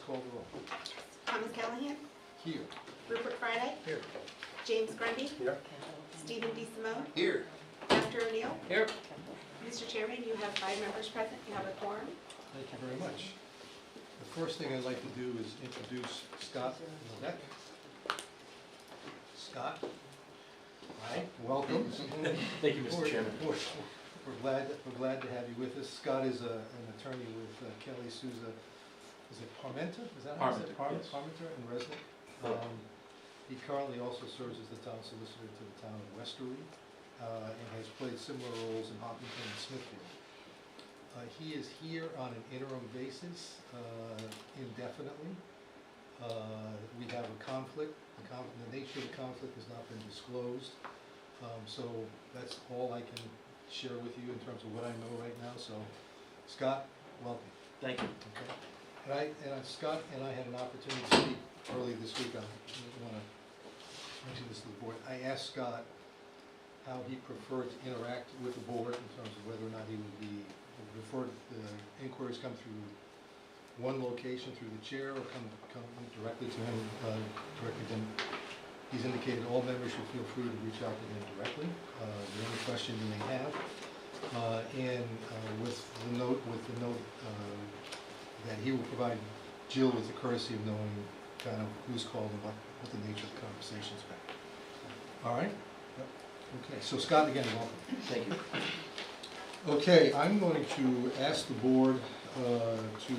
call the roll. Thomas Callahan, Here. Rupert Friday, Here. James Grundy, Here. Stephen DeSimone, Here. Dr. O'Neill. Here. Mr. Chairman, you have 5 members present, you have a quorum. Thank you very much. The first thing I'd like to do is introduce Scott Levesque. Scott. Hi, welcome. Thank you, Mr. Chairman. We're glad to have you with us. Scott is an attorney with Kelly Souza. Is it Parmenter? Is that how you say it? Parmenter, yes. Parmenter and Resnick. He currently also serves as the town solicitor to the town of Westerly, and has played similar roles in Hopkinton and Smithfield. He is here on an interim basis, indefinitely. We have a conflict. The nature of the conflict has not been disclosed. So that's all I can share with you in terms of what I know right now. So, Scott, welcome. Thank you. Okay. Scott and I had an opportunity to speak early this week. I want to mention this to the board. I asked Scott how he preferred to interact with the board in terms of whether or not he would be referred, the inquiries come through one location through the chair or come directly to him, directly to him. He's indicated all members should feel free to reach out to him directly, any question you may have. With the note that he will provide Jill with the courtesy of knowing kind of who's called and what the nature of the conversation's been. All right? Yep. Okay, so Scott, again, welcome. Thank you. Okay, I'm going to ask the board to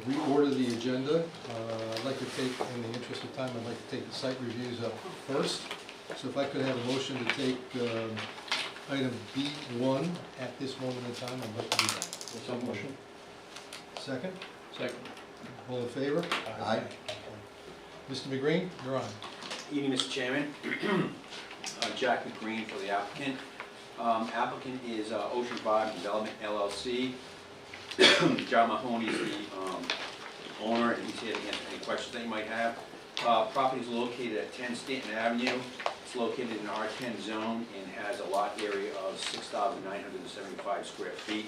reorder the agenda. I'd like to take, in the interest of time, I'd like to take the site reviews up first. So if I could have a motion to take item B1 at this moment in time, I'd like to do that. So motion. Second? Second. All in favor? Aye. Mr. McGreen, you're on. Evening, Mr. Chairman. Jack McGreen for the applicant. Applicant is Ocean Bottom Development LLC. John Mahoney is the owner, and he's here to answer any questions that you might have. Property is located at 10 Stanton Avenue. It's located in an R10 zone and has a lot area of 6,975 square feet.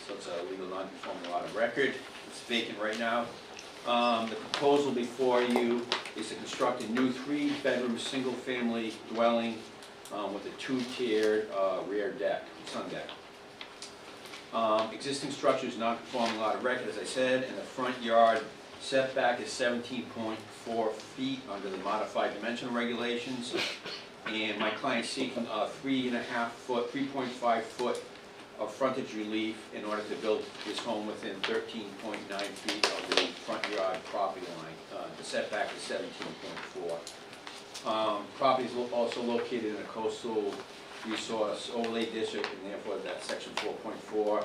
So it's a legal non-conforming lot of record. It's vacant right now. The proposal before you is to construct a new 3-bedroom single-family dwelling with a 2-tiered rear deck, sun deck. Existing structure is non-conforming lot of record, as I said, and the front yard setback is 17.4 feet under the modified dimensional regulations. And my client's seeking a 3.5 foot of frontage relief in order to build his home within 13.9 feet of the front yard property line. The setback is 17.4. Property is also located in a coastal resource overlay district, and therefore that section 4.4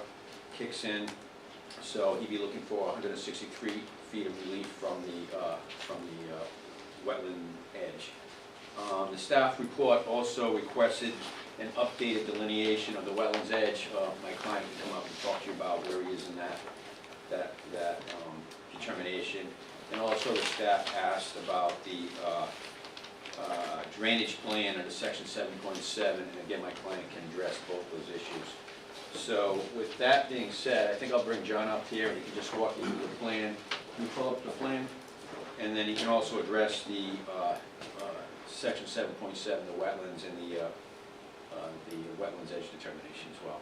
kicks in. So he'd be looking for 163 feet of relief from the wetland edge. The staff report also requested an updated delineation of the wetlands edge. My client can come up and talk to you about where he is in that determination. And also the staff asked about the drainage plan under section 7.7, and again, my client can address both those issues. So with that being said, I think I'll bring John up here and he can just walk you through the plan. Can you pull up the plan? And then he can also address the section 7.7, the wetlands, and the wetlands edge determination as well.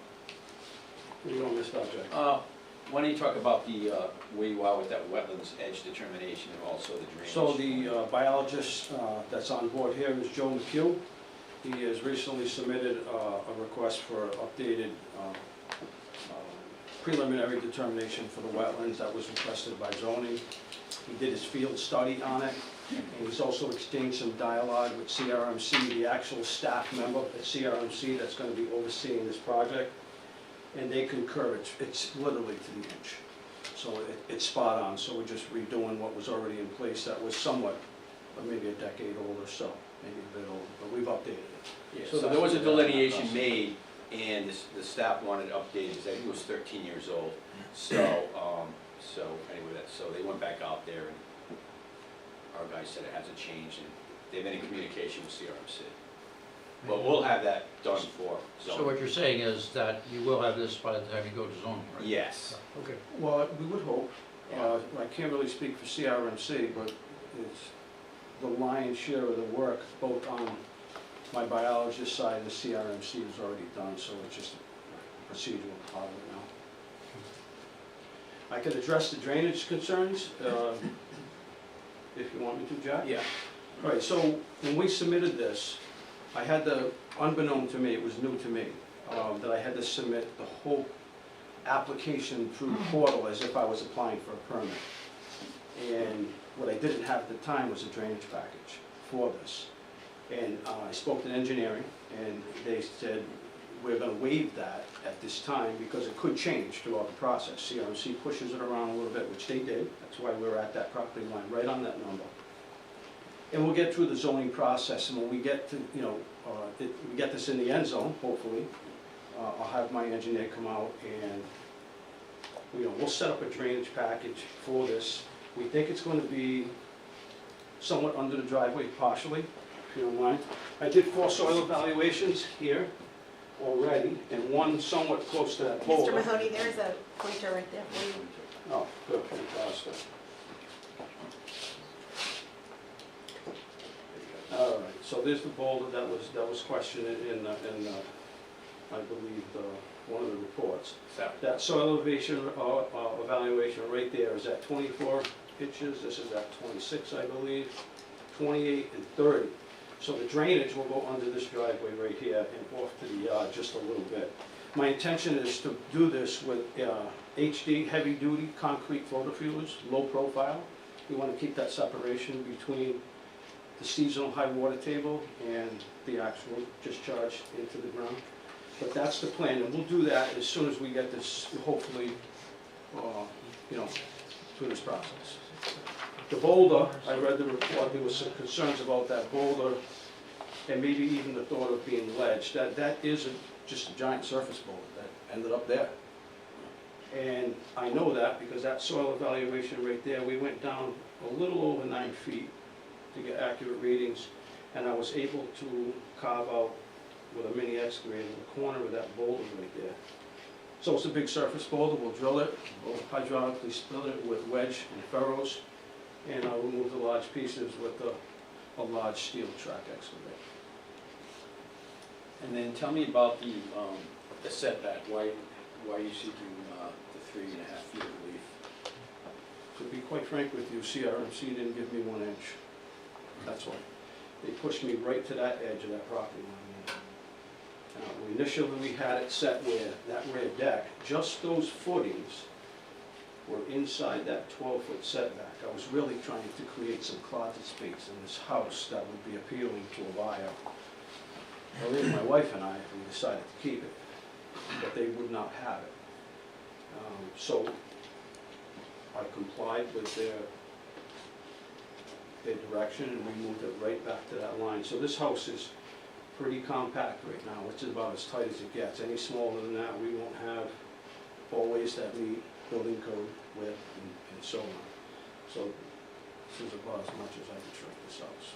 What do you want me to start, Jack? Why don't you talk about the where you are with that wetlands edge determination and also the drainage? So the biologist that's on board here is Joe McHugh. He has recently submitted a request for updated preliminary determination for the wetlands that was requested by zoning. He did his field study on it, and he's also exchanged some dialogue with CRMC, the actual staff member at CRMC that's going to be overseeing this project. And they concur, it's literally to the inch. So it's spot on, so we're just redoing what was already in place that was somewhat, maybe a decade old or so, maybe a bit old, but we've updated it. Yeah, so there was a delineation made, and the staff wanted updated, because he was 13 years old. So, anyway, so they went back out there, and our guy said it hasn't changed, and they've been in communication with CRMC. But we'll have that done for zoning. So what you're saying is that you will have this by the time you go to zoning, right? Yes. Okay. Well, we would hope, I can't really speak for CRMC, but it's the lion's share of the work, both on my biologist side and the CRMC is already done, so it's just a procedural part of it now. I can address the drainage concerns, if you want me to, Jack? Yeah. All right, so when we submitted this, I had to, unbeknown to me, it was new to me, that I had to submit the whole application through the portal as if I was applying for a permit. And what I didn't have at the time was a drainage package for this. And I spoke to engineering, and they said, we're gonna waive that at this time because it could change throughout the process. CRMC pushes it around a little bit, which they did. That's why we're at that property line, right on that number. And we'll get through the zoning process, and when we get to, you know, we get this in the end zone, hopefully, I'll have my engineer come out and, you know, we'll set up a drainage package for this. We think it's going to be somewhat under the driveway partially, if you don't mind. I did 4 soil evaluations here already, and one somewhat close to that boulder. Mr. Mahoney, there's a pointer right there for you. Oh, good, fantastic. All right, so there's the boulder that was questioned in I believe, one of the reports. That soil elevation evaluation right there is at 24 inches, this is at 26, I believe, 28 and 30. So the drainage will go under this driveway right here and off to the yard just a little bit. My intention is to do this with HD, heavy-duty concrete photofuse, low profile. We want to keep that separation between the seasonal high water table and the actual discharge into the ground. But that's the plan, and we'll do that as soon as we get this, hopefully, you know, through this process. The boulder, I read the report, there was some concerns about that boulder, and maybe even the thought of being ledge. That is just a giant surface boulder that ended up there. And I know that because that soil evaluation right there, we went down a little over 9 feet to get accurate readings, and I was able to carve out with a mini excavator in the corner of that boulder right there. So it's a big surface boulder, we'll drill it, we'll hydraulically split it with wedge and furrows, and I'll remove the large pieces with a large steel track excavator. And then tell me about the setback, why are you seeking the 3.5 feet of relief? To be quite frank with you, CRMC didn't give me 1 inch. That's why. They pushed me right to that edge of that property line. Initially, we had it set where that rear deck, just those footings were inside that 12-foot setback. I was really trying to create some closet space in this house that would be appealing to a buyer. Well, my wife and I, we decided to keep it, but they would not have it. So I complied with their direction, and we moved it right back to that line. So this house is pretty compact right now. It's about as tight as it gets. Any smaller than that, we won't have hallways that meet building code width and so on. So this is about as much as I can shrink this house.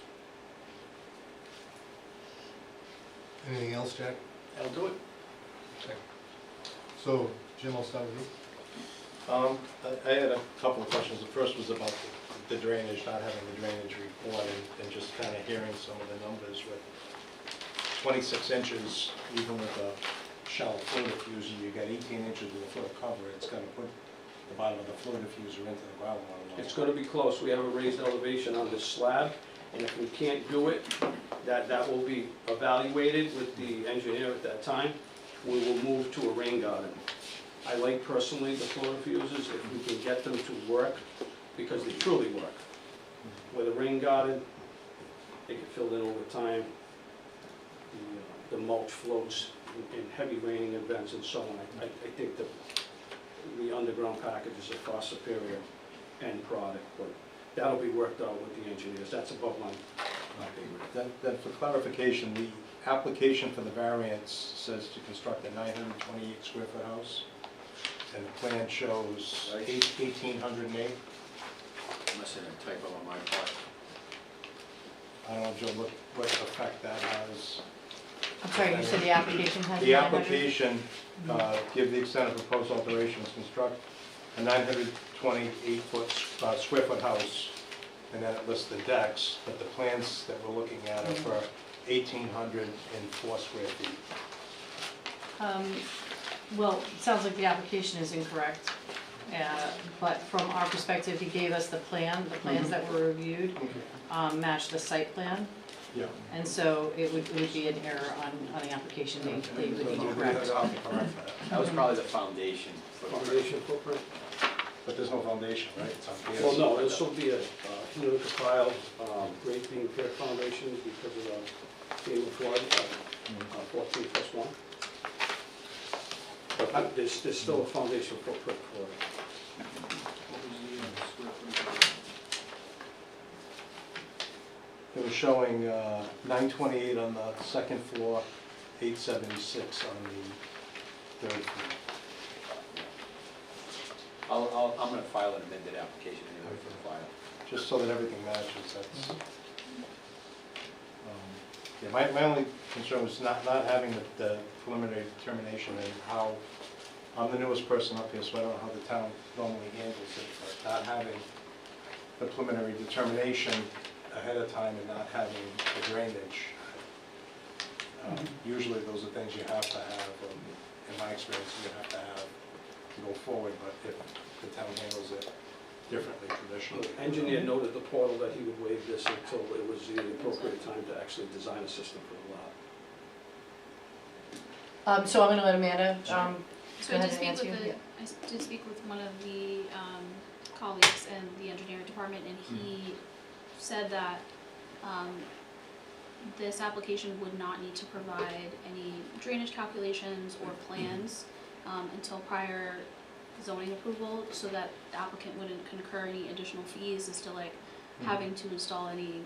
Anything else, Jack? That'll do it. Okay. So, Jim, I'll start with you. I had a couple of questions. The first was about the drainage, not having the drainage report, and just kind of hearing some of the numbers with 26 inches, even with a shallow flow diffuser, you got 18 inches with a foot of cover. It's going to put the bottom of the flow diffuser into the groundwater level. It's going to be close. We have a raised elevation on this slab, and if we can't do it, that will be evaluated with the engineer at that time. We will move to a rain garden. I like personally the flow diffusers if we can get them to work, because they truly work. With a rain garden, they get filled in over time. The mulch floats in heavy raining events and so on. I think that the underground package is a far superior end product, but that'll be worked out with the engineers. That's above my pay. Then for clarification, the application for the variance says to construct a 928 square foot house, and the plan shows 1,808. Must have been a typo on my part. I don't know, Joe, what effect that has. I'm sorry, you said the application has. The 900? application, give the extent of proposed alterations, construct a 28 square foot house, and then it lists the decks, but the plans that we're looking at are for 1,804 square feet. Well, it sounds like the application is incorrect, but from our perspective, he gave us the plans that were reviewed, match the site plan, Yeah. and so it would be an error on the application, they would need to We'll correct. have to correct that. That was probably the foundation. Foundation footprint? But there's no foundation, right? It's on PS. Well, no, it'll still be a, compiled, grade being fair foundation because of the being flood, 14+1. But there's still a foundation footprint for it. It was showing 928 on the second floor, 876 on the third floor. I'm gonna file an amended application anyway for the file. Just so that everything matches, that's... Yeah, my only concern was not having the preliminary determination and how, I'm the newest person up here, so I don't know how the town normally handles it, but not having the preliminary determination ahead of time and not having the drainage. Usually those are things you have to have, in my experience, you have to have to go forward, but if the town handles it differently traditionally. The engineer noted the portal that he would waive this until it was the appropriate time to actually design a system for the lot. So I'm gonna let Amanda, So go I ahead did and answer you. Yeah. I did speak with one of the colleagues in the engineering department, and he said that this application would not need to provide any drainage calculations or plans until prior zoning approval, so that the applicant wouldn't incur any additional fees as to like having to install any,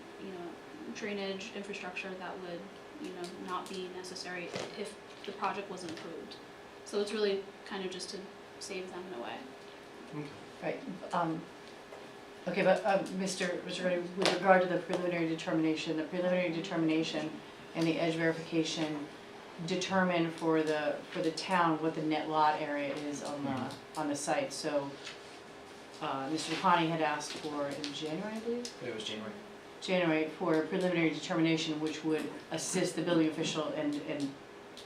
drainage infrastructure that would, not be necessary if the project wasn't approved. So it's really kind of just to save them in a way. Right, okay, but Mr. Reddy, with regard to the preliminary determination and the edge verification determine for the town what the net lot area is on the site, so Mr. DePani had asked for in January, I believe? It was January. January for preliminary determination, which would assist the building official and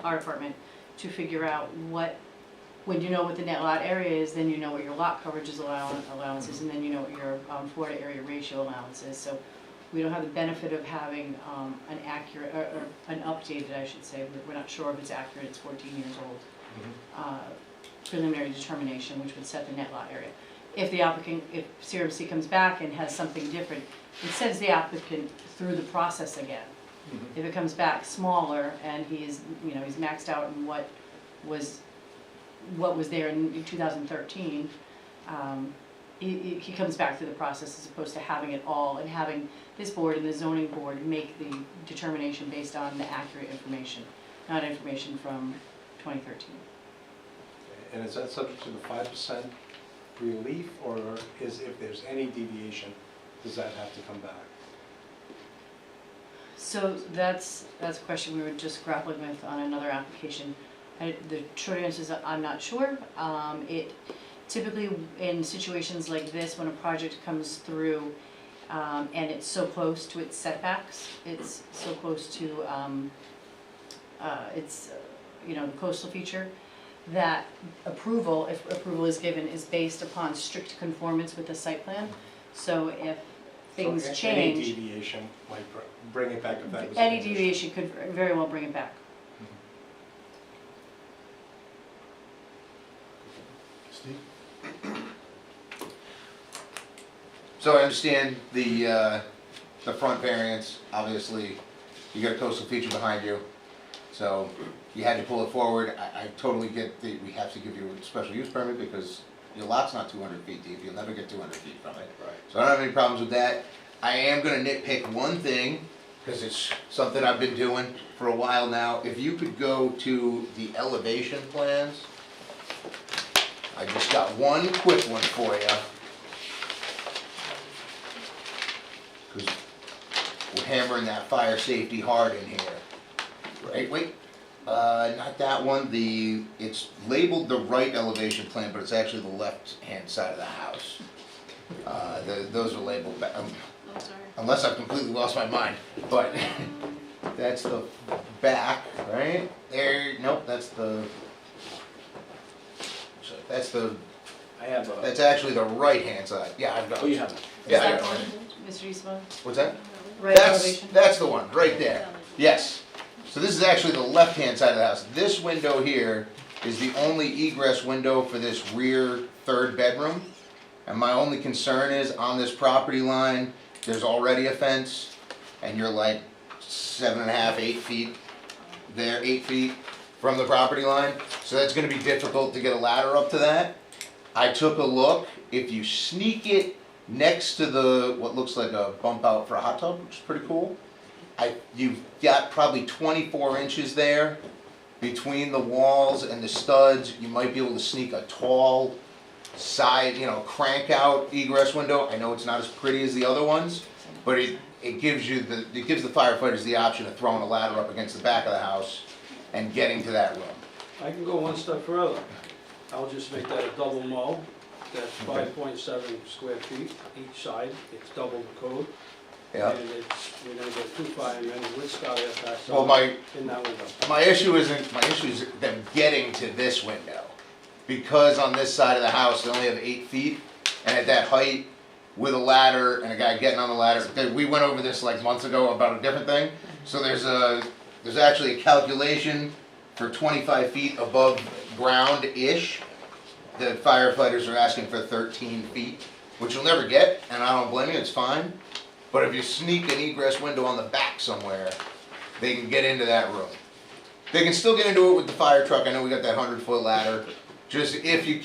our department to figure out when you know what the net lot area is, then you know what your lot coverage allowance is, and then you know what your floor to area ratio allowance is. So we don't have the benefit of having an accurate, or an updated, I should say, we're not sure if it's accurate, it's 14 years old, preliminary determination, which would set the net lot area. If the applicant, if CRMC comes back and has something different, it sends the applicant through the process again. If it comes back smaller and he's maxed out in what was there in 2013, he comes back through the process as opposed to having it all and having this board and the zoning board make the determination based on the accurate information, not information from 2013. And is that subject to the 5% relief, or is, if there's any deviation, does that have to come back? So that's a question we were just grappling with on another application. The short answer is I'm not sure. It typically in situations like this, when a project comes through and it's so close to its setbacks, it's so close to the coastal feature, that approval, if approval is given, is based upon strict conformance with the site plan. So if things So change, any deviation might bring it back if that was. any an issue. deviation could very well bring it back. Steve? So I understand the front variance, obviously, you got a coastal feature behind you, so you had to pull it forward. I totally get that we have to give you a special use permit because your lot's not 200 feet deep, you'll never get 200 feet from it. Right. So I don't have any problems with that. I am gonna nitpick one thing, because it's something I've been doing for a while now. If you could go to the elevation plans, I just got one quick one for you. Because we're hammering that fire safety hard in here. Right, wait, Not that one, it's labeled the right elevation plan, but it's actually the left-hand side of the house. Those are labeled, Oh, sorry. unless I've completely lost my mind, but that's the back, right? There, nope, that's I have a, that's actually the right-hand side, yeah, I've got oh, it. you have it. Is Yeah, I that got one, it. Mr. Eastman? What's that? Right That's, elevation? that's the one, right there. Yes. So this is actually the left-hand side of the house. This window here is the only egress window for this rear third bedroom. And my only concern is on this property line, there's already a fence, and you're like 7.5, 8 feet there, 8 feet from the property line. So that's gonna be difficult to get a ladder up to that. I took a look, if you sneak it next to the, what looks like a bump out for a hot tub, which is pretty cool. You've got probably 24 inches there between the walls and the studs. You might be able to sneak a tall side, crank out egress window. I know it's not as pretty as the other ones, but it gives the firefighters the option of throwing a ladder up against the back of the house and getting to that room. I can go one step further. I'll just make that a double mow. That's 5.7 square feet each side. It's double the code. Yeah. And we're gonna get 2 firemen with Scotty attached Well, my in that window. issue is them getting to this window. Because on this side of the house, they only have 8 feet, and at that height, with a ladder and a guy getting on the ladder, we went over this like months ago about a different thing. So there's actually a calculation for 25 feet above ground-ish. The firefighters are asking for 13 feet, which you'll never get, and I don't blame you, it's fine. But if you sneak an egress window on the back somewhere, they can get into that room. They can still get into it with the fire truck. I know we got that 100-foot ladder. Just if you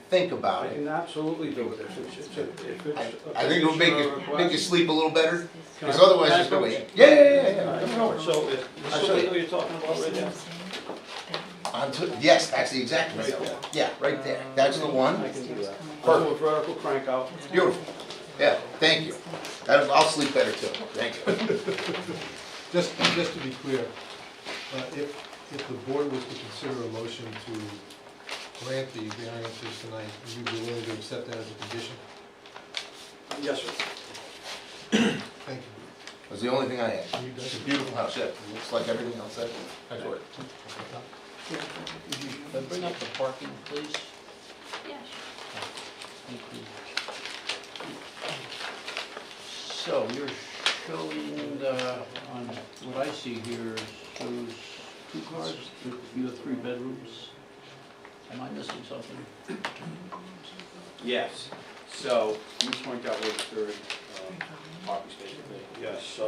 think about I it. can absolutely do it if it's. I think it'll make you sleep a little better, Can I- because otherwise can I it's gonna approach? wait. Yeah. Come over. So, this window you're talking about right there? Yes, that's the exact window. Yeah, right there. That's the one. I can do that. I'll do a vertical crank out. Beautiful. Yeah, thank you. I'll sleep better too. Thank you. Just to be clear, if the board was to consider a motion to grant the variances tonight, would you be willing to accept that as a condition? Yes, sir. Thank you. That's the only thing I had. It's a beautiful house, yeah. It looks like everything else. That's what. Bring up the parking, please. Yeah, Thank you. So you're showing, on what I see here, shows 2 cars, you have 3 bedrooms. Am I missing something? Yes, so you point out where the third parking space would be. Yes, so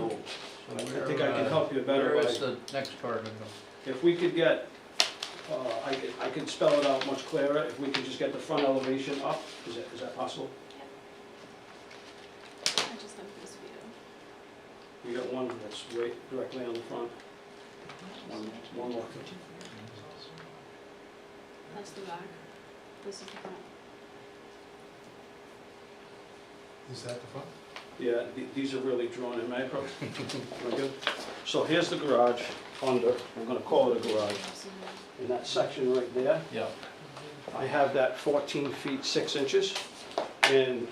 I Where, think I can help you better Where by, is the next car gonna go? if we could get, I can spell it out much clearer, if we could just get the front elevation up, is that possible? I just have this view. You got one that's right directly on the front. One more. That's the back. This is the front. Is that the front? Yeah, these are really drawn in, may I approach? Am I good? So here's the garage under, I'm gonna call it a garage. In that section right there, Yeah. I have that 14 feet 6 inches. And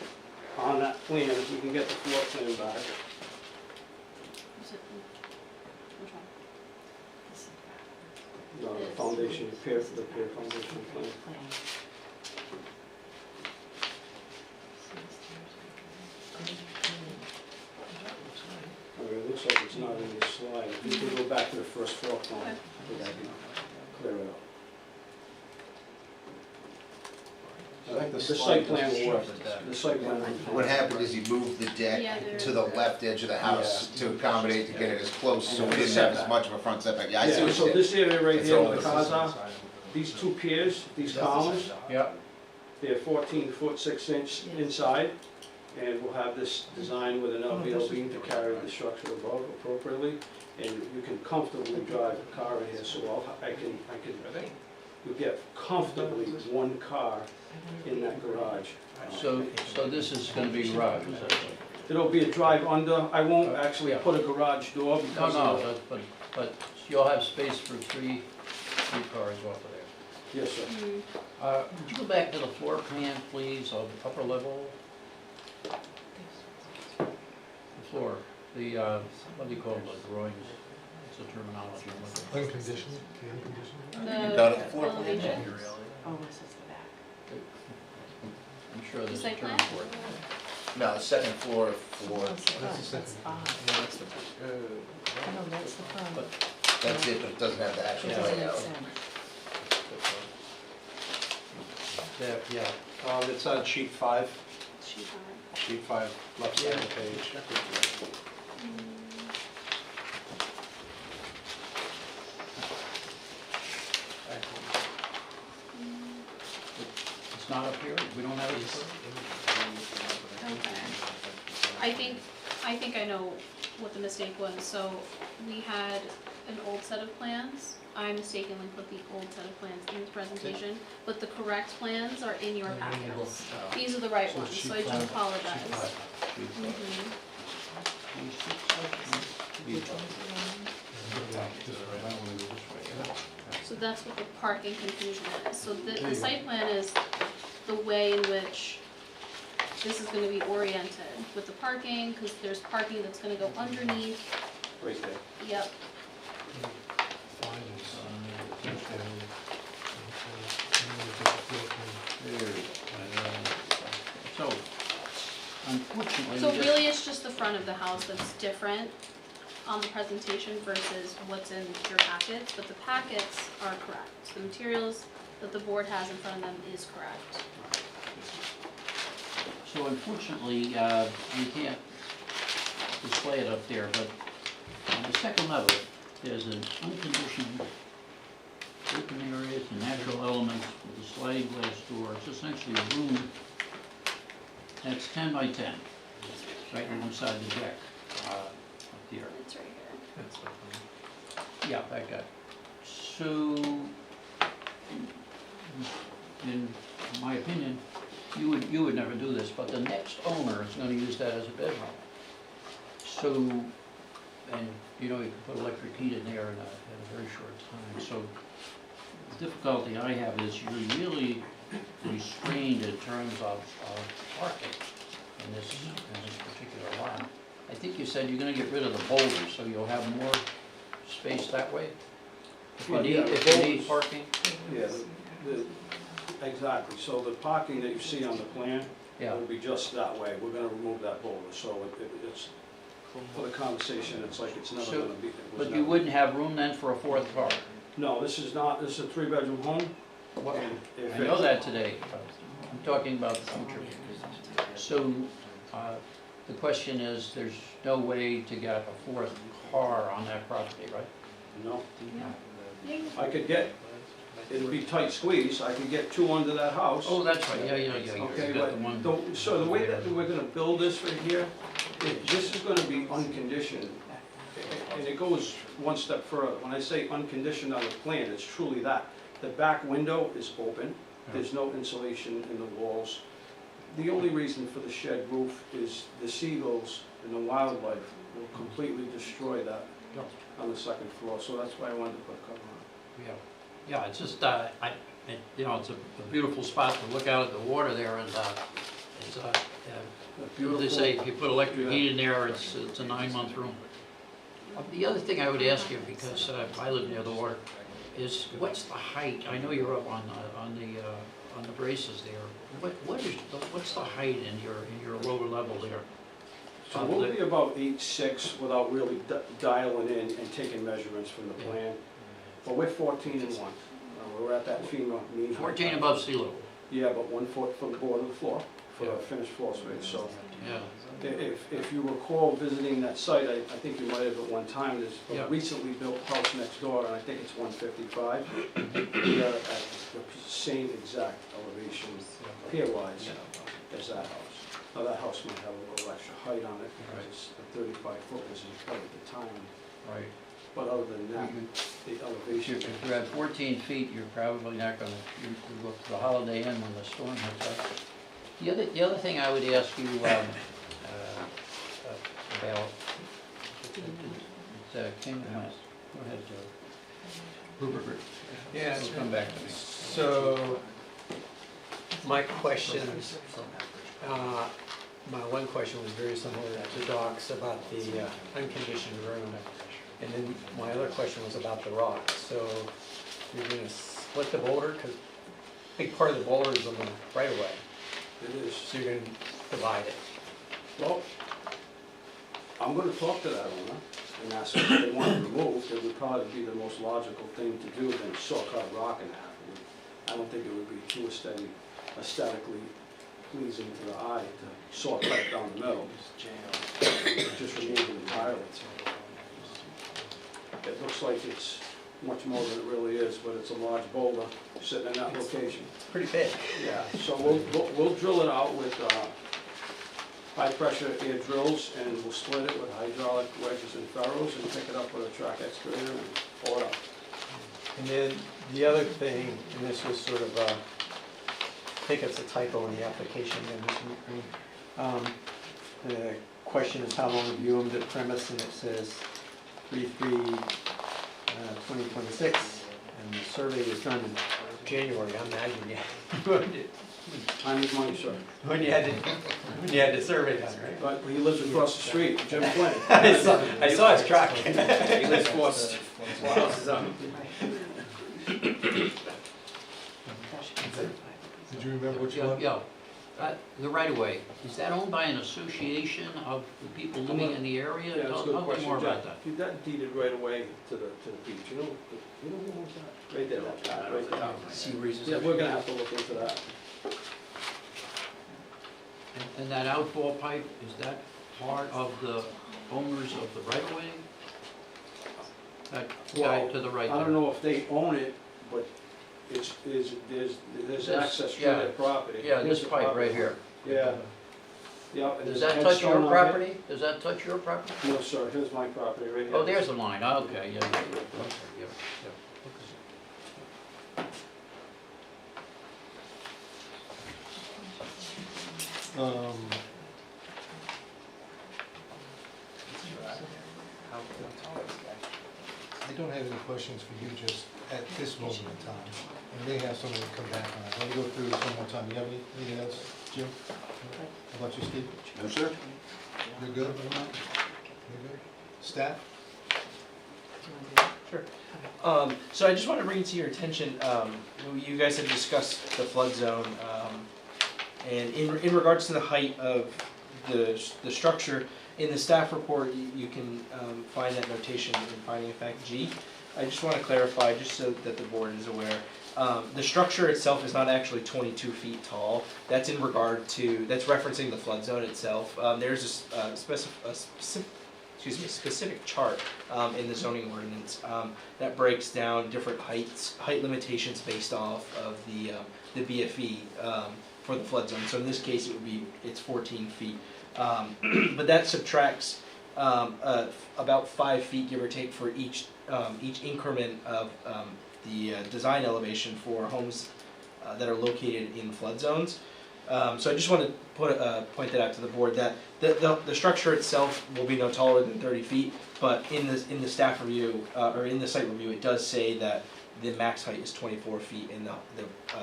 on that plan, if we can get the floor plan back, Is it- Which one? the foundation, the pier foundation plan. I mean, it looks like it's not in this slide. If you can go back to the first floor plan, I think I can clear it up. I think The the site plan will work. showed that. The site plan. will- What happened is he moved the Yeah, deck there- to the left edge of the house to accommodate, to get it as close, so we didn't have as much of a front setback. Yeah, I see Yeah, what so you did. this area right It's here all where the this cars are, these 2 piers, these columns, Yeah. they're 14 foot 6 inch inside. And we'll have this design with an LVL beam to carry the structure above appropriately. And you can comfortably drive a car in here, so you'll get comfortably 1 car in that garage. So this is gonna be garage, is that right? It'll be a drive under, I won't actually Yeah. put a garage door No, because no, of but, you'll have space for three cars off of there. Yes, sir. Would you go back to the floor plan, please, of upper level? The floor, what do you call the drawings? What's the terminology? Unconditioned, the unconditioned? The Got it. Floor plan. elevation. Oh, this is the back. I'm sure there's a Site term plan? for it. No, the second floor for, That's the front, That's the that's second. odd. No, that's the front. But that's it, but it doesn't have the actual It doesn't make layout. sense. yeah, It's on sheet 5, Sheet five. sheet 5, left side of the page. it's not up here, we don't have it here. Okay. I think I know what the mistake was. So we had an old set of plans. I mistakenly put the old set of plans in the presentation, but the correct plans are in your packets. These are the right ones, so I do apologize. Mhm. So that's what the parking confusion is. So the site plan is the way in which this is gonna be oriented with the parking, because there's parking that's gonna go underneath. Right there. Yep, So, unfortunately, so we just- really it's just the front of the house that's different on the presentation versus what's in your packets, but the packets are correct. The materials that the board has in front of them is correct. So unfortunately, we can't display it up there, but on the second level, there's an unconditioned open areas and natural elements with a sliding glass door. It's essentially a room that's 10 by 10, right alongside the deck up there. It's right here. Yeah, that guy. So, in my opinion, you would never do this, but the next owner is gonna use that as a bedroom. So, and you know, you can put electric heat in there in a very short time. So, the difficulty I have is you're really restrained in terms of parking in this particular lot. I think you said you're gonna get rid of the boulders, so you'll have more space that way? If you Well, need, yeah, if you need boulders. parking? Yeah, exactly. So the parking that you see on the plan Yeah, will be just that way. We're gonna remove that boulder, so it's, for the conversation, it's like it's never So- gonna be. it was but you never- wouldn't have room then for a fourth car? No, this is not, this is a 3-bedroom home. What- and if I know it- that today, I'm talking about the future. So, the question is, there's no way to get a fourth car on that property, right? No, Yeah. I could get, it'd be tight squeeze, I could get 2 under that house. Oh, that's right, yeah, Okay, you got the one. but, so the way that we're gonna build this right here, this is gonna be unconditioned. And it goes one step further. When I say unconditioned on the plan, it's truly that. The back window is open, there's no insulation in the walls. The only reason for the shed roof is the seagulls and the wildlife will completely destroy that on the second floor, so that's why I wanted to put a cover on. Yeah, it's just, you know, it's a beautiful spot to look out at the water there, and it's, they say if you put electric heat in there, it's a 9-month room. The other thing I would ask you, because I live near the water, is what's the height? I know you're up on the braces there. What's the height in your lower level there? So we'll be about 8'6" without really dialing in and taking measurements from the plan. But we're 14 and 1. We're at that FEMA mean height. 14 above sea level. Yeah, but 1 foot from the board of the floor, for a finished floor space, so. Yeah. If you recall visiting that site, I think you might have at one time, there's Yeah. a recently built house next door, and I think it's 155. We are at the same exact elevation, pier-wise, as that house. Now, that house might have a little extra height on it, because it's a 35-foot was in play at the time. Right. But other than that, the If elevation. you're at 14 feet, you're probably not gonna, you go to the Holiday Inn when the storm hits up. The other thing I would ask you about, it's came and went. Go ahead, Joe. Rupert. Yeah, We'll come back to me. so my question, my one question was very similar to Doc's about the unconditioned room. And then my other question was about the rock. So you're gonna split the boulder, because a big part of the boulder is on the right of way. It is. So you're gonna divide it. Well, I'm gonna talk to that owner and ask if they want it removed. It would probably be the most logical thing to do than saw cut rock in half. I don't think it would be too aesthetically pleasing to the eye to saw cut it down the middle. Just remove it entirely. It looks like it's much more than it really is, but it's a large boulder sitting in that location. Pretty big. Yeah, so we'll drill it out with high-pressure air drills, and we'll split it with hydraulic wedges and ferrules, and pick it up with a track excavator and pull it up. And then the other thing, and this was sort of, I think it's a typo in the application, the question is how long have you owned the premise, and it says 3/3/2026, and the survey was done in January. I imagine you owned it Time is money, sir. when you had the survey done, right? But he lives across the street, Jim Flynn. I saw his truck. He lives four houses up. Did you remember what you Yeah, want? yeah. The right of way, is that owned by an association of the people living in the area? Yeah, that's a good Tell me question, more about Jack. that. You got deeded right away to the beach, you know who owns that? Right there, right there. Sea breezes. Yeah, we're gonna have to look into that. And that outfall pipe, is that part of the owners of the right of way? That guy Well, to the right I there? don't know if they own it, but there's This- access to yeah. their property. Yeah, Here's this the pipe property. right here. Yeah. Yeah. and Does there's a that touch headstone your on property? Does that touch your property? it. No, sir, here's my property right here. Oh, there's the line, okay, yeah, yeah, okay, yeah, yeah. I don't have any questions for you just at this moment in time. I may have something to come back on. Let me go through this one more time. You have anything else, Jim? How about you, Steve? No, sir. You're good? You're good? Staff? Sure. So I just want to bring to your attention, you guys have discussed the flood zone, and in regards to the height of the structure, in the staff report, you can find that notation in finding of fact G. I just want to clarify, just so that the board is aware, the structure itself is not actually 22 feet tall. That's in regard to, that's referencing the flood zone itself. There's a specific chart in the zoning ordinance that breaks down different height limitations based off of the BFE for the flood zone. So in this case, it's 14 feet. But that subtracts about 5 feet, give or take, for each increment of the design elevation for homes that are located in flood zones. So I just want to point that out to the board that the structure itself will be no taller than 30 feet, but in the staff review or in the site review, it does say that the max height is 24 feet and the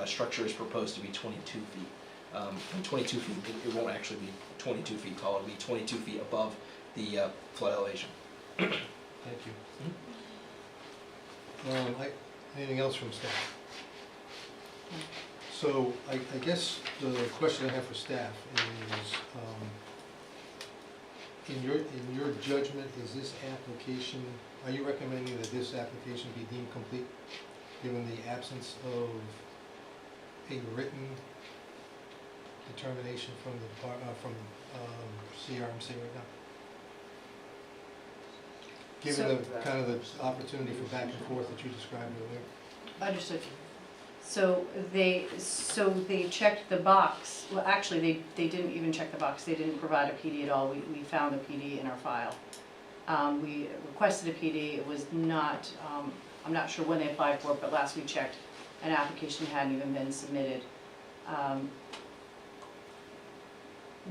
structure is proposed to be 22 feet. 22 feet, it won't actually be 22 feet tall, it'll be 22 feet above the flood elevation. Thank you. Anything else from staff? So I guess the question I have for staff is, in your judgment, is this application, are you recommending that this application be deemed complete, given the absence of a written determination from the CRMC right now? Given the kind of the opportunity for back and forth that you described earlier? Understood. So they checked the box, well, actually, they didn't even check the box, they didn't provide a PD at all, we found a PD in our file. We requested a PD, it was not, I'm not sure when they applied for it, but last we checked, an application hadn't even been submitted.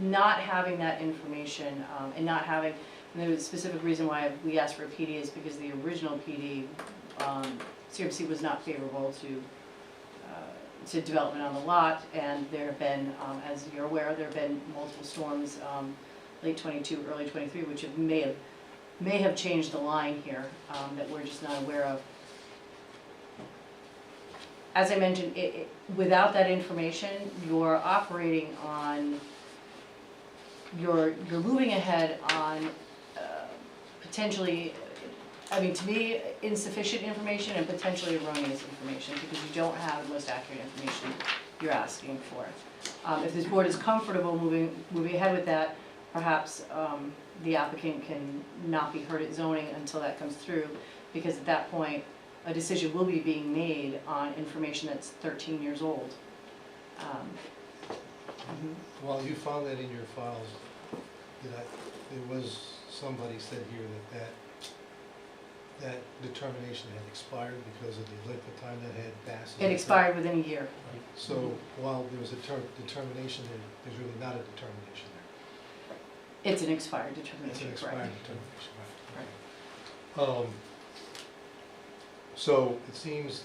Not having that information, and not having, And the specific reason why we asked for a PD is because the original PD, CRMC was not favorable to development on the lot, and there have been, as you're aware, there have been multiple storms, late '22, early '23, which may have changed the line here, that we're just not aware of. As I mentioned, without that information, you're operating on, you're moving ahead on potentially, I mean, to me, insufficient information and potentially erroneous information, because you don't have the most accurate information you're asking for. If this board is comfortable moving ahead with that, perhaps the applicant can not be heard at zoning until that comes through, because at that point, a decision will be being made on information that's 13 years old. Well, you found that in your files, that there was, somebody said here that determination had expired because of the length of time that had passed. It expired within a year. So while there was a determination, there's really not a determination there. It's an expired It's determination, an expired correct? determination, right. So it seems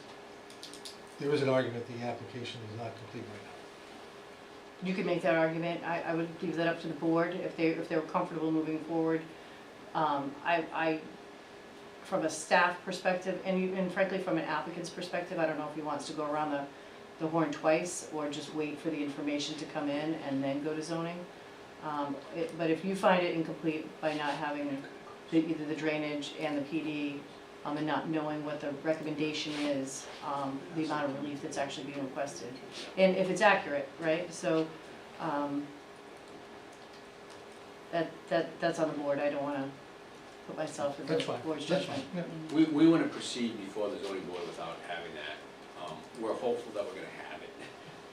there is an argument the application is not complete right now. You could make that argument. I would leave that up to the board if they're comfortable moving forward. From a staff perspective, and frankly from an applicant's perspective, I don't know if he wants to go around the horn twice or just wait for the information to come in and then go to zoning. But if you find it incomplete by not having either the drainage and the PD, and not knowing what the recommendation is, the amount of relief that's actually being requested, and if it's accurate, right? So that's on the board. I don't want to put myself in the That's fine. board's That's judgment. fine. We want to proceed before the zoning board without having that. We're hopeful that we're going to have it,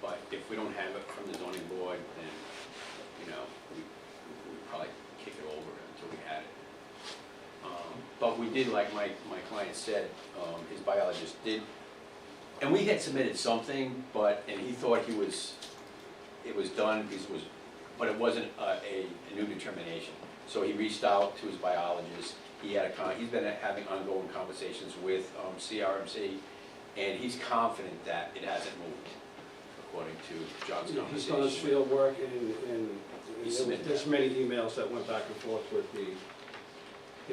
but if we don't have it from the zoning board, then, you know, we'd probably kick it over until we had it. But we did, like my client said, his biologist did, and we had submitted something, and he thought it was done, because but it wasn't a new determination. So he reached out to his biologist. He's been having ongoing conversations with CRMC, and he's confident that it hasn't moved, according to John's He's conversation. done his field work, and He submitted there's that. many emails that went back and forth with the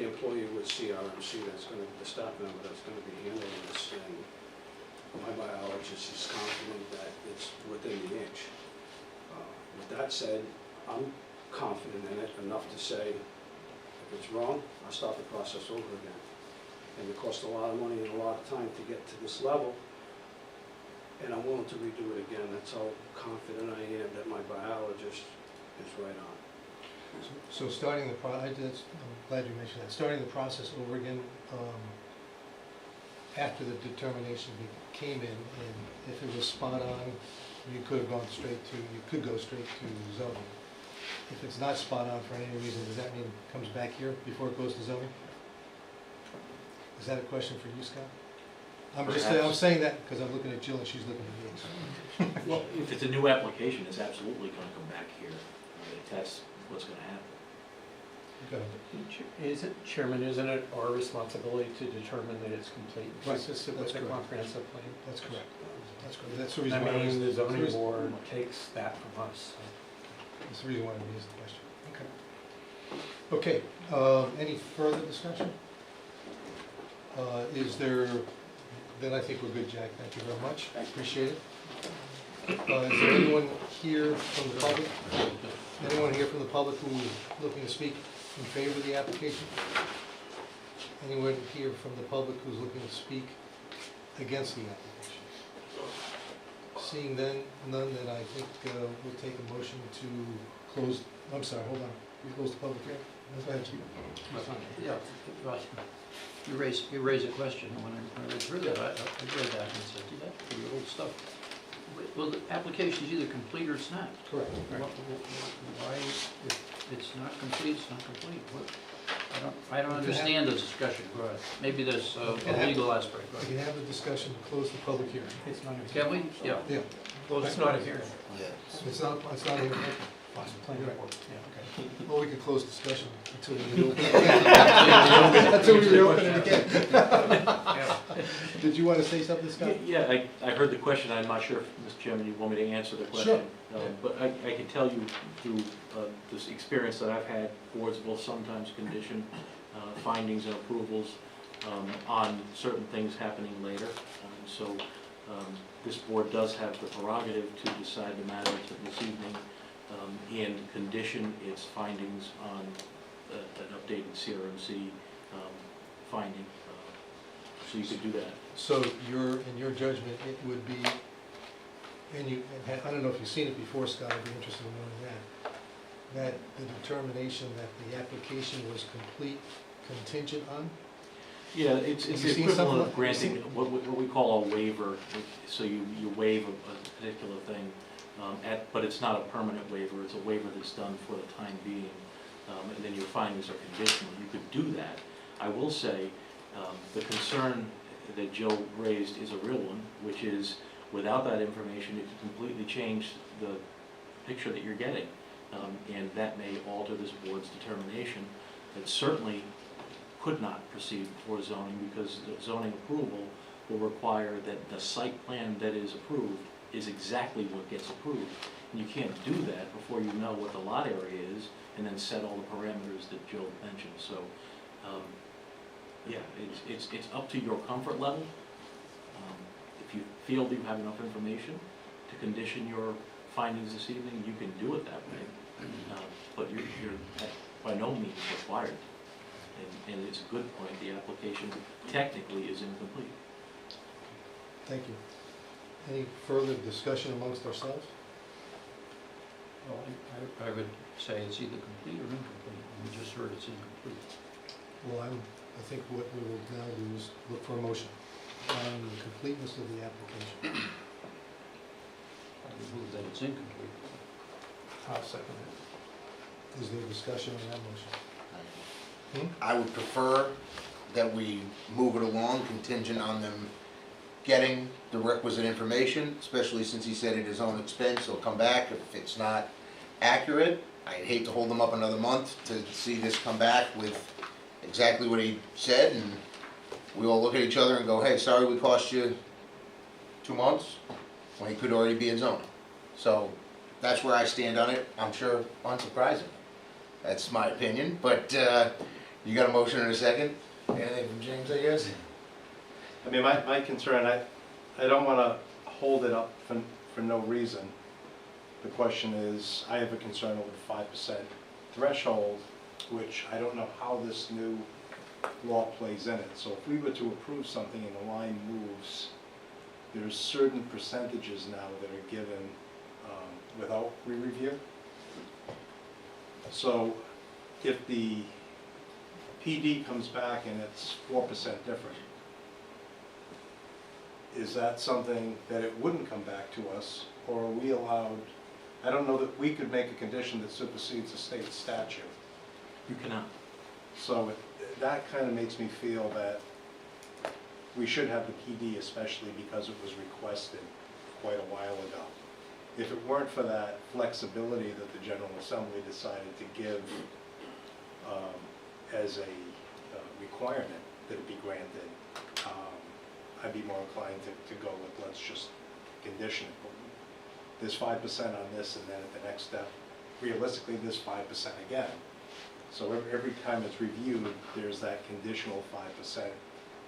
employee with CRMC the staff member that's gonna be handling this, and my biologist is confident that it's within the inch. With that said, I'm confident in it enough to say, if it's wrong, I'll start the process over again. And it costs a lot of money and a lot of time to get to this level, and I'm willing to redo it again. That's how confident I am that my biologist is right on. So starting the I'm glad you mentioned that. Starting the process over again, after the determination came in, and if it was spot on, you could go straight to zoning. If it's not spot on for any reason, does that mean it comes back here before it goes to zoning? Is that a question for you, Scott? I'm saying that because I'm looking at Jill and she's looking at me. Well, if it's a new application, it's absolutely gonna come back here. That's what's gonna happen. Chairman, isn't it our responsibility to determine that it's complete, Right, consistent with that's the correct. comprehensive plan? That's correct. That's correct. That's the I reason why I mean, the raised zoning the board takes that from us. That's the reason why I raised the question. Okay. Any further discussion? Then I think we're good, Jack. Thank you very much. Appreciate it. Is there anyone here from the public? Anyone here from the public who is looking to speak in favor of the application? Anyone here from the public who's looking to speak against the application? Seeing none, then I think we'll take a motion to close, I'm sorry, hold on. You close the public hearing? Go ahead, Chief. Yeah, right. You raise a question, and when I read through that, I read that and said, gee, that's pretty old stuff. Well, the application's either complete or it's not. Correct. Why, if it's not complete, it's not complete? I don't understand the discussion. Maybe there's a legal aspect. We can have a discussion to close the public hearing. It's not a Can we? Yeah. Yeah. Well, it's not a hearing. It's not a hearing. Fine, planning board, yeah, okay. Well, we can close discussion until we reopen. Until we reopen it again. Did you want to say something, Scott? Yeah, I heard the question, I'm not sure if, Mr. Chairman, you want me to answer the question. But I can tell you through this experience that I've had, boards will sometimes condition findings and approvals on certain things happening later. So this board does have the prerogative to decide the matters of this evening and condition its findings on an updated CRMC finding. So you could do that. So in your judgment, it would be, I don't know if you've seen it before, Scott, I'd be interested in knowing that the determination that the application was complete contingent on? Yeah, it's Have the you seen equivalent something of like- granting what we call a waiver. So you waive a particular thing, but it's not a permanent waiver, it's a waiver that's done for the time being. And then your findings are conditional. You could do that. I will say, the concern that Jill raised is a real one, which is without that information, it could completely change the picture that you're getting. And that may alter this board's determination. It certainly could not proceed for zoning because the zoning approval will require that the site plan that is approved is exactly what gets approved. And you can't do that before you know what the lot area is and then set all the parameters that Jill mentioned. So, yeah, it's up to your comfort level. If you feel that you have enough information to condition your findings this evening, you can do it that way. But you're by no means required. And it's a good point, the application technically is incomplete. Thank you. Any further discussion amongst ourselves? Well, I would say it's either complete or incomplete. We just heard it's incomplete. Well, I think what we will now do is look for a motion on the completeness of the application. I would move that it's incomplete. I'll second it. Is there discussion on that motion? I would prefer that we move it along contingent on them getting the requisite information, especially since he said at his own expense, he'll come back if it's not accurate. I'd hate to hold them up another month to see this come back with exactly what he said, and we all look at each other and go, hey, sorry we cost you 2 months, when he could already be in zoning. So that's where I stand on it. I'm sure unsurprising. That's my opinion, but you got a motion in a second? Anything from James, I guess? I mean, my concern, I don't want to hold it up for no reason. The question is, I have a concern over the 5% threshold, which I don't know how this new law plays in it. So if we were to approve something and the line moves, there's certain percentages now that are given without re-review. So if the PD comes back and it's 4% different, is that something that it wouldn't come back to us, or are we allowed, I don't know that we could make a condition that supersedes a state statute. You cannot. So that kind of makes me feel that we should have the PD, especially because it was requested quite a while ago. If it weren't for that flexibility that the General Assembly decided to give as a requirement that it be granted, I'd be more inclined to go with let's just condition it. There's 5% on this, and then at the next step, realistically, there's 5% again. So every time it's reviewed, there's that conditional 5%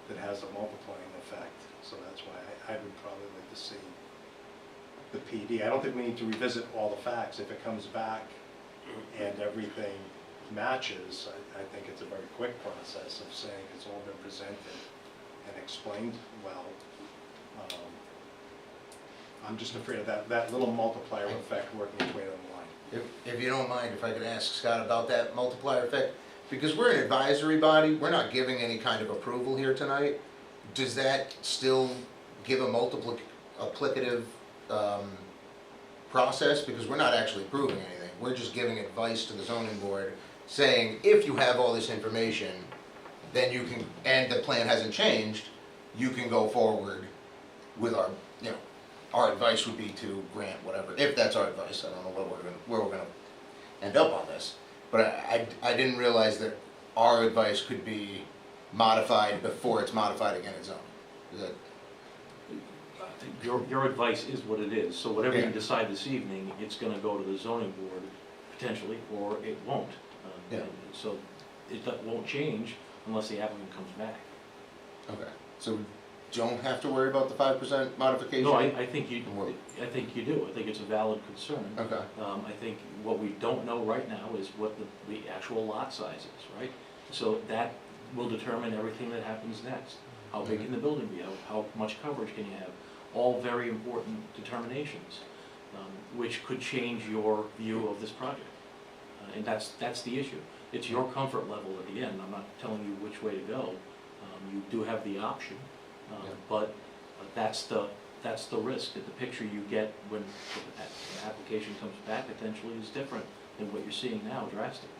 that has a multiplying effect. So that's why I would probably like to see the PD. I don't think we need to revisit all the facts. If it comes back and everything matches, I think it's a very quick process of saying it's all been presented and explained well. I'm just afraid of that little multiplier effect working its way down the line. If you don't mind, if I could ask Scott about that multiplier effect, because we're an advisory body, we're not giving any kind of approval here tonight. Does that still give a multiplicative process? Because we're not actually proving anything. We're just giving advice to the zoning board, saying if you have all this information, then you can, and the plan hasn't changed, you can go forward with our, our advice would be to grant whatever, if that's our advice. I don't know where we're gonna end up on this. But I didn't realize that our advice could be modified before it's modified again in zoning. Is that, Your advice is what it is, so whatever you Yeah. decide this evening, it's gonna go to the zoning board potentially, or it won't. Yeah. So won't change unless the applicant comes back. okay, so we don't have to worry about the 5% modification? No, I think you Or- do. I think it's a valid concern. Okay, I think what we don't know right now is what the actual lot size is, right? So that will determine everything that happens next. How big can the building be? How much coverage can you have? All very important determinations, which could change your view of this project. And that's the issue. It's your comfort level at the end. I'm not telling you which way to go. You do have the option, Yeah. but that's the risk, that the picture you get when the application comes back potentially is different than what you're seeing now drastically.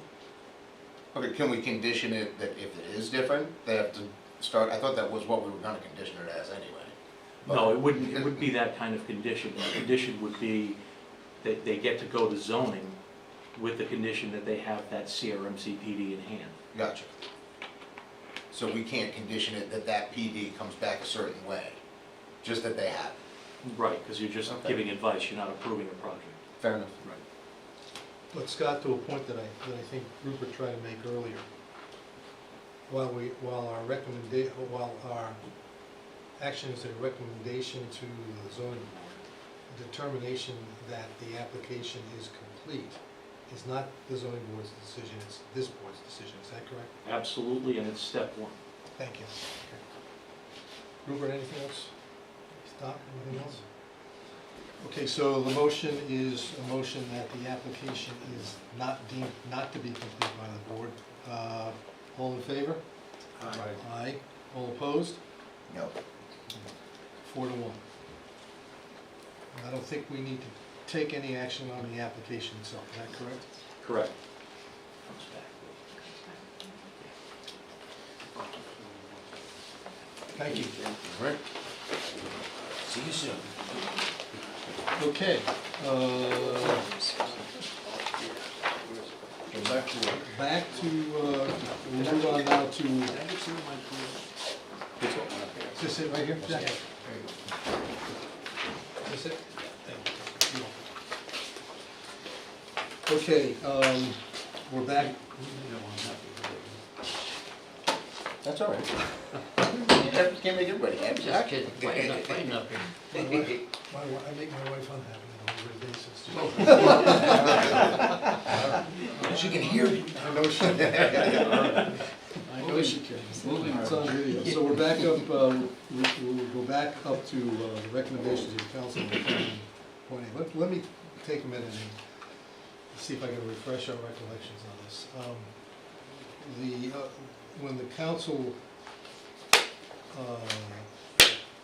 okay, can we condition it that if it is different, they have to start, I thought that was what we were gonna condition it as anyway. No, it wouldn't be that kind of condition. The condition would be that they get to go to zoning with the condition that they have that CRMC PD in hand. Gotcha. So we can't condition it that that PD comes back a certain way, just that they have it. Right, because you're just Okay. giving advice, you're not approving a project. Fair enough. Right. But Scott, to a point that I think Rupert tried to make earlier, while our action is a recommendation to the zoning board, the determination that the application is complete is not the zoning board's decision, it's this board's decision, is that correct? Absolutely, and it's step one. Thank you. Rupert, anything else? Doc, anything else? Okay, so the motion is a motion that the application is not deemed not to be complete by the board. All in favor? Aye. All opposed? No. 4 to 1. I don't think we need to take any action on the application itself, is that correct? Correct. Comes back. Thank you. All right. See you soon. Okay, back to, we'll move on now to, is this it right here? Jack? Is this it? Okay, we're back. That's all right. Can't make everybody happy. Just kidding, lighten up here. I make my wife unhappy on a regular basis. She can hear you. I know she I know she can. It's on video. So we're back up, we'll go back up to the recommendations of the council. Point A. Let me take a minute and see if I can refresh our recollections on this. When the council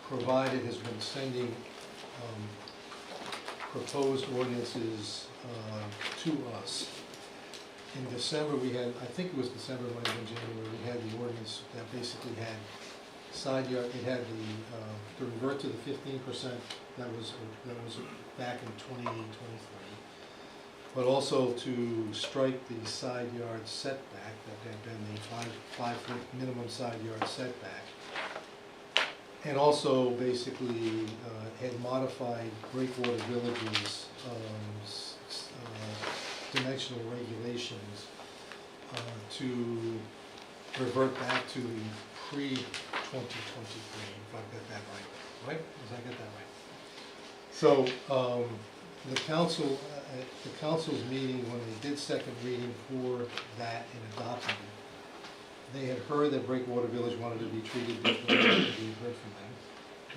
provided, has been sending proposed ordinances to us. In December, we had, I think it was December, it might have been January, we had the ordinance that basically had side yard, it had to revert to the 15% that was back in 2023, but also to strike the side yard setback, that had been the five-foot minimum side yard setback. And also basically had modified Breakwater Village's dimensional regulations to revert back to the pre-2023, if I've got that right, Did I get that right? So the council, at the council's meeting, when they did second reading for that and adopted it, they had heard that Breakwater Village wanted to be treated differently, we heard from them.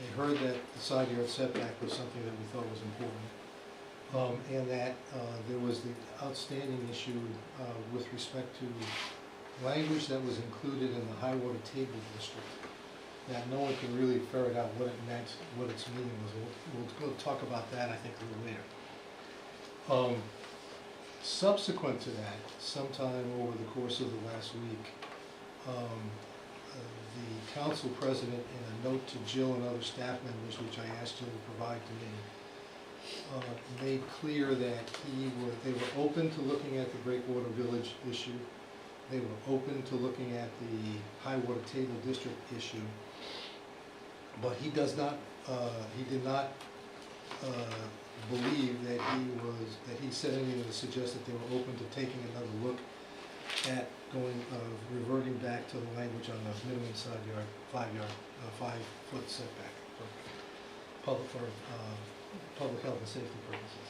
They heard that the side yard setback was something that we thought was important. And that there was the outstanding issue with respect to language that was included in the high water table district, that no one can really ferret out what it meant, what its meaning was. We'll talk about that, I think, a little later. Subsequent to that, sometime over the course of the last week, the council president, in a note to Jill and other staff members, which I asked Jill to provide to me, made clear that they were open to looking at the Breakwater Village issue. They were open to looking at the high water table district issue. But he did not believe that he said anything to suggest that they were open to taking another look at reverting back to the language on the minimum side yard, 5-foot setback for public health and safety purposes.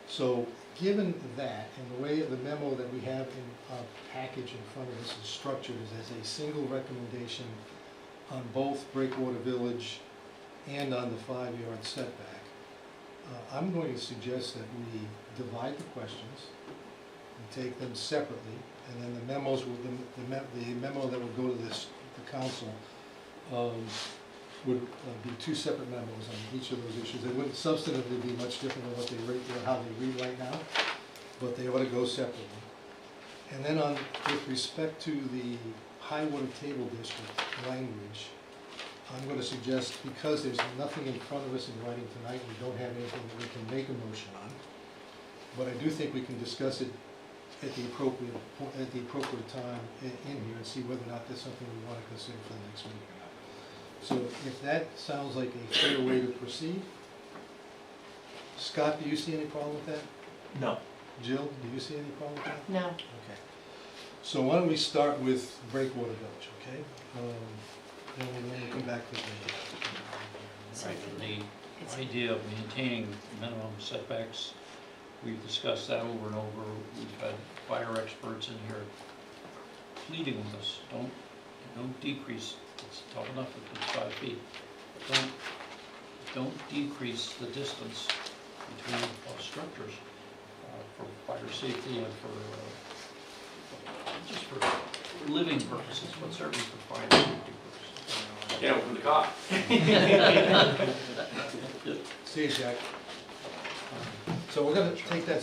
So, given that, and the way the memo that we have in our package in front of us is structured is as a single recommendation on both Breakwater Village and on the 5-yard setback, I'm going to suggest that we divide the questions and take them separately, and then the memos will, the memo that would go to the council would be 2 separate memos on each of those issues. They wouldn't substantively be much different than what they read, how they read right now, but they ought to go separately. And then with respect to the high water table district language, I'm going to suggest, because there's nothing in front of us in writing tonight, we don't have anything that we can make a motion on, but I do think we can discuss it at the appropriate time in here and see whether or not that's something we want to consider for the next meeting or not. So if that sounds like a fair way to proceed, Scott, do you see any problem with that? No. Jill, do you see any problem with that? No. Okay. So why don't we start with Breakwater Village, okay? Then we'll come back to the... Right, and the idea of maintaining minimum setbacks, we've discussed that over and over. We've had fire experts in here pleading with us, don't decrease, it's tough enough if it's 5 feet. Don't decrease the distance between structures for fire safety and for just for living purposes, but certainly for fire safety purposes. Get open the car. See you, Jack. So we're gonna take that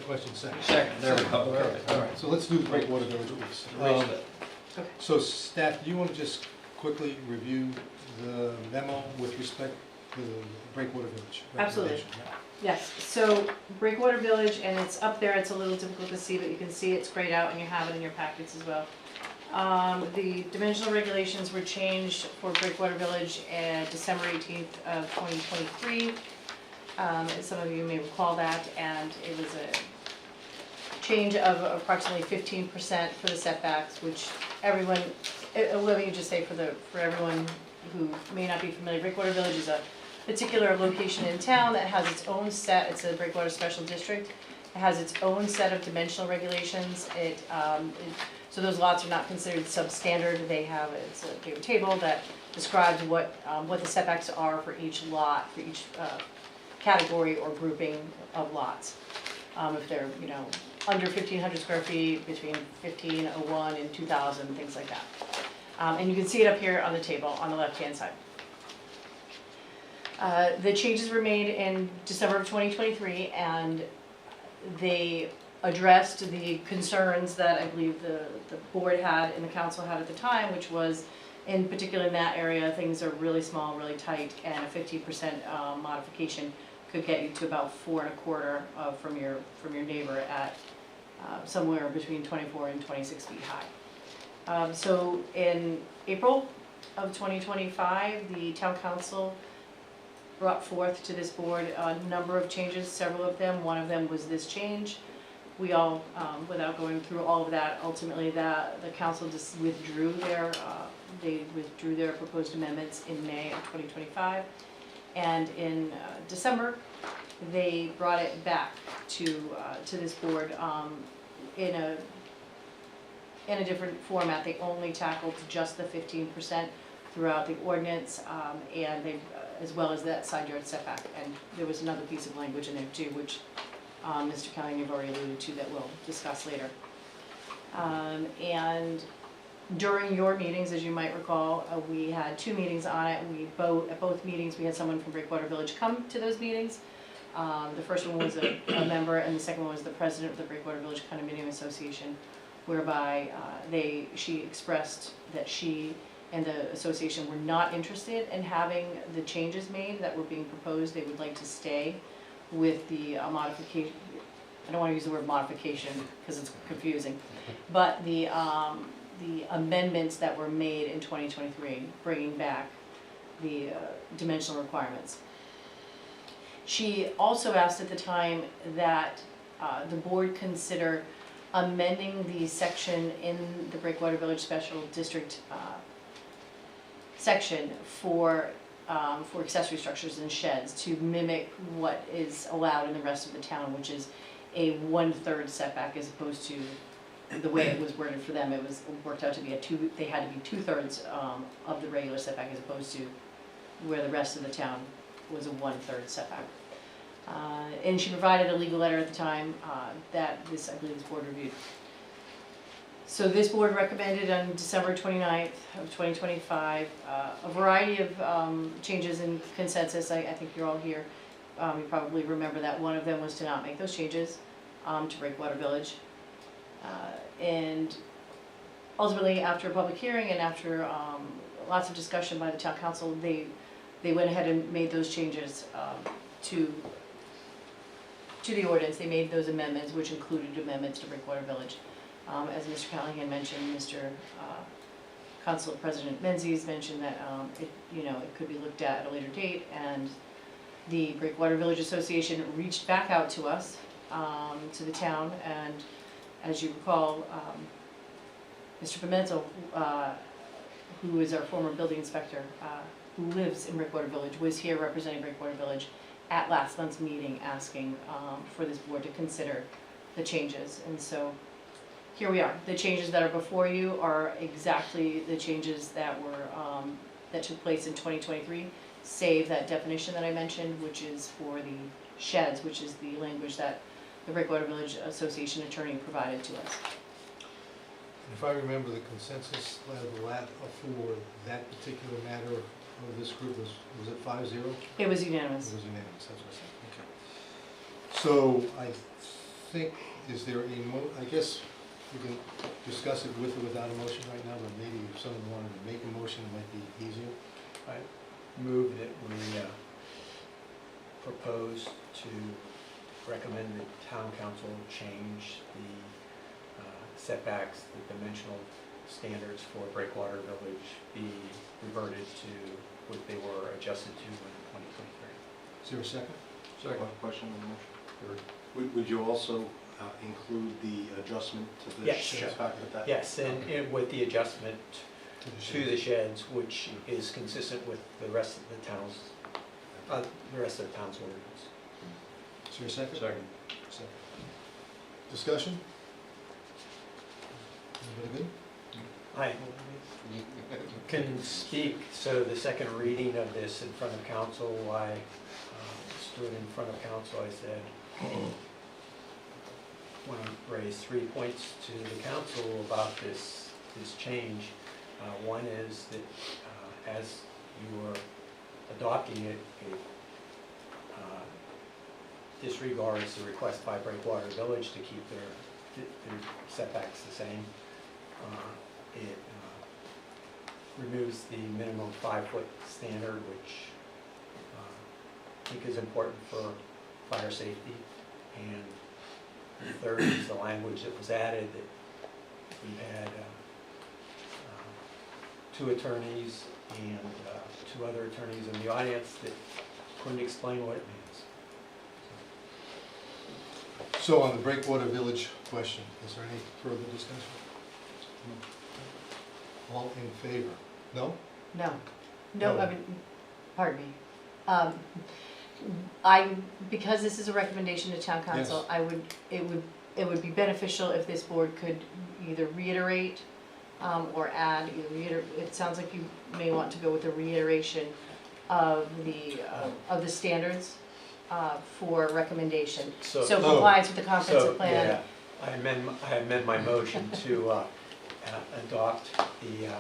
question second. Second, there we go. Okay, all right, so let's do Breakwater Village, please. So staff, do you want to just quickly review the memo with respect to Breakwater Village? Absolutely. Yes, so Breakwater Village, and it's up there, it's a little difficult to see, but you can see it's grayed out and you have it in your packets as well. The dimensional regulations were changed for Breakwater Village at December 18th of 2023. Some of you may recall that, and it was a change of approximately 15% for the setbacks, which everyone, let me just say for everyone who may not be familiar, Breakwater Village is a particular location in town that has its own set, it's a Breakwater Special District. It has its own set of dimensional regulations. So those lots are not considered substandard. It's a paper table that describes what the setbacks are for each lot, for each category or grouping of lots. If they're, under 1,500 square feet, between 1501 and 2,000, things like that. And you can see it up here on the table on the left-hand side. The changes were made in December of 2023, and they addressed the concerns that I believe the board had and the council had at the time, which was, in particular in that area, things are really small, really tight, and a 15% modification could get you to about 4 1/4 from your neighbor at somewhere between 24 and 26 feet high. So in April of 2025, the town council brought forth to this board a number of changes, several of them. One of them was this change. We all, without going through all of that, ultimately the council just withdrew their proposed amendments in May of 2025. And in December, they brought it back to this board in a different format. They only tackled just the 15% throughout the ordinance, and they, as well as that side yard setback. And there was another piece of language in there too, which Mr. Kelly, you've already alluded to, that we'll discuss later. And during your meetings, as you might recall, we had 2 meetings on it. At both meetings, we had someone from Breakwater Village come to those meetings. The first one was a member, and the second one was the president of the Breakwater Village Condominium Association, whereby she expressed that she and the association were not interested in having the changes made that were being proposed. They would like to stay with the modification, I don't want to use the word modification because it's confusing, but the amendments that were made in 2023, bringing back the dimensional requirements. She also asked at the time that the board consider amending the section in the Breakwater Village Special District section for accessory structures and sheds to mimic what is allowed in the rest of the town, which is a 1/3 setback as opposed to the way it was worded for them. It was worked out to be they had to be 2/3 of the regular setback as opposed to where the rest of the town was a 1/3 setback. And she provided a legal letter at the time that I believe this board reviewed. So this board recommended on December 29th of 2025 a variety of changes in consensus. I think you're all here. You probably remember that one of them was to not make those changes to Breakwater Village. And ultimately, after a public hearing and after lots of discussion by the town council, they went ahead and made those changes to the ordinance. They made those amendments, which included amendments to Breakwater Village. As Mr. Callahan mentioned, Mr. Council President Menzies mentioned that it could be looked at a later date, and the Breakwater Village Association reached back out to us, to the town, and as you recall, Mr. Pimentel, who is our former building inspector, who lives in Breakwater Village, was here representing Breakwater Village at last month's meeting, asking for this board to consider the changes. And so here we are. The changes that are before you are exactly the changes that were that took place in 2023, save that definition that I mentioned, which is for the sheds, which is the language that the Breakwater Village Association attorney provided to us. If I remember the consensus for that particular matter of this group was it 5-0? It was It unanimous. was unanimous, that's what I said, okay. So I think, is there I guess we can discuss it with or without a motion right now, but maybe if someone wanted to make a motion, it might be easier. I move that we propose to recommend that town council change the setbacks, the dimensional standards for Breakwater Village be reverted to what they were adjusted to in 2023. Is there a second? Second. Question on the motion? Would you also include the adjustment to the Yes, sheds sure. back at that? Yes, and with the adjustment to the sheds, which is consistent with the rest of the town's, ordinance. Is there a second? Second. Second. Discussion? Anybody good? I can speak, so the second reading of this in front of council, I stood in front of council, I said, want to raise 3 points to the council about this change. One is that as you are adopting it, it disregards the request by Breakwater Village to keep their setbacks the same. It removes the minimum 5-foot standard, which I think is important for fire safety. And the third is the language that was added that we had 2 attorneys and 2 other attorneys in the audience that couldn't explain what it means. So on the Breakwater Village question, is there any further discussion? All in favor? No? No, No. I mean, pardon me. Because this is a recommendation to town council, Yes. it would be beneficial if this board could either reiterate or add, it sounds like you may want to go with a reiteration of the standards for recommendation. So compliance with the comprehensive plan. Yeah, I amend my motion to adopt the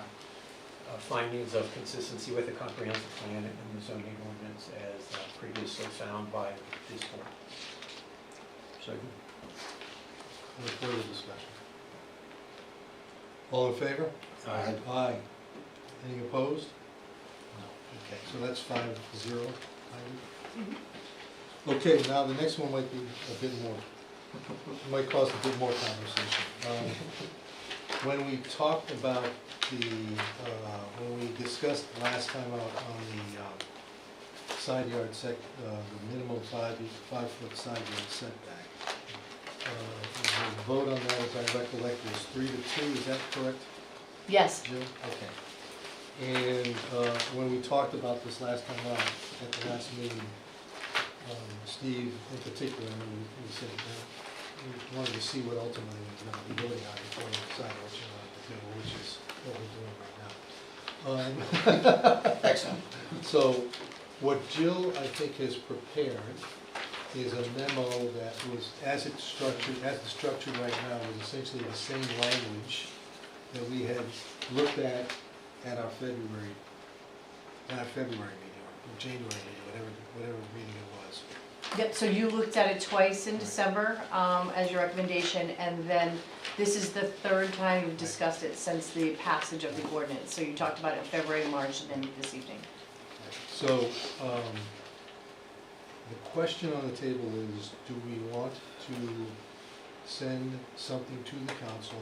findings of consistency with the comprehensive plan and the zoning ordinance as previously found by this board. Second. Any further discussion? All in favor? Aye. Aye. Any opposed? No. Okay, so that's 5-0. Okay, now the next one might be a bit more, might cause a bit more conversation. When we talked about when we discussed last time out on the side yard the minimum 5-foot side yard setback, the vote on that, as I recollect, was 3-2, is that correct, Yes, Jill? Okay. And when we talked about this last time out, at the last meeting, Steve in particular, I mean, we said we wanted to see what ultimately we're going to be voting on before we decide what you want to do, which is what we're doing right now. Excellent. So what Jill, I think, has prepared is a memo that was, as it's structured right now, was essentially the same language that we had looked at our February meeting, or January meeting, whatever meeting it was. yep, so you looked at it twice in December as your recommendation, and then this is the third time you've discussed it since the passage of the ordinance. So you talked about it in February, March, and then this evening. So, the question on the table is, do we want to send something to the council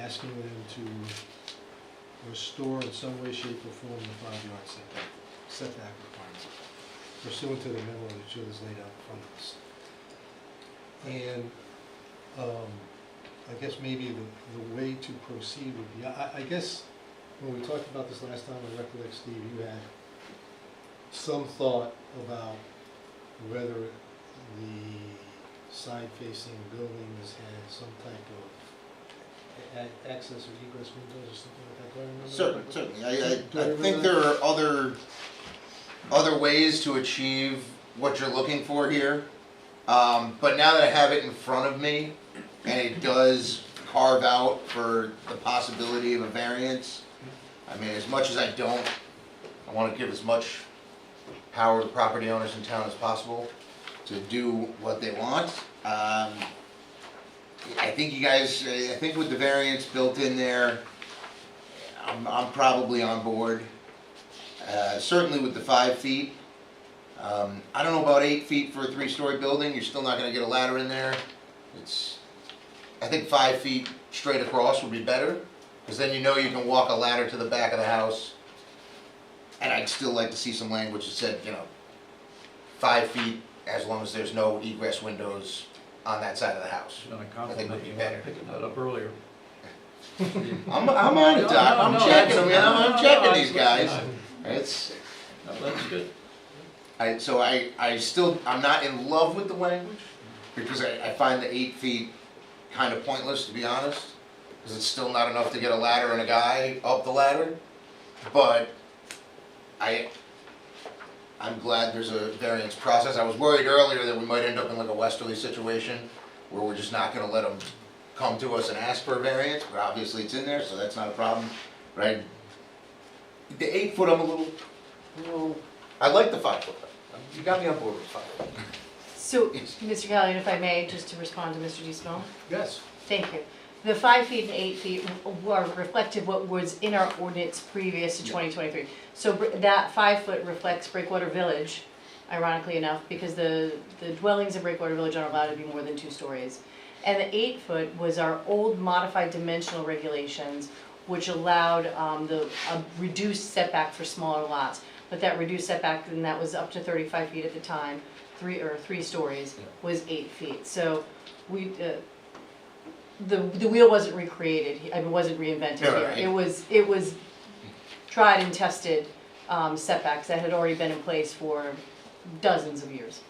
asking them to restore in some way, shape, or form the 5-yard setback requirement pursuant to the memo that Jill has laid out in front of us? And I guess maybe the way to proceed would be, I guess when we talked about this last time, I recollect, Steve, you had some thought about whether the side-facing buildings had some type of access or egress windows or something like that. Do I remember that? Certainly. Do I I remember think that? there are other ways to achieve what you're looking for here. But now that I have it in front of me, and it does carve out for the possibility of a variance, I mean, as much as I want to give as much power to property owners in town as possible to do what they want. I think you guys, I think with the variance built in there, I'm probably on board. Certainly with the 5 feet. I don't know about 8 feet for a 3-story building. You're still not going to get a ladder in there. I think 5 feet straight across would be better, because then you know you can walk a ladder to the back of the house. And I'd still like to see some language that said, 5 feet as long as there's no egress windows on that side of the house. It's not a I think compliment, would be you better. wanted picking that up earlier. I'm on it, Doc. I'm checking them. I'm checking these guys. It's. No, that's good. I'm not in love with the language, because I find the 8 feet kind of pointless, to be honest, because it's still not enough to get a ladder and a guy up the ladder. But I'm glad there's a variance process. I was worried earlier that we might end up in like a westerly situation where we're just not going to let them come to us and ask for a variance, but obviously it's in there, so that's not a problem, right? The 8 foot, I'm a little, I like the 5 foot. You got me on board with 5 foot. So, Mr. Callahan, if I may, just to respond to Mr. DeSimone? Yes. Thank you. The 5 feet and 8 feet were reflective what was in our ordinance previous to 2023. So that 5 foot reflects Breakwater Village, ironically enough, because the dwellings in Breakwater Village aren't allowed to be more than 2 stories. And the 8 foot was our old modified dimensional regulations, which allowed a reduced setback for smaller lots. But that reduced setback, and that was up to 35 feet at the time, 3 stories, was 8 feet. So we, the wheel wasn't recreated, it wasn't reinvented here. Right. It was tried and tested setbacks that had already been in place for dozens of years.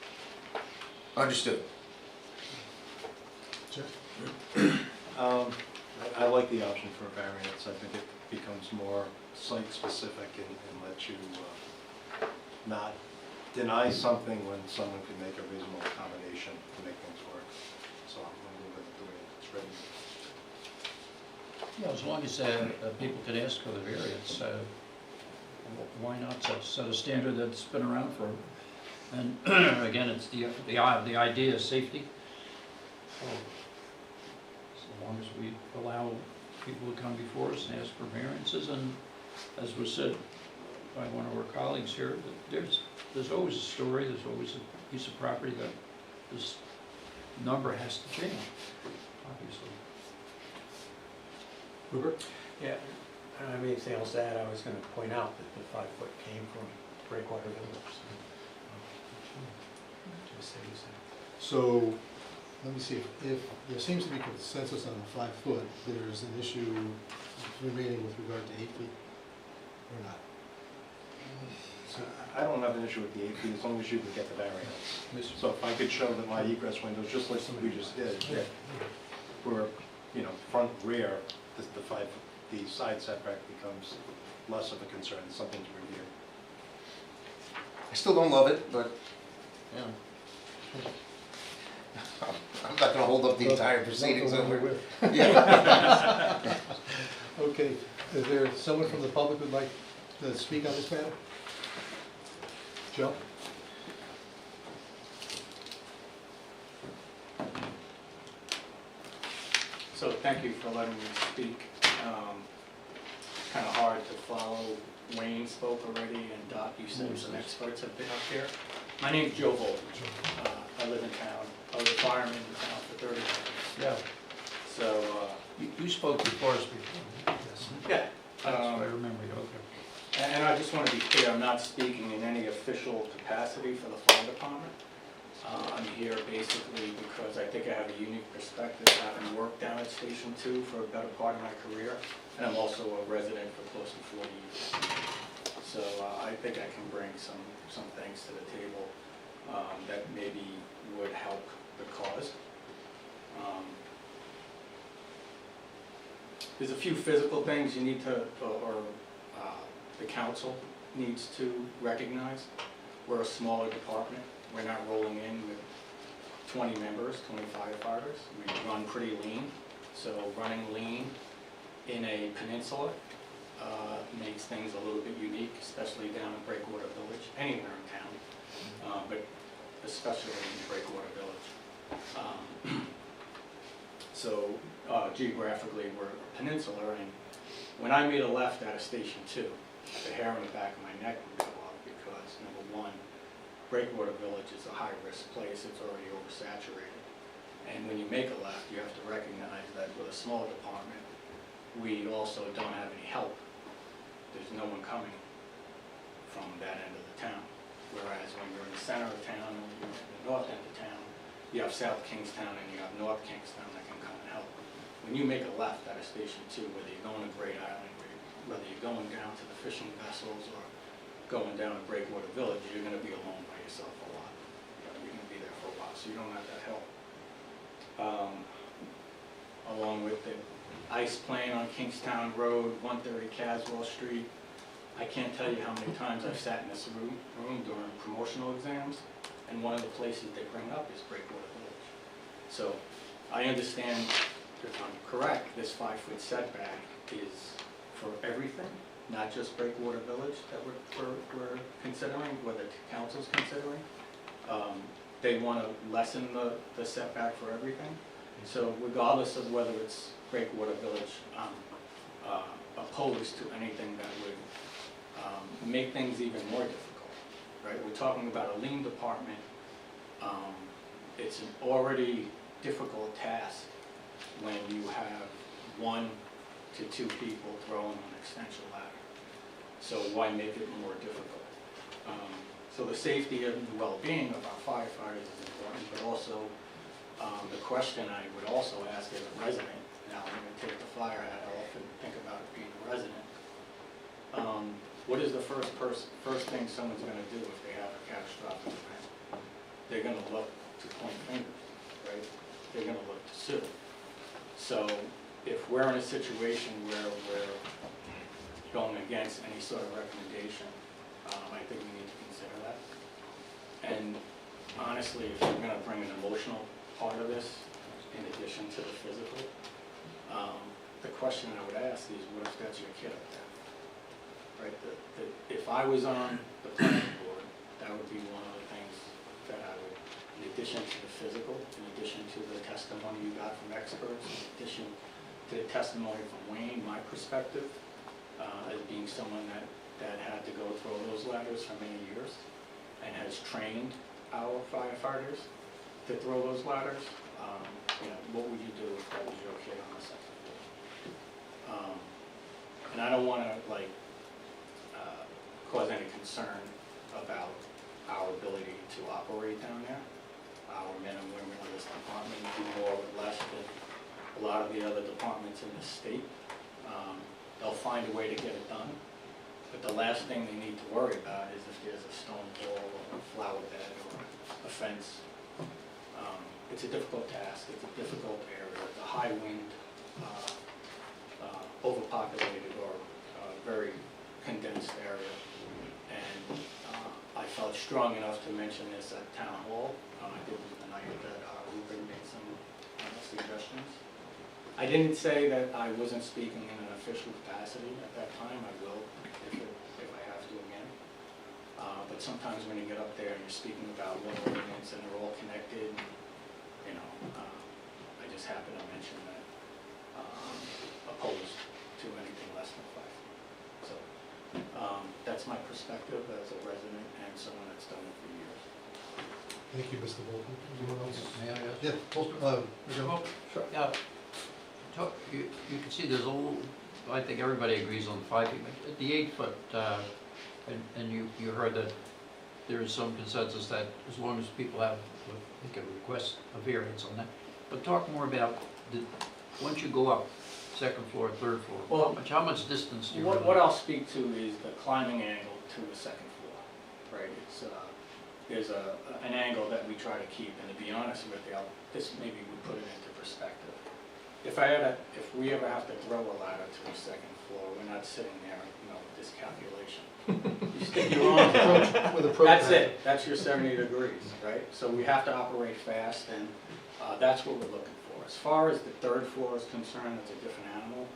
Understood. I like the option for a variance. I think it becomes more site-specific and lets you not deny something when someone can make a reasonable accommodation to make things work. So I'm going to move it the way it's written. Yeah, as long as people can ask for the variance, why not set a standard that's been around for, and again, it's the idea is safety. So long as we allow people to come before us and ask for variances, and as was said by one of our colleagues here, that there's always a story, there's always a piece of property that this number has to change, obviously. Rupert? Yeah, I don't have anything else to add. I was gonna point out that the 5 foot came from Breakwater Village. Just say that. So, let me see, if there seems to be consensus on the 5 foot, there's an issue remaining with regard to 8 feet, or not? So I don't have an issue with the 8 feet as long as you can get the variance. So if I could show that my egress windows, just like we just did, were, you know, front, rear, the side setback becomes less of a concern, it's something to review. I still don't love it, but, you know. I'm not gonna hold up the entire proceedings Not the one over. we're with. Yeah. Okay, is there someone from the public who'd like to speak on this matter? Joe? So thank you for letting me speak. Kind of hard to follow. Wayne spoke already, and Doc, you said some experts have been up here. My name's Joe Volk. I live in town. I was a fireman in town for 30 years. Yeah. So, You spoke before us before. Yes. yeah. That's what I remember, okay. And I just want to be clear, I'm not speaking in any official capacity for the fire department. I'm here basically because I think I have a unique perspective, having worked down at Station 2 for a better part of my career, and I'm also a resident for close to 40 years. So I think I can bring some things to the table that maybe would help the cause. There's a few physical things you need to, or the council needs to recognize. We're a smaller department. We're not rolling in with 20 members, 20 firefighters. We run pretty lean. So running lean in a peninsula makes things a little bit unique, especially down in Breakwater Village, anywhere in town, but especially in Breakwater Village. So geographically, we're a peninsula, and when I made a left out of Station 2, the hair on the back of my neck would go up because, number one, Breakwater Village is a high-risk place. It's already oversaturated. And when you make a left, you have to recognize that with a small department, we also don't have any help. There's no one coming from that end of the town. Whereas when you're in the center of town, and you're in the north end of town, you have South Kingstown and you have North Kingstown that can come and help. When you make a left out of Station 2, whether you're going to Great Island, whether you're going down to the fishing vessels or going down to Breakwater Village, you're going to be alone by yourself a lot. You're going to be there for a while, so you don't have that help. Along with the ice plane on Kingstown Road, 130 Caswell Street. I can't tell you how many times I've sat in this room during promotional exams, and one of the places they bring up is Breakwater Village. So I understand, if I'm correct, this 5-foot setback is for everything, not just Breakwater Village that we're considering, what the council's considering. They want to lessen the setback for everything. So regardless of whether it's Breakwater Village, I'm opposed to anything that would make things even more difficult, right? We're talking about a lean department. It's an already difficult task when you have 1 to 2 people throwing an extension ladder. So why make it more difficult? So the safety and the well-being of our firefighters is important, but also the question I would also ask as a resident, now I'm going to take the fire hat off and think about it being a resident. What is the first thing someone's going to do if they have a catastrophic event? They're going to look to point fingers, right? They're going to look to sue. So if we're in a situation where we're going against any sort of recommendation, I think we need to consider that. And honestly, if you're going to bring an emotional part of this, in addition to the physical, the question I would ask is, what if that's your kid up there? Right? If I was on the planning board, that would be one of the things that I would, in addition to the physical, in addition to the testimony you got from experts, in addition to the testimony from Wayne, my perspective, as being someone that had to go through those ladders for many years and has trained our firefighters to throw those ladders. You know, what would you do if that was your kid on the second floor? And I don't wanna cause any concern about our ability to operate down there. Our men and women of this department do more with less than a lot of the other departments in the state. They'll find a way to get it done, but the last thing they need to worry about is if there's a stone wall or a flower bed or a fence. It's a difficult task, it's a difficult area, it's a high wind, overpopulated or very condensed area. And I felt strong enough to mention this at Town Hall. I think it was the night that Ruben made some suggestions. I didn't say that I wasn't speaking in an official capacity at that time. I will if I have to again. But sometimes when you get up there and you're speaking about one ordinance and they're all connected, you know, I just happen to mention that opposed to anything less than 5. So that's my perspective as a resident and someone that's done it for years. Thank you, Mr. Bolton. Anyone else? May I ask? Yeah, Bolton, Mr. Hope? Sure. Yeah. You can see there's a little, I think everybody agrees on the 5 feet, but at the 8 foot, and you heard that there is some consensus that as long as people have, they can request a variance on that. But talk more about, once you go up, second floor, third floor, Well, how much distance do you What really- I'll speak to is the climbing angle to the second floor, right? It's, there's an angle that we try to keep, and to be honest with you, this maybe would put it into perspective. If we ever have to throw a ladder to the second floor, we're not sitting there, you know, with this calculation. You stick your arm With a program. that's it, that's your 70 degrees, right? So we have to operate fast, and that's what we're looking for. As far as the third floor is concerned, it's a different animal.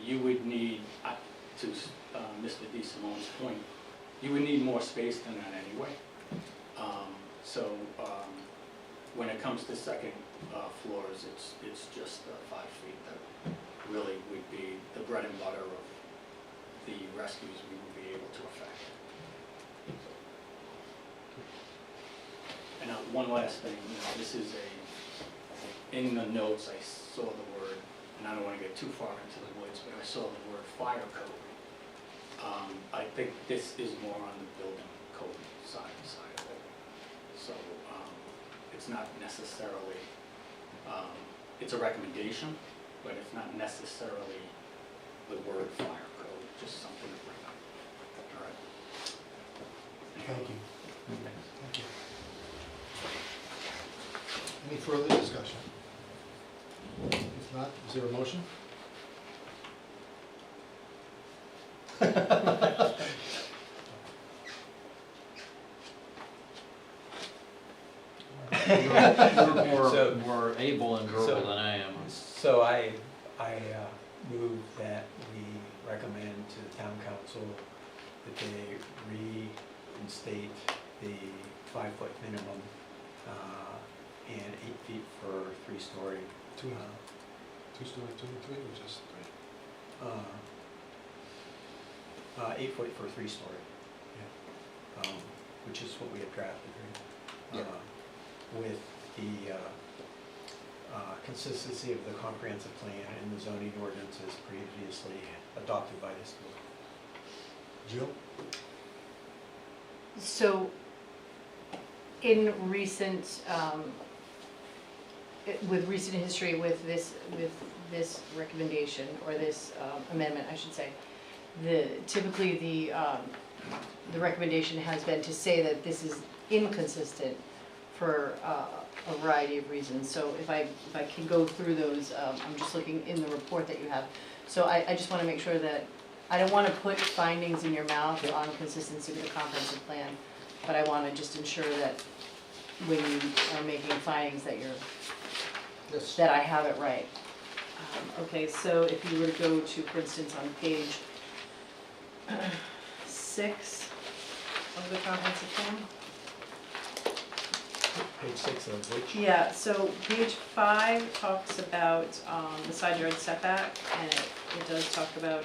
You would need, to Mr. DeSimone's point, you would need more space than that anyway. When it comes to second floors, it's just 5 feet that really would be the bread and butter of the rescues we would be able to effect. And one last thing, you know, this is in the notes I saw the word, and I don't want to get too far into the woods, but I saw the word fire code. I think this is more on the building code side of it. So it's not necessarily, it's a recommendation, but it's not necessarily the word fire code, just something to bring up. All right. Thank you. Thank you. Any further discussion? If not, is there a motion? You're more able and verbal than I am. So I move that we recommend to the town council that they reinstate the 5-foot minimum and 8 feet for 3-story. Two-story, 2 and 3, or just 3? 8 foot for 3-story. Yeah. Which is what we had drafted, right? With the consistency of the comprehensive plan and the zoning ordinances previously adopted by this board. Jill? So, in recent, with recent history with this recommendation, or this amendment, I should say, typically the recommendation has been to say that this is inconsistent for a variety of reasons. So if I can go through those, I'm just looking in the report that you have. So I just want to make sure that, I don't want to put findings in your mouth on consistency with the comprehensive plan, but I want to just ensure that when you are making findings that Yes. that I have it right. Okay, so if you were to go to, for instance, on page 6 of the comprehensive plan. Page 6 of which? Yeah, so page 5 talks about the side yard setback, and it does talk about,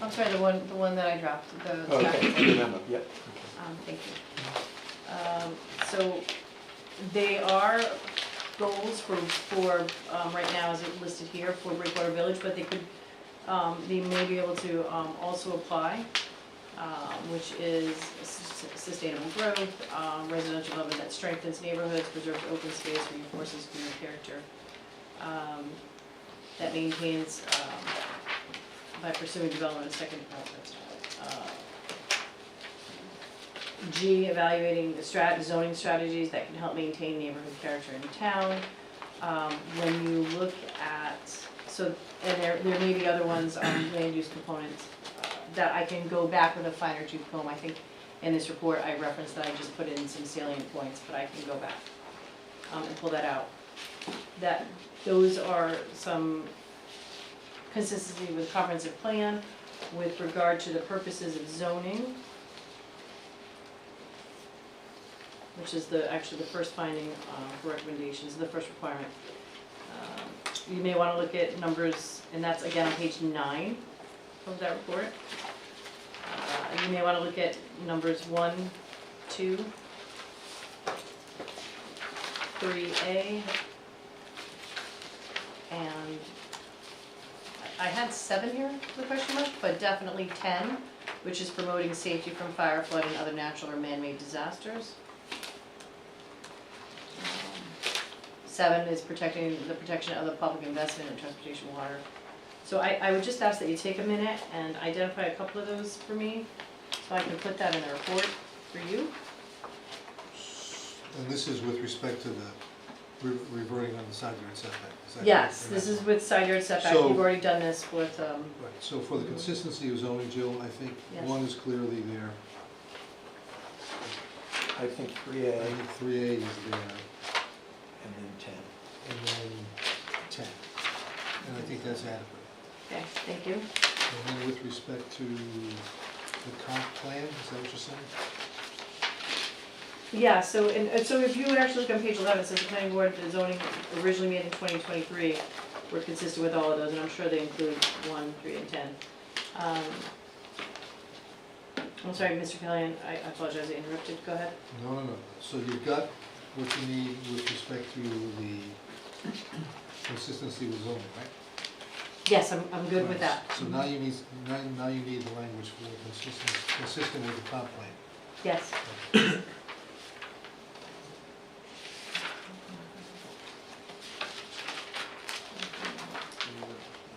I'm sorry, the one that I dropped, the. Oh, okay, I remember, yep. Thank you. So they are goals for, right now, as it listed here, for Breakwater Village, but they could, they may be able to also apply, which is sustainable growth, residential development that strengthens neighborhoods, preserves open space, reinforces community character, that maintains, by pursuing development of second, G, evaluating the zoning strategies that can help maintain neighborhood character in town. When you look at, so, and there may be other ones on land use components that I can go back with a finer tooth comb. I think in this report I referenced that I just put in some salient points, but I can go back and pull that out. Those are some consistency with comprehensive plan with regard to the purposes of zoning, which is actually the first finding for recommendations, the first requirement. You may want to look at numbers, and that's again on page 9 of that report. You may want to look at numbers 1, 2, 3A, and I had 7 here with a question mark, but definitely 10, which is promoting safety from fire, flood, and other natural or man-made disasters. 7 is protecting the protection of the public investment in transportation, water. So I would just ask that you take a minute and identify a couple of those for me, so I can put that in the report for you. And this is with respect to the reverting on the side yard setback, is that Yes, correct? this is with side yard setback. So- You've already done this with, Right, so for the consistency of zoning, Jill, I think Yes. 1 is clearly there. I think I 3A think 3A is there, and then 10. and then 10. And I think that's adequate. okay, thank you. And then with respect to the comp plan, is that what you're saying? Yeah, so, so if you would actually look on page 11, it says the planning board, the zoning originally made in 2023 were consistent with all of those, and I'm sure they include 1, 3, and 10. I'm sorry, Mr. Callahan, I apologize, I interrupted, go ahead. No. So you've got what you need with respect to the consistency with zoning, right? Yes, I'm good with that. So now you need, now you need the language for consistent with the comp plan. Yes.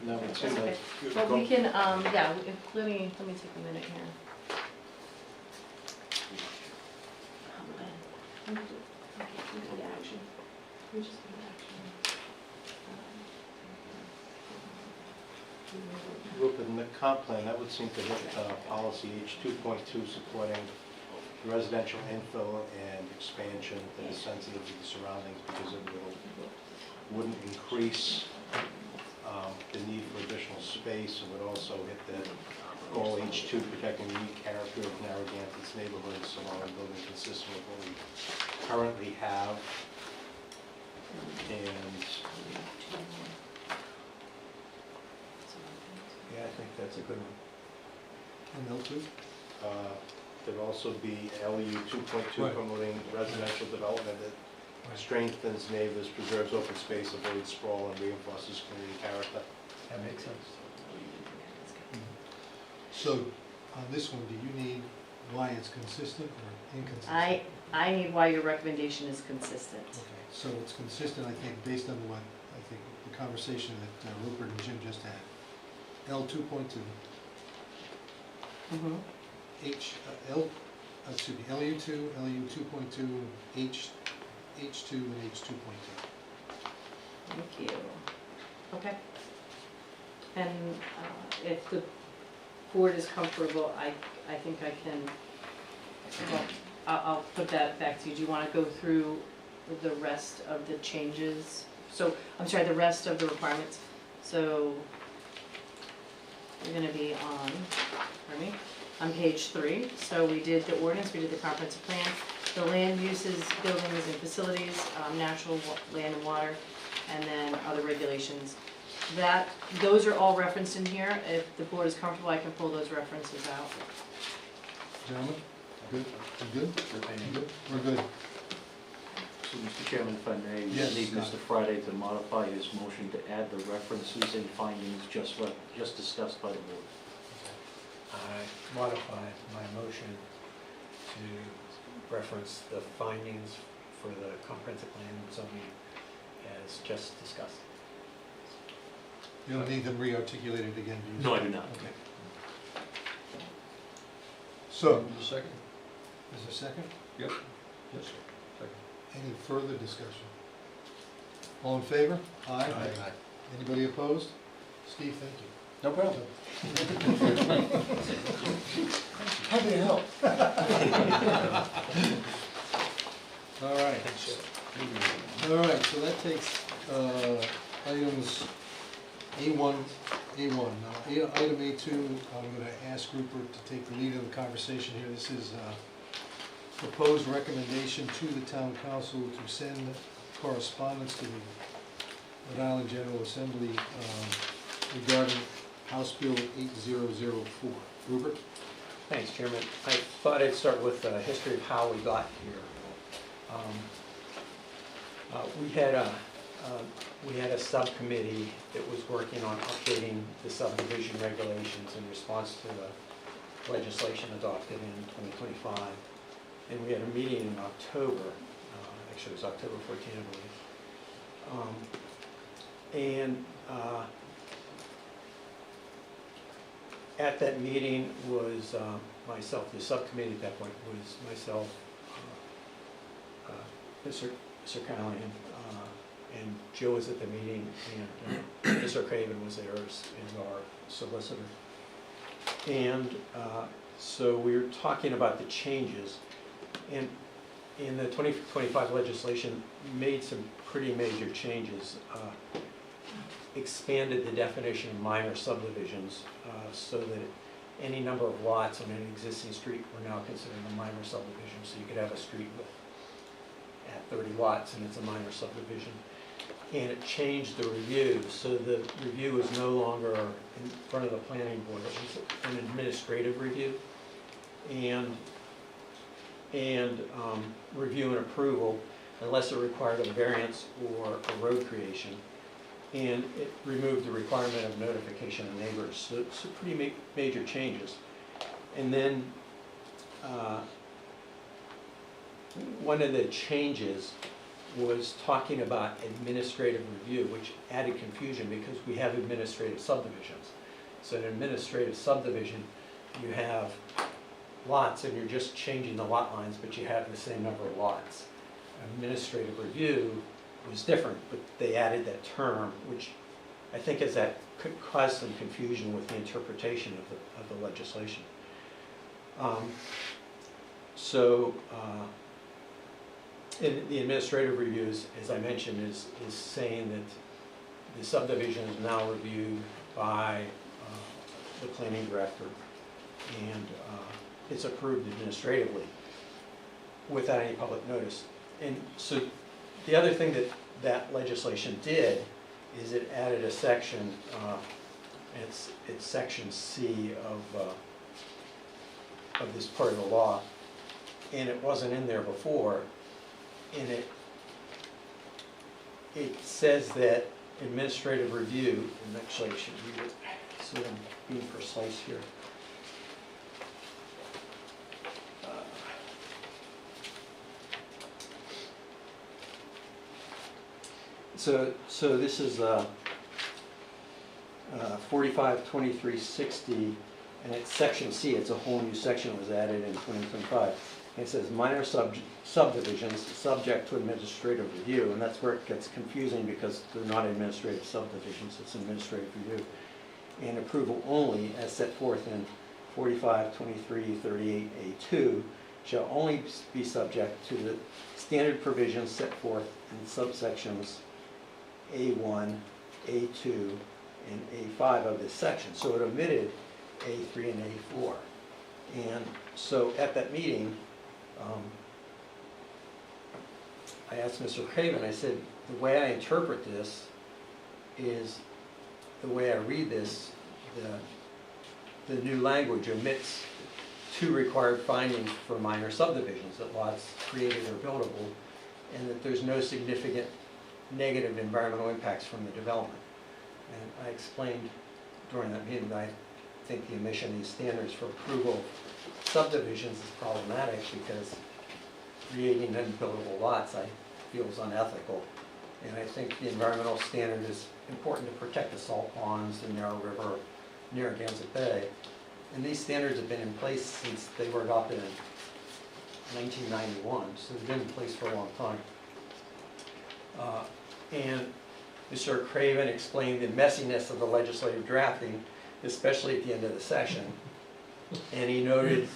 No, it's That's in okay. the. Well, we can, yeah, let me take a minute here. Okay, we go to action. We just go to action. Rupert, in the comp plan, that would seem to hit policy H2.2 supporting residential infill and expansion that is sensitive to the surroundings because it wouldn't increase the need for additional space. It would also hit the goal H2, protecting the unique character of Narragansett's neighborhoods along with building consistent with what we currently have. And yeah, I think that's a good one. And L2? There'd also be LU 2.2 Right. promoting residential development that strengthens neighbors, preserves open space, avoids sprawl, and reinforces community character. That makes sense. So on this one, do you need why it's consistent or inconsistent? I need why your recommendation is consistent. Okay, so it's consistent, I think, based on what, I think, the conversation that Rupert and Jim just had. L 2.2, Mm-hmm. LU 2, LU 2.2, H2 and H2.2. Thank you. Okay. And if the board is comfortable, I think I can, well, I'll put that back to you. Do you want to go through the rest of the changes? So, I'm sorry, the rest of the requirements. So, you're going to be on, pardon me, on page 3. So we did the ordinance, we did the comprehensive plan, the land uses, buildings and facilities, natural land and water, and then other regulations. Those are all referenced in here. If the board is comfortable, I can pull those references out. Gentlemen, good? You good? You good? We're good. So, Mr. Chairman, if I may, we Yes, need Scott. Mr. Friday to modify his motion to add the references and findings just discussed by the board. I modified my motion to reference the findings for the comprehensive plan zoning as just discussed. You don't need them re-articulated again, do you? No, I do not. Okay. So, Second? is there a second? Yep. Yes, sir. Second. Any further discussion? All in favor? Aye. Anybody opposed? Steve, thank you. No problem. Happy to help. All right. All right, so that takes items A1. Now, item A2, I'm going to ask Rupert to take the lead in the conversation here. This is proposed recommendation to the town council to send correspondence to the Rhode Island General Assembly regarding House Bill 8004. Rupert? Thanks, Chairman. I thought I'd start with a history of how we got here. We had a subcommittee that was working on updating the subdivision regulations in response to the legislation adopted in 2025. And we had a meeting in October, actually it was October 14, I believe. At that meeting was myself, the subcommittee at that point was myself, Mr. Callahan, and Joe was at the meeting, and Mr. Craven was there as our solicitor. And so we were talking about the changes, and in the 2025 legislation made some pretty major changes. Expanded the definition of minor subdivisions so that any number of lots on an existing street were now considered a minor subdivision. So you could have a street with at 30 lots and it's a minor subdivision. And it changed the review, so the review is no longer in front of the planning board. It was an administrative review, and review and approval unless it required a variance or a road creation. And it removed the requirement of notification of neighbors. So it's pretty major changes. And then one of the changes was talking about administrative review, which added confusion because we have administrative subdivisions. So in administrative subdivision, you have lots and you're just changing the lot lines, but you have the same number of lots. Administrative review was different, but they added that term, which I think is that could cause some confusion with the interpretation of the legislation. In the administrative reviews, as I mentioned, is saying that the subdivision is now reviewed by the planning director, and it's approved administratively without any public notice. And so the other thing that legislation did is it added a section, it's section C of this part of the law, and it wasn't in there before. And it says that administrative review, and actually I should read it so I'm being precise here. So this is 452360, and it's section C. It's a whole new section that was added in 2025. And it says minor subdivisions subject to administrative review, and that's where it gets confusing because they're not administrative subdivisions, it's administrative review. And approval only as set forth in 452338A2 shall only be subject to the standard provisions set forth in subsections A1, A2, and A5 of this section. So it omitted A3 and A4. And so at that meeting, I asked Mr. Craven, I said, the way I interpret this is, the way I read this, the new language omits 2 required findings for minor subdivisions, that lots created are buildable, and that there's no significant negative environmental impacts from the development. And I explained during that meeting that I think the omission of these standards for approval of subdivisions is problematic because creating unbuildable lots, I feel, is unethical. And I think the environmental standard is important to protect the salt ponds, the narrow river, Narragansett Bay. And these standards have been in place since they were adopted in 1991, so they've been in place for a long time. And Mr. Craven explained the messiness of the legislative drafting, especially at the end of the session. And he noted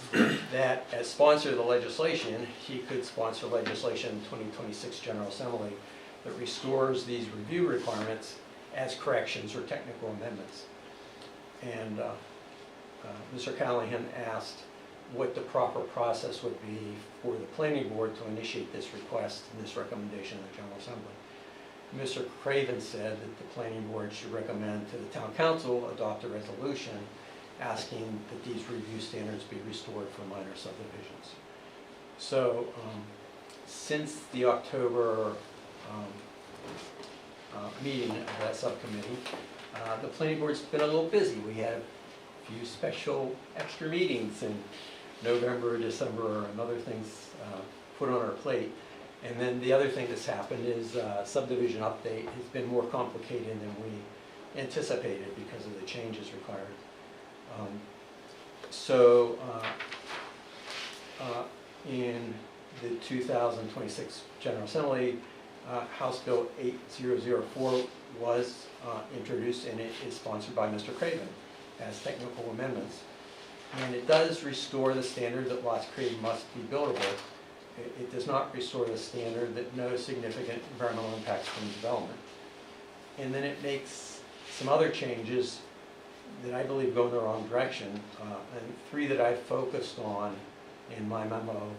that as sponsor of the legislation, he could sponsor legislation in 2026 General Assembly that restores these review requirements as corrections or technical amendments. And Mr. Callahan asked what the proper process would be for the planning board to initiate this request and this recommendation in the General Assembly. Mr. Craven said that the planning board should recommend to the town council adopt a resolution asking that these review standards be restored for minor subdivisions. So since the October meeting of that subcommittee, the planning board's been a little busy. We had a few special extra meetings in November, December, and other things put on our plate. And then the other thing that's happened is subdivision update has been more complicated than we anticipated because of the changes required. In the 2026 General Assembly, House Bill 8004 was introduced, and it is sponsored by Mr. Craven as technical amendments. And it does restore the standard that lots created must be buildable. It does not restore the standard that no significant environmental impacts from development. And then it makes some other changes that I believe go in the wrong direction, and 3 that I focused on in my memo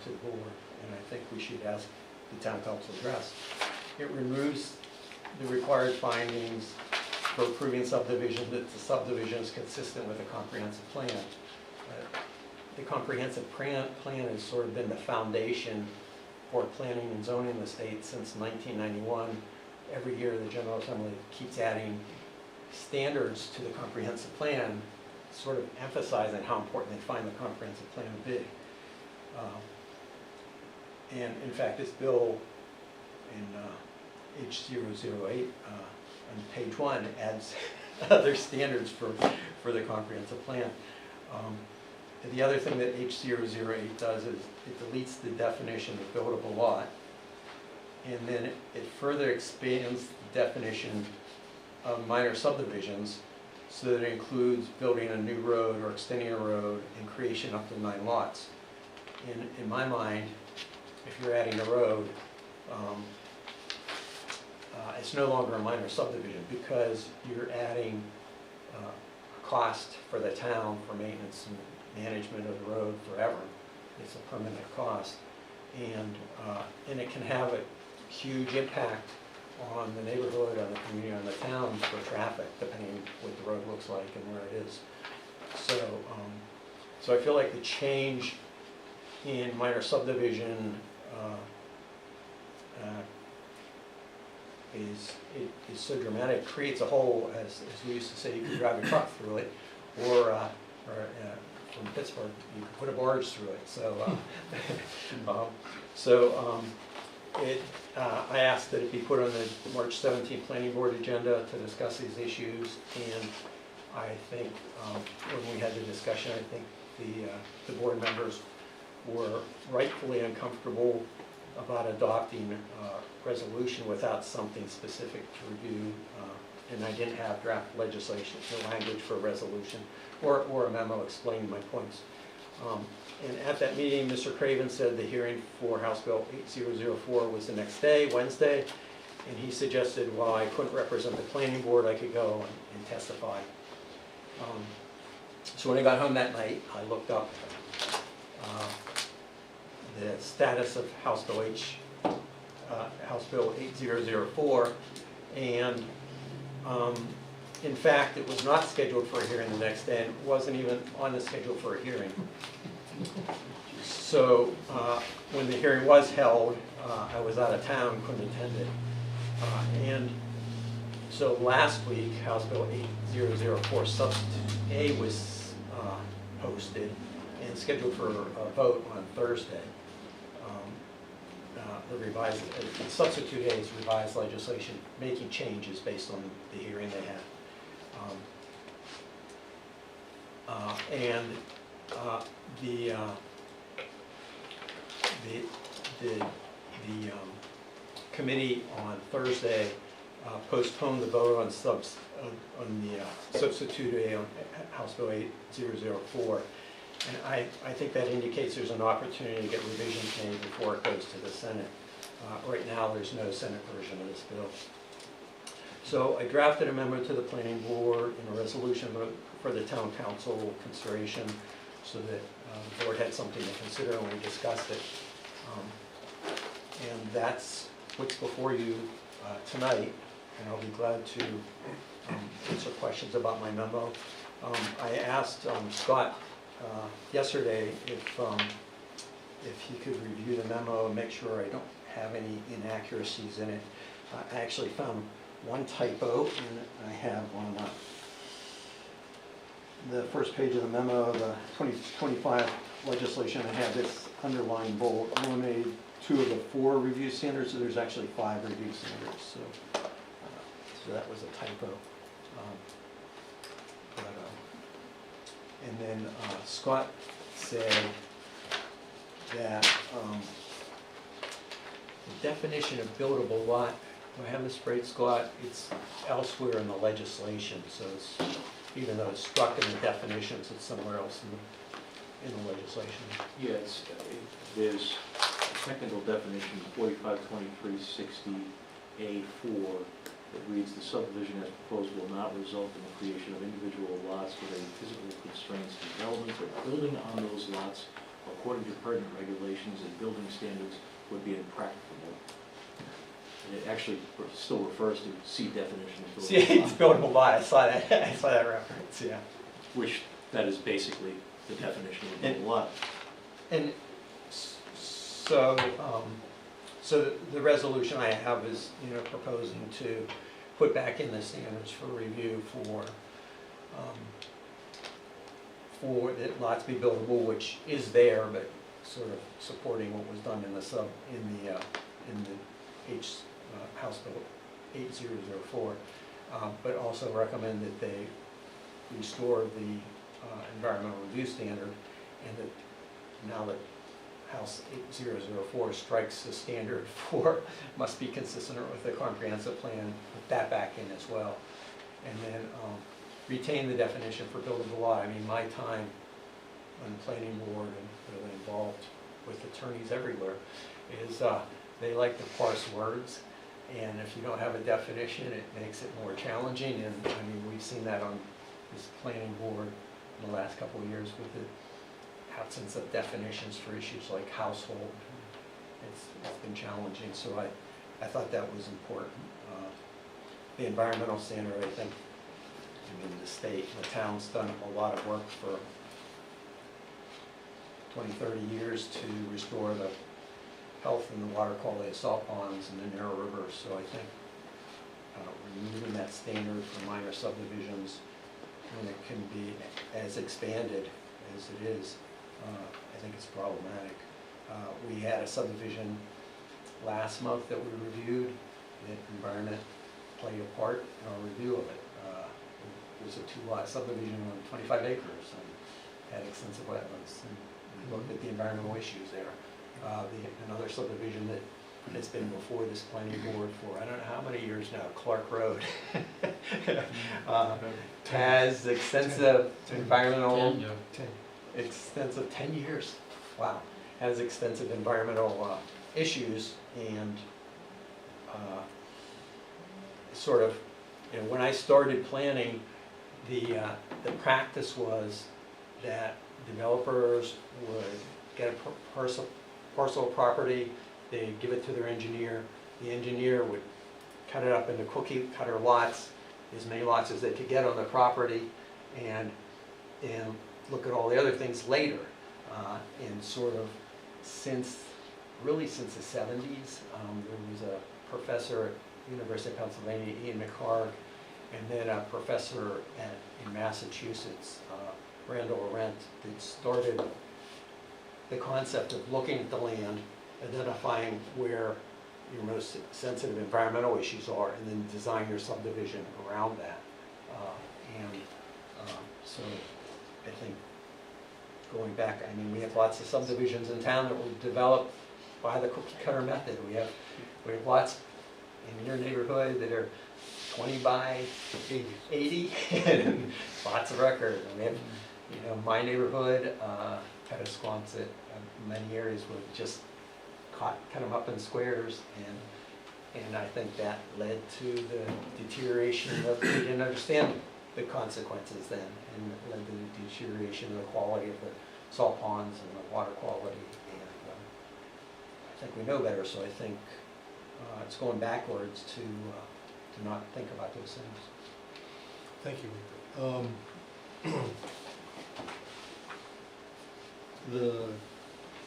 to the board, and I think we should ask the town council to address. It removes the required findings for approving subdivision that the subdivision is consistent with a comprehensive plan. The comprehensive plan has sort of been the foundation for planning and zoning in the state since 1991. Every year the General Assembly keeps adding standards to the comprehensive plan, sort of emphasizing how important they find the comprehensive plan to be. And in fact, this bill in H008 on page 1 adds other standards for the comprehensive plan. The other thing that H008 does is it deletes the definition of buildable lot, and then it further expands the definition of minor subdivisions so that it includes building a new road or extending a road and creation up to 9 lots. In my mind, if you're adding a road, it's no longer a minor subdivision because you're adding a cost for the town for maintenance and management of the road forever. It's a permanent cost, and it can have a huge impact on the neighborhood, on the community, on the town for traffic, depending what the road looks like and where it is. So I feel like the change in minor subdivision is so dramatic. It creates a hole, as we used to say, you could drive a truck through it, or from Pittsburgh, you could put a barge through it. I asked that it be put on the March 17th Planning Board agenda to discuss these issues, and I think when we had the discussion, I think the board members were rightfully uncomfortable about adopting a resolution without something specific to review, and I didn't have draft legislation, no language for a resolution or a memo explaining my points. And at that meeting, Mr. Craven said the hearing for House Bill 8004 was the next day, Wednesday, and he suggested while I couldn't represent the planning board, I could go and testify. So when I got home that night, I looked up the status of House Bill 8004, and in fact, it was not scheduled for a hearing the next day, and wasn't even on the schedule for a hearing. So when the hearing was held, I was out of town, couldn't attend it. And so last week, House Bill 8004 Substitute A was posted and scheduled for a vote on Thursday. The revised, Substitute A is revised legislation making changes based on the hearing they had. The committee on Thursday postponed the vote on the Substitute A on House Bill 8004. And I think that indicates there's an opportunity to get revisions made before it goes to the Senate. Right now, there's no Senate version of this bill. So I drafted a memo to the planning board in a resolution for the town council consideration so that the board had something to consider when we discussed it. And that's what's before you tonight, and I'll be glad to answer questions about my memo. I asked Scott yesterday if he could review the memo and make sure I don't have any inaccuracies in it. I actually found one typo, and I have on the first page of the memo, the 2025 legislation. I have this underlined bold, eliminated 2 of the 4 review standards, so there's actually 5 review standards. So that was a typo. And then Scott said that the definition of buildable lot, do I have this right, Scott? It's elsewhere in the legislation, so it's, even though it's struck in the definitions, it's somewhere else in the legislation. Yeah, there's a technical definition, 452360A4, that reads, the subdivision as proposed will not result in the creation of individual lots with any physical constraints to development, but building on those lots according to pertinent regulations and building standards would be impracticable. And it actually still refers to C definition of See, it's buildable lot. I saw that reference. Yeah. Which that is basically the definition of a buildable lot. And so, so the resolution I have is, proposing to put back in the standards for review for that lots be buildable, which is there, but sort of supporting what was done in the House Bill 8004, but also recommend that they restore the environmental review standard, and that now that House 8004 strikes the standard for must be consistent with the comprehensive plan, put that back in as well. And then retain the definition for buildable lot. I mean, my time on the planning board and really involved with attorneys everywhere is they like to parse words, and if you don't have a definition, it makes it more challenging. And I mean, we've seen that on this planning board in the last couple of years with the absence of definitions for issues like household. It's been challenging, so I thought that was important. The environmental standard, I think, the state and the town's done a lot of work for 20, 30 years to restore the health and the water quality of salt ponds and the narrow rivers. So I think removing that standard for minor subdivisions when it can be as expanded as it is, I think it's problematic. We had a subdivision last month that we reviewed. The environment played a part in our review of it. It was a 2-lot subdivision on 25 acres and had extensive wetlands. And we looked at the environmental issues there. Another subdivision that has been before this planning board for I don't know how many years now, Clark Road, has extensive environmental, 10 years, wow, has extensive environmental issues, and sort of, when I started planning, the practice was that developers would get a parcel of property, they'd give it to their engineer, the engineer would cut it up into cookie cutter lots, as many lots as they could get on the property, and look at all the other things later. And sort of since the 70s, there was a professor at University of Pennsylvania, Ian McHarg, and then a professor in Massachusetts, Randall Arendt, that started the concept of looking at the land, identifying where your most sensitive environmental issues are, and then design your subdivision around that. So I think going back, I mean, we have lots of subdivisions in town that were developed by the cookie cutter method. We have lots in your neighborhood that are 20 by 80 and lots of record. And we have, my neighborhood, Pettisquanset, many areas were just cut them up in squares, and I think that led to the deterioration of, we didn't understand the consequences then, and it led to the deterioration of the quality of the salt ponds and the water quality, and I think we know better, so I think it's going backwards to not think about those things. Thank you, Rupert.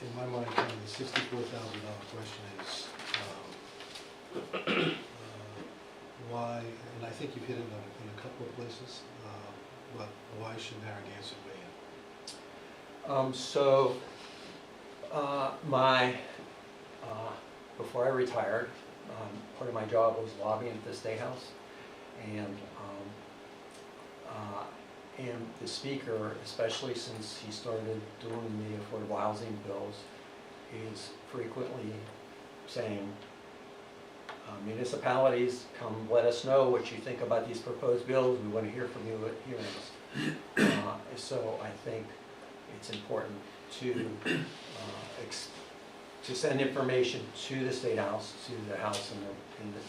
In my mind, kind of the $64,000 question is, why, and I think you've hit it in a couple of places, but why should Narragansett weigh in? Before I retired, part of my job was lobbying at the State House, and the speaker, especially since he started doing the affordable housing bills, is frequently saying, municipalities, come let us know what you think about these proposed bills. We want to hear from you at hearings. So I think it's important to send information to the State House, to the House and the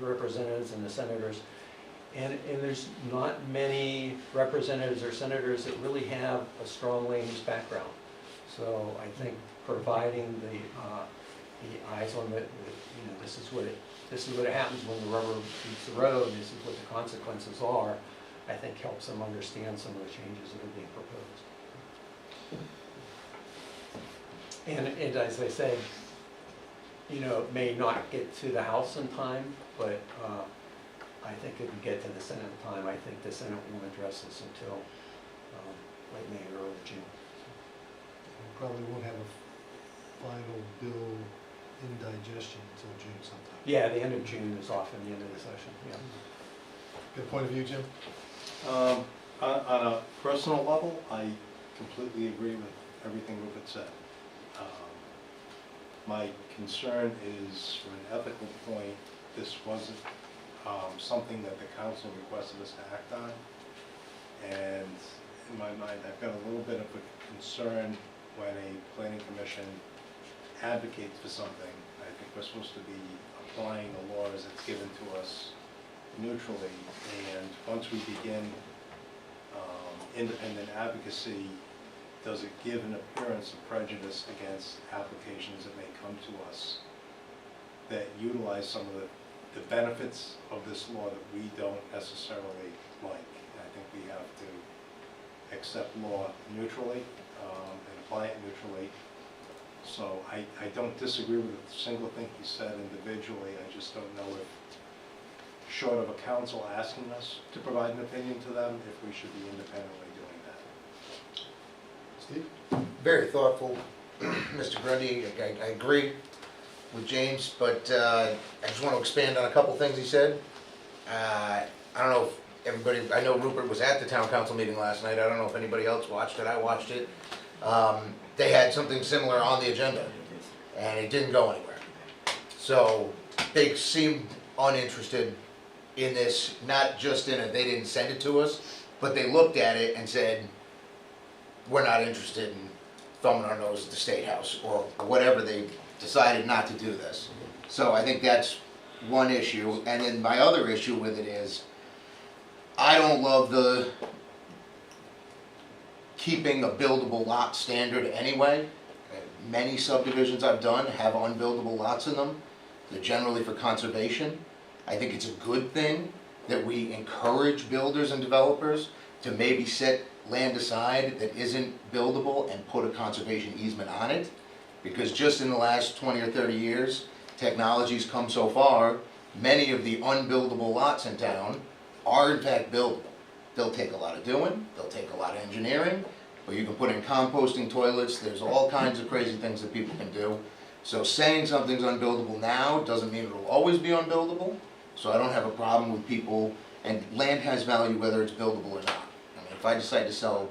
representatives and the senators. And there's not many representatives or senators that really have a strong land use background. So I think providing the eyes on this is what happens when the rubber meets the road, this is what the consequences are, I think helps them understand some of the changes that are being proposed. And as I say, it may not get to the House in time, but I think it can get to the Senate in time. I think the Senate won't address this until late May or early June. We probably won't have a final bill in digestion until June sometime. Yeah, the end of June is often the end of the session, yeah. Good point of view, Jim? On a personal level, I completely agree with everything Rupert said. My concern is, from an ethical point, this wasn't something that the council requested us to act on. And in my mind, I've got a little bit of a concern when a planning commission advocates for something. I think we're supposed to be applying the law as it's given to us neutrally, and once we begin independent advocacy, does it give an appearance of prejudice against applications that may come to us that utilize some of the benefits of this law that we don't necessarily like? And I think we have to accept law neutrally and apply it neutrally. So I don't disagree with a single thing he said individually. I just don't know if, short of a council asking us to provide an opinion to them, if we should be independently doing that. Steve? Very thoughtful, Mr. Grundy. I agree with James, but I just want to expand on a couple things he said. I don't know if everybody, I know Rupert was at the town council meeting last night. I don't know if anybody else watched it. I watched it. They had something similar on the agenda, and it didn't go anywhere. So they seemed uninterested in this, not just in it, they didn't send it to us, but they looked at it and said, we're not interested in thumbing our nose at the State House, or whatever. They decided not to do this. So I think that's one issue. And then my other issue with it is, I don't love keeping a buildable lot standard anyway. Many subdivisions I've done have unbuildable lots in them. They're generally for conservation. I think it's a good thing that we encourage builders and developers to maybe set land aside that isn't buildable and put a conservation easement on it. Because just in the last 20 or 30 years, technology's come so far, many of the unbuildable lots in town are in fact buildable. They'll take a lot of doing, they'll take a lot of engineering, but you can put in composting toilets, there's all kinds of crazy things that people can do. So saying something's unbuildable now doesn't mean it'll always be unbuildable. So I don't have a problem with people, and land has value whether it's buildable or not. I mean, if I decide to sell,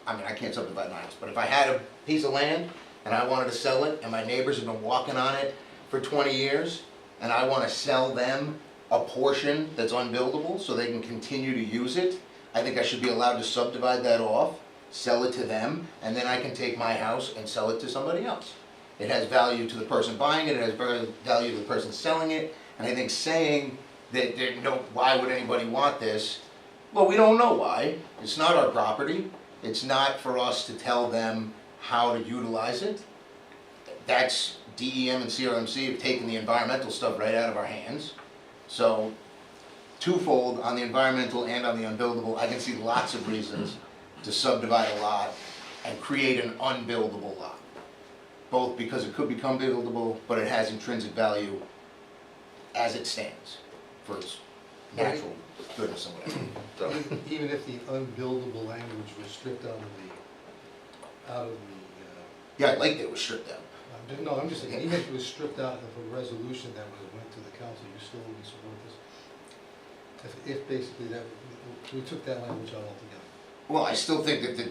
I mean, I can't subdivide my house, but if I had a piece of land and I wanted to sell it, and my neighbors have been walking on it for 20 years, and I want to sell them a portion that's unbuildable so they can continue to use it, I think I should be allowed to subdivide that off, sell it to them, and then I can take my house and sell it to somebody else. It has value to the person buying it, it has value to the person selling it, and I think saying that, why would anybody want this? Well, we don't know why. It's not our property. It's not for us to tell them how to utilize it. That's DEM and CRMC have taken the environmental stuff right out of our hands. So, twofold, on the environmental and on the unbuildable, I can see lots of reasons to subdivide a lot and create an unbuildable lot. Both because it could become buildable, but it has intrinsic value as it stands for its natural goodness and whatever. So, Even if the unbuildable language was stripped out of the, yeah, I'd like that it was stripped out. no, I'm just saying, even if it was stripped out of a resolution that went to the council, you still wouldn't support this? If basically that, we took that language out altogether. Well, I still think that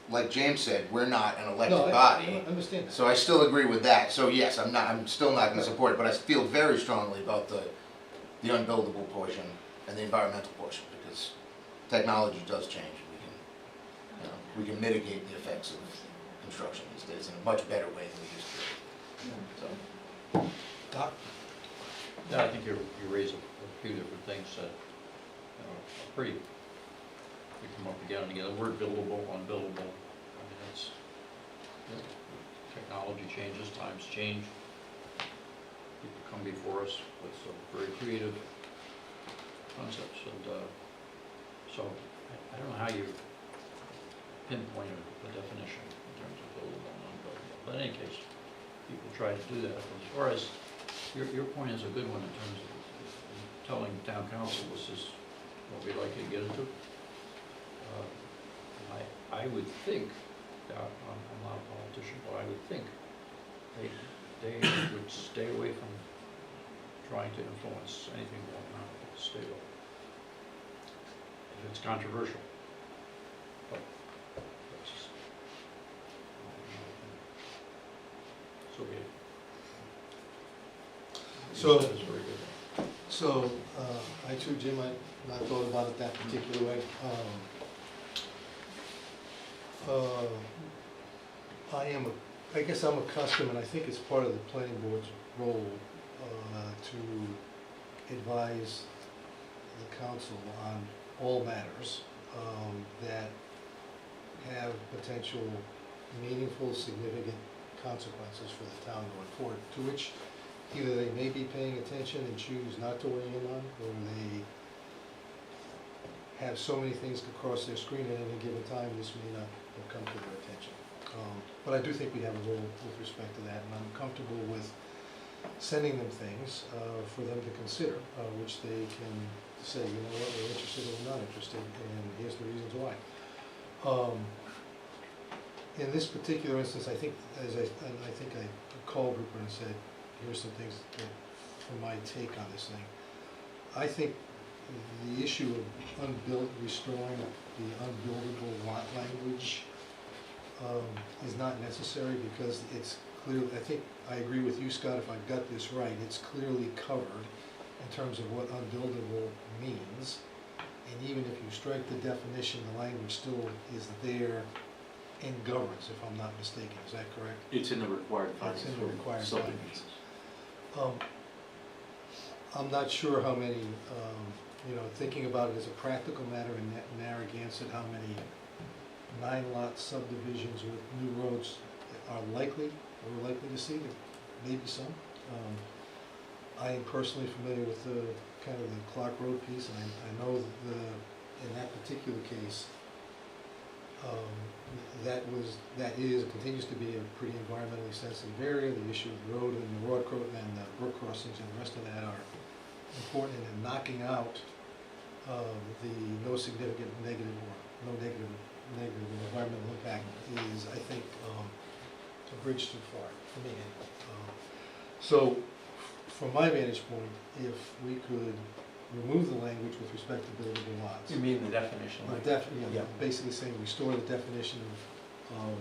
like James said, we're not an elected No, body. I understand that. So I still agree with that. So yes, I'm still not gonna support it, but I feel very strongly about the unbuildable portion and the environmental portion, because technology does change, and we can mitigate the effects of construction these days in a much better way than we used to. So, Doc? Yeah, I think you raise a few different things that are pretty, we come up again and again, the word buildable, unbuildable, I mean, that's, technology changes, times change. People come before us with some very creative concepts, and so I don't know how you pinpoint a definition in terms of buildable and unbuildable, but in any case, people try to do that. As far as, your point is a good one in terms of telling town council this is what we'd like you to get into. I would think, I'm not a politician, but I would think they would stay away from trying to influence anything going on at the state level, if it's controversial. But that's just, so be it. So- That is very good. So, I too, Jim, I not thought about it that particular way. I guess I'm accustomed, and I think it's part of the planning board's role, to advise the council on all matters that have potential meaningful, significant consequences for the town going forward, to which either they may be paying attention and choose not to weigh in on, or they have so many things to cross their screen at any given time, this may not have come to their attention. But I do think we have a role with respect to that, and I'm comfortable with sending them things for them to consider, which they can say, you know what, we're interested or we're not interested, and here's the reasons why. In this particular instance, I think, I think I called Rupert and said, here's some things that, for my take on this thing. I think the issue of restoring the unbuildable lot language is not necessary, because it's clear, I think, I agree with you, Scott, if I've got this right, it's clearly covered in terms of what unbuildable means. And even if you strike the definition, the language still is there and governs, if I'm not mistaken, is that correct? It's in the required findings. It's in the required for findings. I'm not sure how many, thinking about it as a practical matter in Narragansett, how many 9-lot subdivisions with new roads are likely, we're likely to see, maybe some. I am personally familiar with the, kind of the Clark Road piece, and I know in that particular case, that is, and continues to be a pretty environmentally sensitive area. The issue of the road and the and the brook crossings and the rest of that are important, and knocking out the no significant negative or no negative environmental impact is, I think, a bridge too far for me. So, from my vantage point, if we could remove the language with respect to buildable lots. You mean the definition? Yeah, basically saying restore the definition of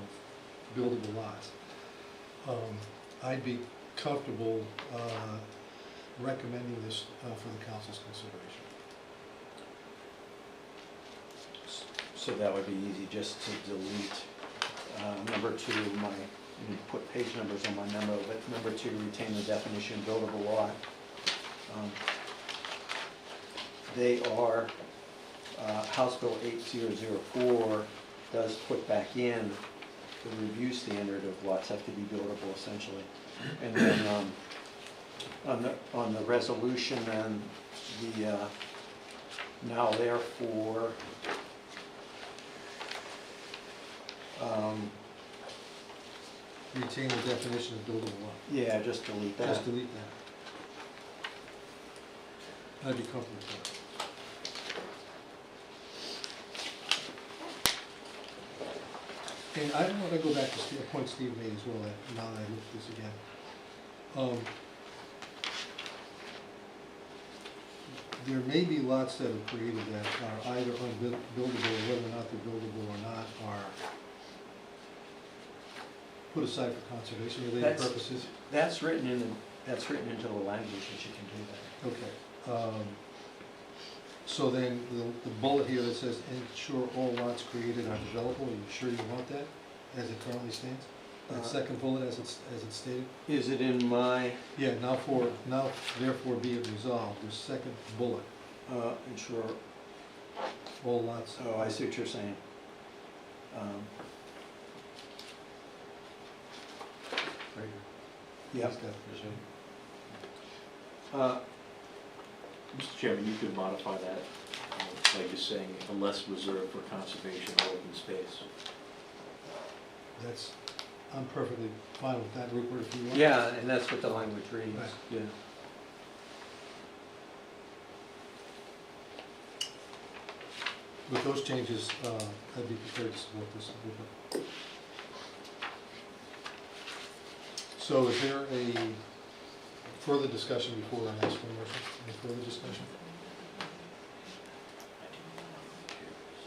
buildable lots. I'd be comfortable recommending this for the council's consideration. So that would be easy, just to delete number 2, you put page numbers on my memo, but number 2, retain the definition buildable lot. They are, House Bill 8004 does put back in the review standard of lots have to be buildable essentially. And then on the resolution, then the now therefore Retain the definition of buildable lot. yeah, just delete that. Just delete that. I'd be comfortable with that. And I want to go back to a point Steve made as well, now that I look at this again. There may be lots that are created that are either unbuildable, or whether or not they're buildable or not are put aside for conservation related purposes. That's written into the language that you can do that. Okay. So then the bullet here that says ensure all lots created are developable, are you sure you want that as it currently stands? That second bullet as it's stated? Is it in my? Yeah, now therefore be it resolved, the second bullet, Ensure, all lots. oh, I see what you're saying. Right here. Yep. He's got- Mr. Chairman, you could modify that by just saying unless reserved for conservation or open space. That's, I'm perfectly fine with that, Rupert, if you want. Yeah, and that's what the language reads. Right. Yeah. With those changes, I'd be prepared to support this, Rupert. So is there a further discussion before I ask for a motion? Any further discussion?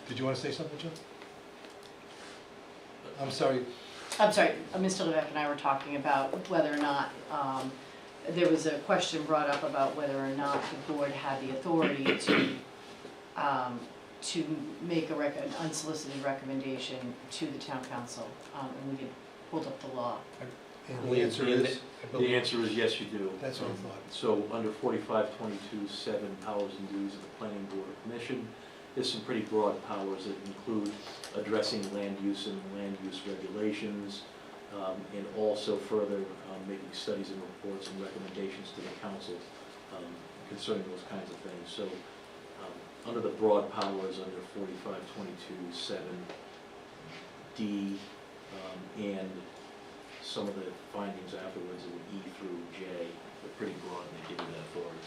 Did you want to say something, Joe? I'm sorry. Mr. Levesque and I were talking about whether or not, there was a question brought up about whether or not the board had the authority to make an unsolicited recommendation to the town council, and we had pulled up the law. And the answer is? The answer is yes, you do. That's what I thought. So under 4522(7), powers and duties of the planning board or commission, there's some pretty broad powers that include addressing land use and land use regulations, and also further making studies and reports and recommendations to the council concerning those kinds of things. So under the broad powers under 4522(7)(d), and some of the findings afterwards in E through J are pretty broad and they give you that authority.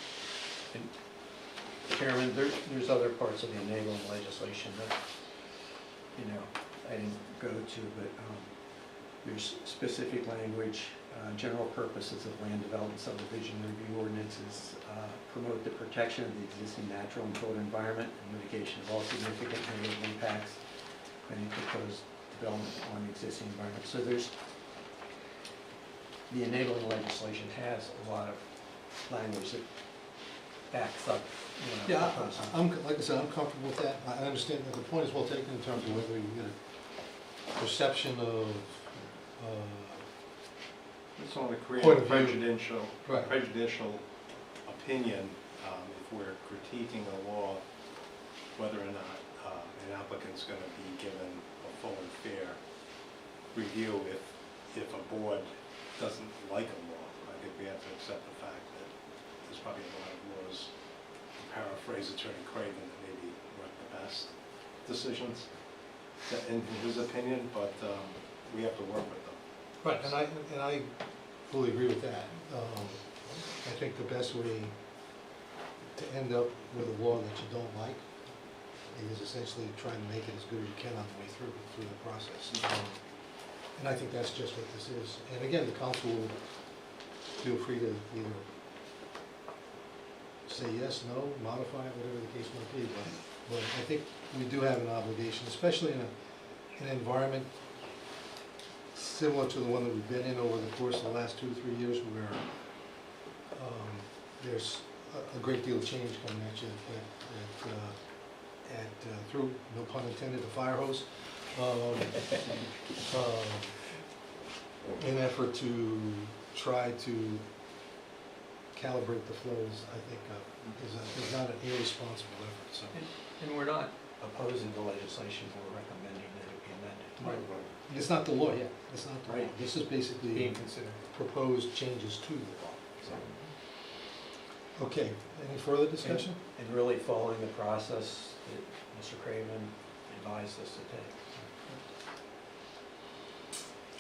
Chairman, there's other parts of the enabling legislation that, I didn't go to, but there's specific language, general purposes of land development subdivision review ordinances, promote the protection of the existing natural and built environment and mitigation of all significant negative impacts of any proposed development on the existing environment. So the enabling legislation has a lot of language that backs up, Yeah, like I said, I'm comfortable with that. I understand that the point is well taken in terms of whether you get a perception of, It's only create Point a of view. prejudicial, prejudicial opinion if we're critiquing a law, whether or not an applicant's going to be given a full and fair review if a board doesn't like a law. I think we have to accept the fact that there's probably a lot of laws, to paraphrase Attorney Craven, that maybe weren't the best decisions in his opinion, but we have to work with them. Right, and I fully agree with that. I think the best way to end up with a law that you don't like is essentially try and make it as good as you can on the way through the process. And I think that's just what this is. And again, the council will feel free to either say yes, no, modify it, whatever the case might be. But I think we do have an obligation, especially in an environment similar to the one that we've been in over the course of the last 2 or 3 years, where there's a great deal of change coming at you through, no pun intended, the fire hose, in an effort to try to calibrate the flows, I think, is not an irresponsible effort, so. And we're not opposing the legislation, we're recommending that it be amended. It's not the law yet, it's not the law. Right. This is basically Being considered. proposed changes to the law, so. Okay, any further discussion? And really following the process that Mr. Craven advised us to take.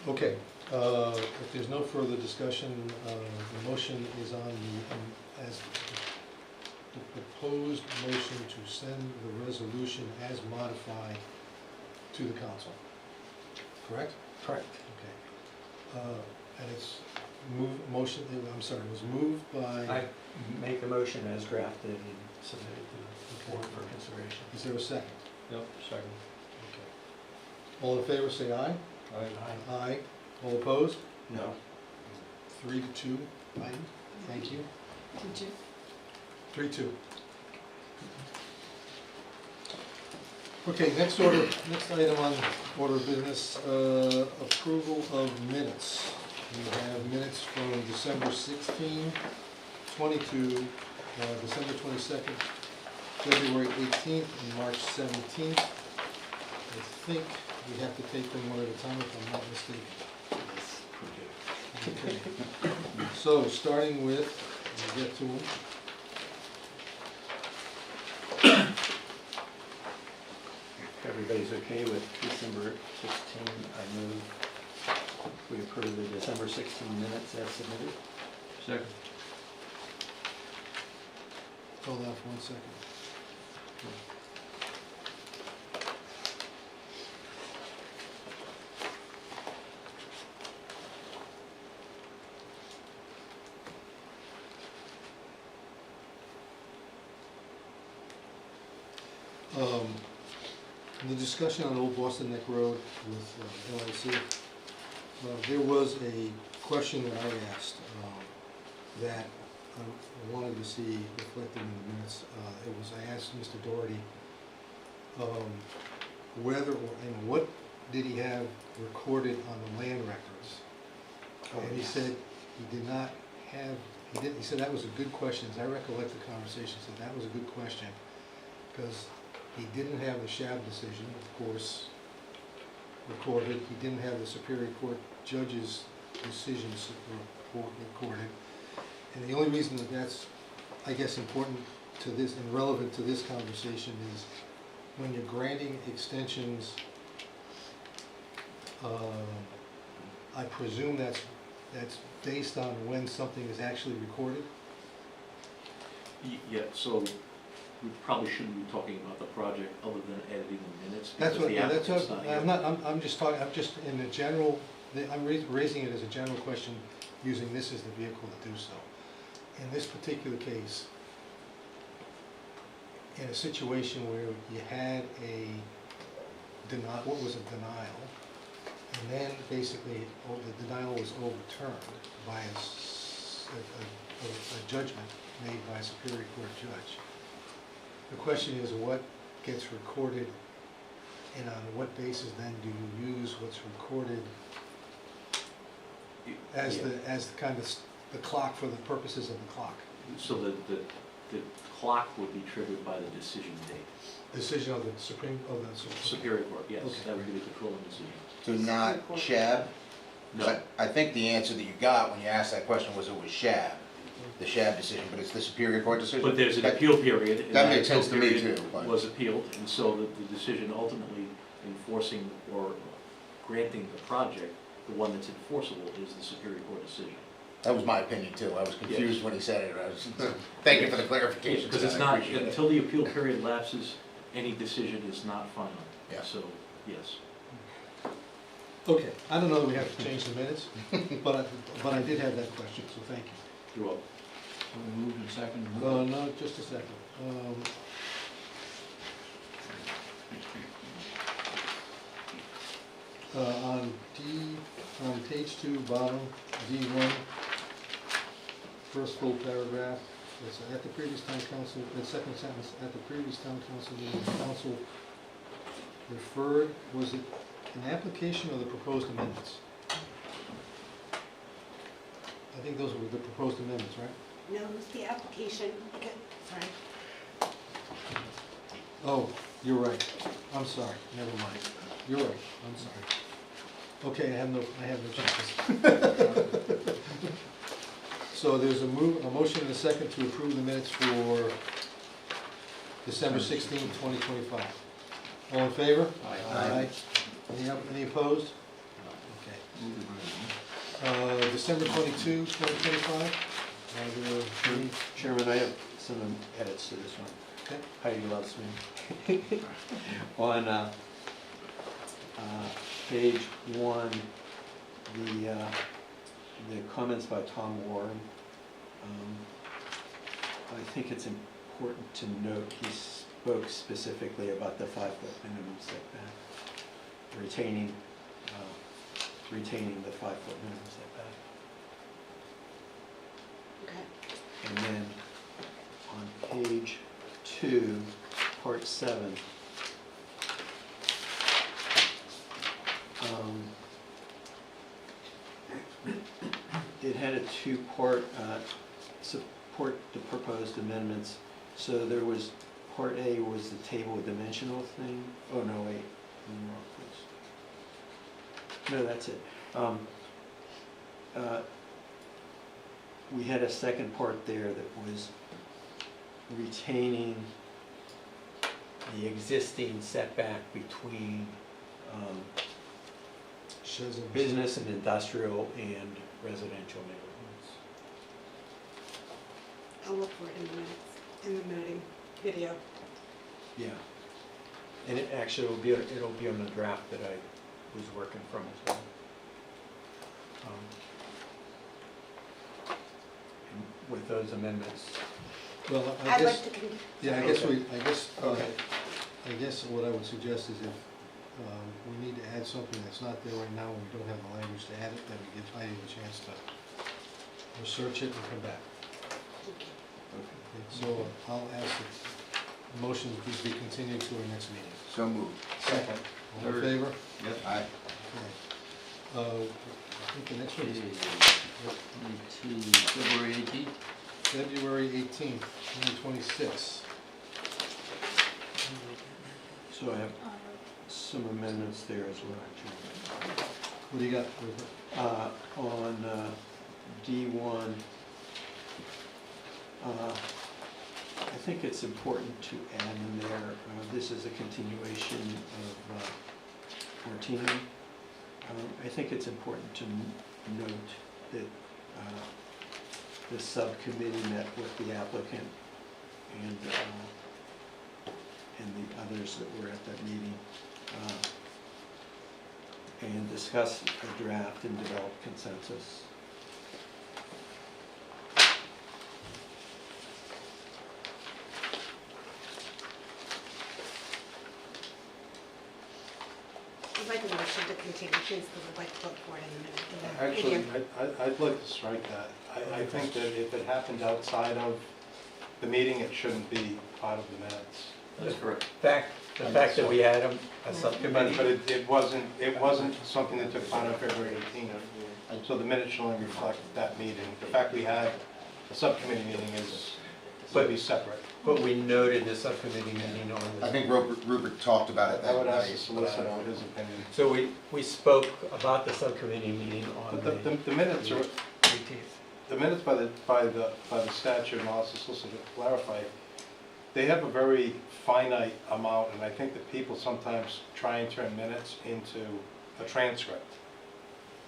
Okay, if there's no further discussion, the motion is on as the proposed motion to send the resolution as modified to the council. Correct? Correct. Okay. And it's it was moved by, I make the motion as drafted and submitted to the board for consideration. is there a second? Yep, second. Okay. All in favor, say aye. Aye. Aye. All opposed? No. 3-2, aye, thank you. 3-2. Okay, next item on order of business, approval of minutes. We have minutes from December 16, 22, December 22nd, February 18th, and March 17th. I think we have to take them one at a time if I'm not mistaken. Okay. So, starting with, we'll get to them. If everybody's okay with December 16, I move we approve the December 16 minutes as submitted. Second. Hold on for 1 second. The discussion on Old Boston Neck Road with LIC, there was a question that I asked that I wanted to see reflected in the minutes. I asked Mr. Doherty whether and what did he have recorded on the land records? And he said he did not have, he said that was a good question. As I recollect the conversation, he said that was a good question because he didn't have the Shab decision, of course, recorded. He didn't have the Superior Court judge's decisions recorded. And the only reason that that's, I guess, important to this and relevant to this conversation is when you're granting extensions, I presume that's based on when something is actually recorded. Yeah, so we probably shouldn't be talking about the project other than editing the minutes. That's because what, the yeah, that's applicant's what, not I'm here. not, I'm just talking, I'm just in the general, I'm raising it as a general question, using this as the vehicle to do so. In this particular case, in a situation where you had a denial, what was a denial, and then basically the denial was overturned by a judgment made by a Superior Court judge. The question is what gets recorded and on what basis then do you use what's recorded as the kind of the clock for the purposes of the clock? So the the clock would be triggered by the decision date. Decision of the Supreme, Superior Court, yes, Okay. that would be the controlling decision. So not SHAB? No, But I think the answer that you got when you asked that question was it was SHAB, the SHAB decision, but it's the Superior Court decision? but there's an That- appeal period. and that makes sense appeal to me period too, but- Was appealed, and so the decision ultimately enforcing or granting the project, the one that's enforceable is the Superior Court decision. That was my opinion too. I was confused when he said it. Thank you for the clarification. Because it's I not, appreciate it. until the appeal period lapses, any decision is not final. Yeah. So, yes. Okay, I don't know that we have to change the minutes, but I did have that question, so thank you. You're welcome. So moved and second. No, just a second. On page 2, bottom, D1, first full paragraph, it's at the previous town council, the second sentence, at the previous town council meeting, the council referred, was it an application or the proposed amendments? I think those were the proposed amendments, right? No, it was the application, okay, sorry. Oh, you're right. I'm sorry, never mind. You're right, I'm sorry. Okay, I have no chances. So there's a motion and a second to approve the minutes for December 16, 2025. All in favor? Aye. Any opposed? Okay. December 22, 2025. Chairman, I have some edits to this one. Okay. Heidi loves me. On page 1, the comments by Tom Warren, I think it's important to note he spoke specifically about the 5-foot minimum setback, retaining the 5-foot minimum setback. Okay. And then on page 2, part 7, it had a two-part support the proposed amendments. So there was, part A was the table dimensional thing. Oh, no, wait, I'm in the wrong place. No, that's it. We had a second part there that was retaining the existing setback between business and industrial and residential neighborhoods. I'll look for it in the minutes, in the meeting video. Yeah. And it actually it'll be on the draft that I was working from as well. And with those amendments. Well, I I'd guess, like to, yeah, I Okay. guess what I would suggest is if we need to add something that's not there right now and we don't have the language to add it, then we give Heidi a chance to research it and come back. Okay. Okay, so I'll ask that the motion please be continued to our next meeting. So moved. Second. All in favor? Yep. Aye. Okay. I think the next one is February 18th. February 18th, 2026. So I have some amendments there as well, What do you got? on D1, I think it's important to add in there, this is a continuation of Martini. I think it's important to note that the subcommittee met with the applicant and the others that were at that meeting, and discussed a draft and develop consensus. I'd like a motion to continue, please, because I'd like to look for it in the minute. Actually, I'd like to strike that. I think that if it happened outside of the meeting, it shouldn't be part of the minutes. That's correct. The fact that we had a But subcommittee. it wasn't something that took part on February 18th. So the minutes should only reflect that meeting. The fact we had a subcommittee meeting is So it'd be separate. But we noted the subcommittee meeting on I this. think Rupert talked about it I that would ask the night. solicitor for his opinion. So we spoke about the subcommittee meeting on But the the minutes are, 18th. the minutes by the statute, and also solicitor clarified, they have a very finite amount, and I think that people sometimes try and turn minutes into a transcript.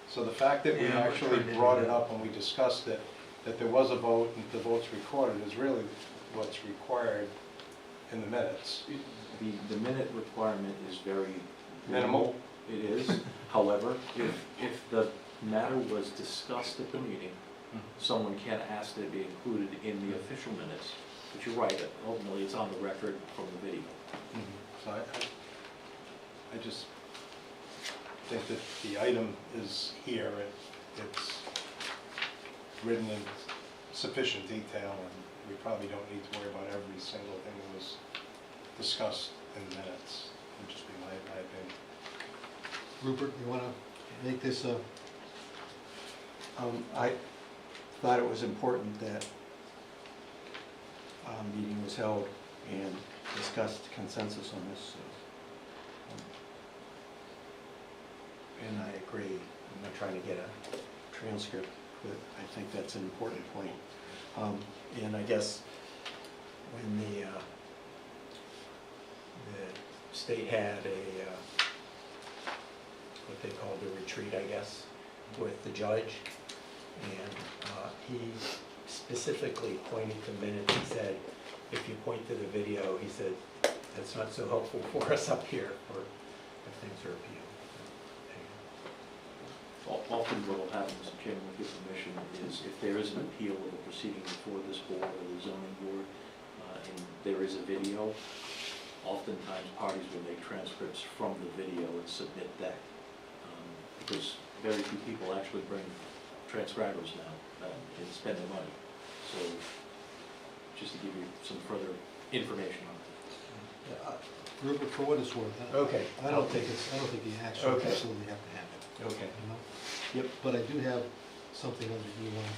So the fact that we Yeah, we're actually trying to do brought it that. up when we discussed it, that there was a vote and the vote's recorded, is really what's required in the minutes. The minute requirement is very Minimal. It is. However, if the matter was discussed at the meeting, someone can ask that it be included in the official minutes. But you're right, ultimately it's on the record from the video. So I just think that the item is here, it's written in sufficient detail, and we probably don't need to worry about every single thing that was discussed in the minutes, would just be my opinion. Rupert, you wanna make this a, I thought it was important that meeting was held and discussed consensus on this. And I agree, I'm not trying to get a transcript, but I think that's an important point. And I guess when the state had what they called a retreat, I guess, with the judge, and he specifically pointed to minutes. He said, if you point to the video, he said, that's not so helpful for us up here, or if things are appealed. Often what will happen, Mr. Chairman, with your permission, is if there is an appeal of a proceeding before this board or the zoning board, and there is a video, oftentimes parties will make transcripts from the video and submit that. Because very few people actually bring transcribers now and spend the money. So just to give you some further information on it. Rupert, for what it's worth, Okay. I don't think you actually Okay. absolutely have to have it, Okay. you know? Yep. But I do have something under E1,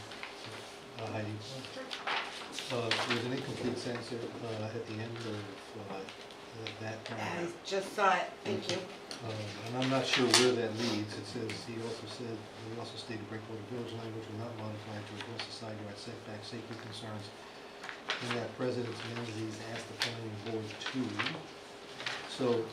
Heidi. There's an incomplete sentence there, at the end of that I paragraph. just saw it, thank you. And I'm not sure where that leads. It says, he also stated Breakwater Village language will not modify to address the side yard setback safety concerns. And that President's Menzies asked the planning board to, so,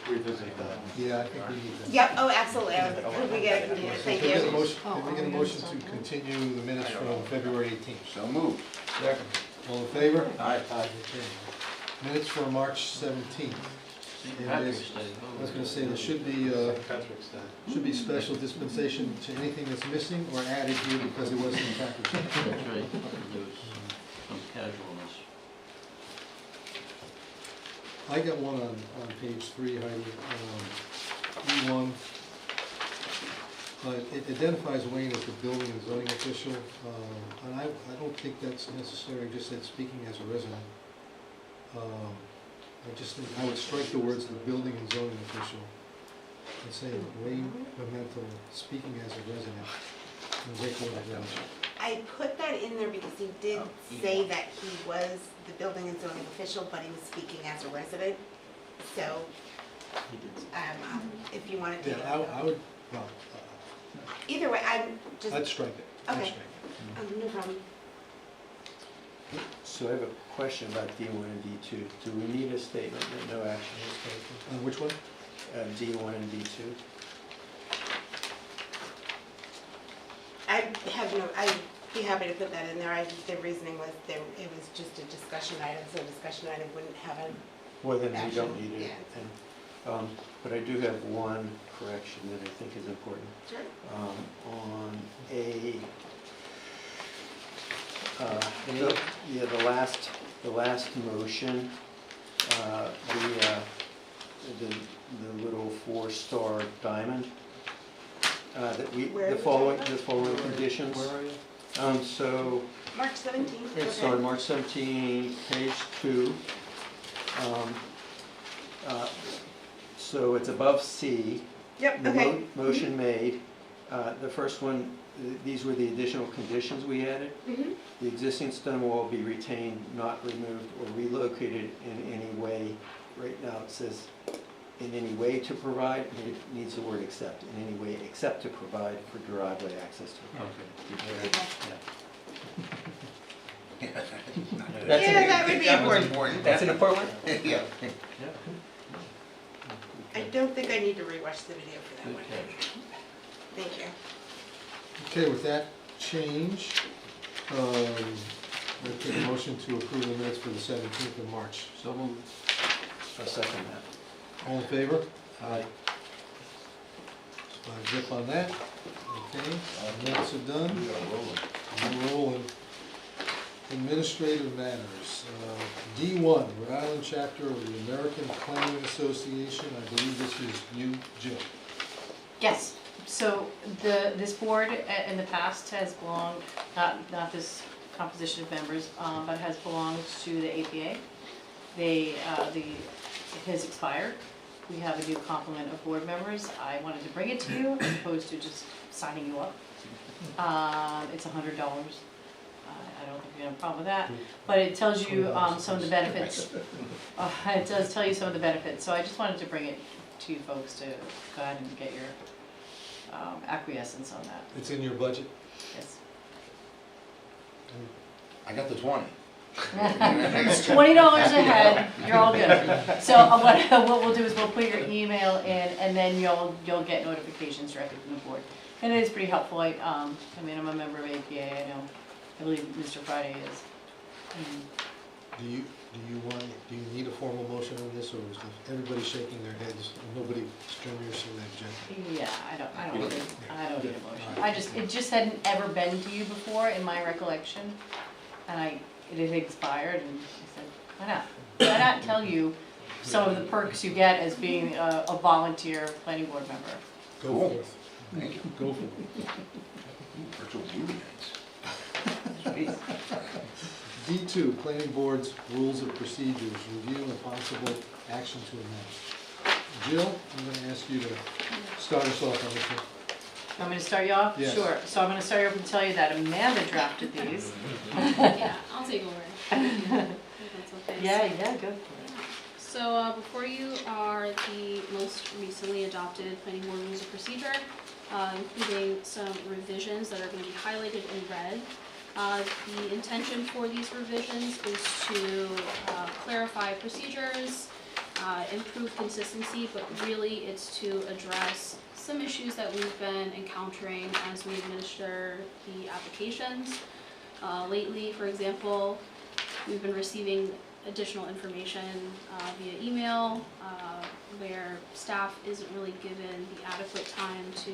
Revisit that. yeah, I think we need that. Yep, oh, absolutely, could we get a computer, So thank can we get a you. motion, can we get a motion to continue the minutes from February 18th? So moved. All in favor? Aye. Okay. Minutes for March 17th. St. And Patrick's there's- Day. I was gonna say, there should Patrick's Day. be special dispensation to anything that's missing or added here because it wasn't in Patrick's Day. That's right, there was some casualness. I got one on page 3, Heidi, E1. It identifies Wayne as the building and zoning official, and I don't think that's necessary, I just said speaking as a resident. I just think I would strike the words the building and zoning official and say Wayne Pimentel speaking as a resident in Breakwater Village. I put that in there because he did say that he was the building and zoning official, but he was speaking as a resident. So, if you wanted to. Yeah, I would, well, Either way, I'm just, I'd strike it. I'd Okay. strike it. no problem. So I have a question about D1 and D2. Do we need a statement that no action is taken? Which one? D1 and D2? I'd be happy to put that in there. The reasoning was it was just a discussion item, so a discussion item wouldn't have a, Well, then we Action, don't need it. yeah. And, but I do have one correction that I think is important. sure. On A, A? the last motion, the little 4-star diamond, that Where the are you following, talking the following conditions. Where are you? So, March 17th. it's okay. on March 17, page 2. So it's above C. Yep, The okay. motion made, the first one, these were the additional conditions we added. Mhm. The existing stone wall be retained, not removed or relocated in any way. Right now it says in any way to provide, and it needs the word except, in any way except to provide for driveway access to the property. That's Yeah, that would be That was important. important. That's an important one? Yeah. I don't think I need to rewatch the video for that one. Thank you. Okay, with that change, we'll take a motion to approve the minutes for the 17th of March. So moved. I'll second that. All in favor? Aye. Grip on that. Okay, minutes are done. We're rolling. Administrative matters. D1, Rhode Island chapter of the American Planning Association. I believe this is you, Jill. Yes, so this board in the past has belonged, not this composition of members, but has belonged to the APA. It has expired. We have a new complement of board members. I wanted to bring it to you as opposed to just signing you up. It's $100. I don't think you have a problem with that, but it tells you some of the benefits. It does tell you some of the benefits, so I just wanted to bring it to you folks to go ahead and get your acquiescence on that. It's in your budget? Yes. I got the 20. It's $20 ahead, you're all good. So what we'll do is we'll put your email in, and then you'll get notifications directly from the board. And it is pretty helpful. I mean, I'm a member of APA. I believe Mr. Friday is. Do you need a formal motion on this, or is everybody shaking their heads, nobody strenuously objecting? Yeah, I don't need a motion. It just hadn't ever been to you before in my recollection, and it had expired, and I said, why not? Why not tell you some of the perks you get as being a volunteer planning board member? Go for it. Thank you. Go for it. Virtual movie nights. D2, Planning Board's Rules of Procedures, review and possible action to amend. Jill, I'm going to ask you to start us off on this one. Want me to start you off? Yes. Sure. So I'm going to start you off and tell you that Amanda drafted these. Yeah, I'll take over. If that's okay. Yeah, go for it. So before you are the most recently adopted planning board rules of procedure, including some revisions that are going to be highlighted in red. The intention for these revisions is to clarify procedures, improve consistency, but really it's to address some issues that we've been encountering as we administer the applications. Lately, for example, we've been receiving additional information via email where staff isn't really given the adequate time to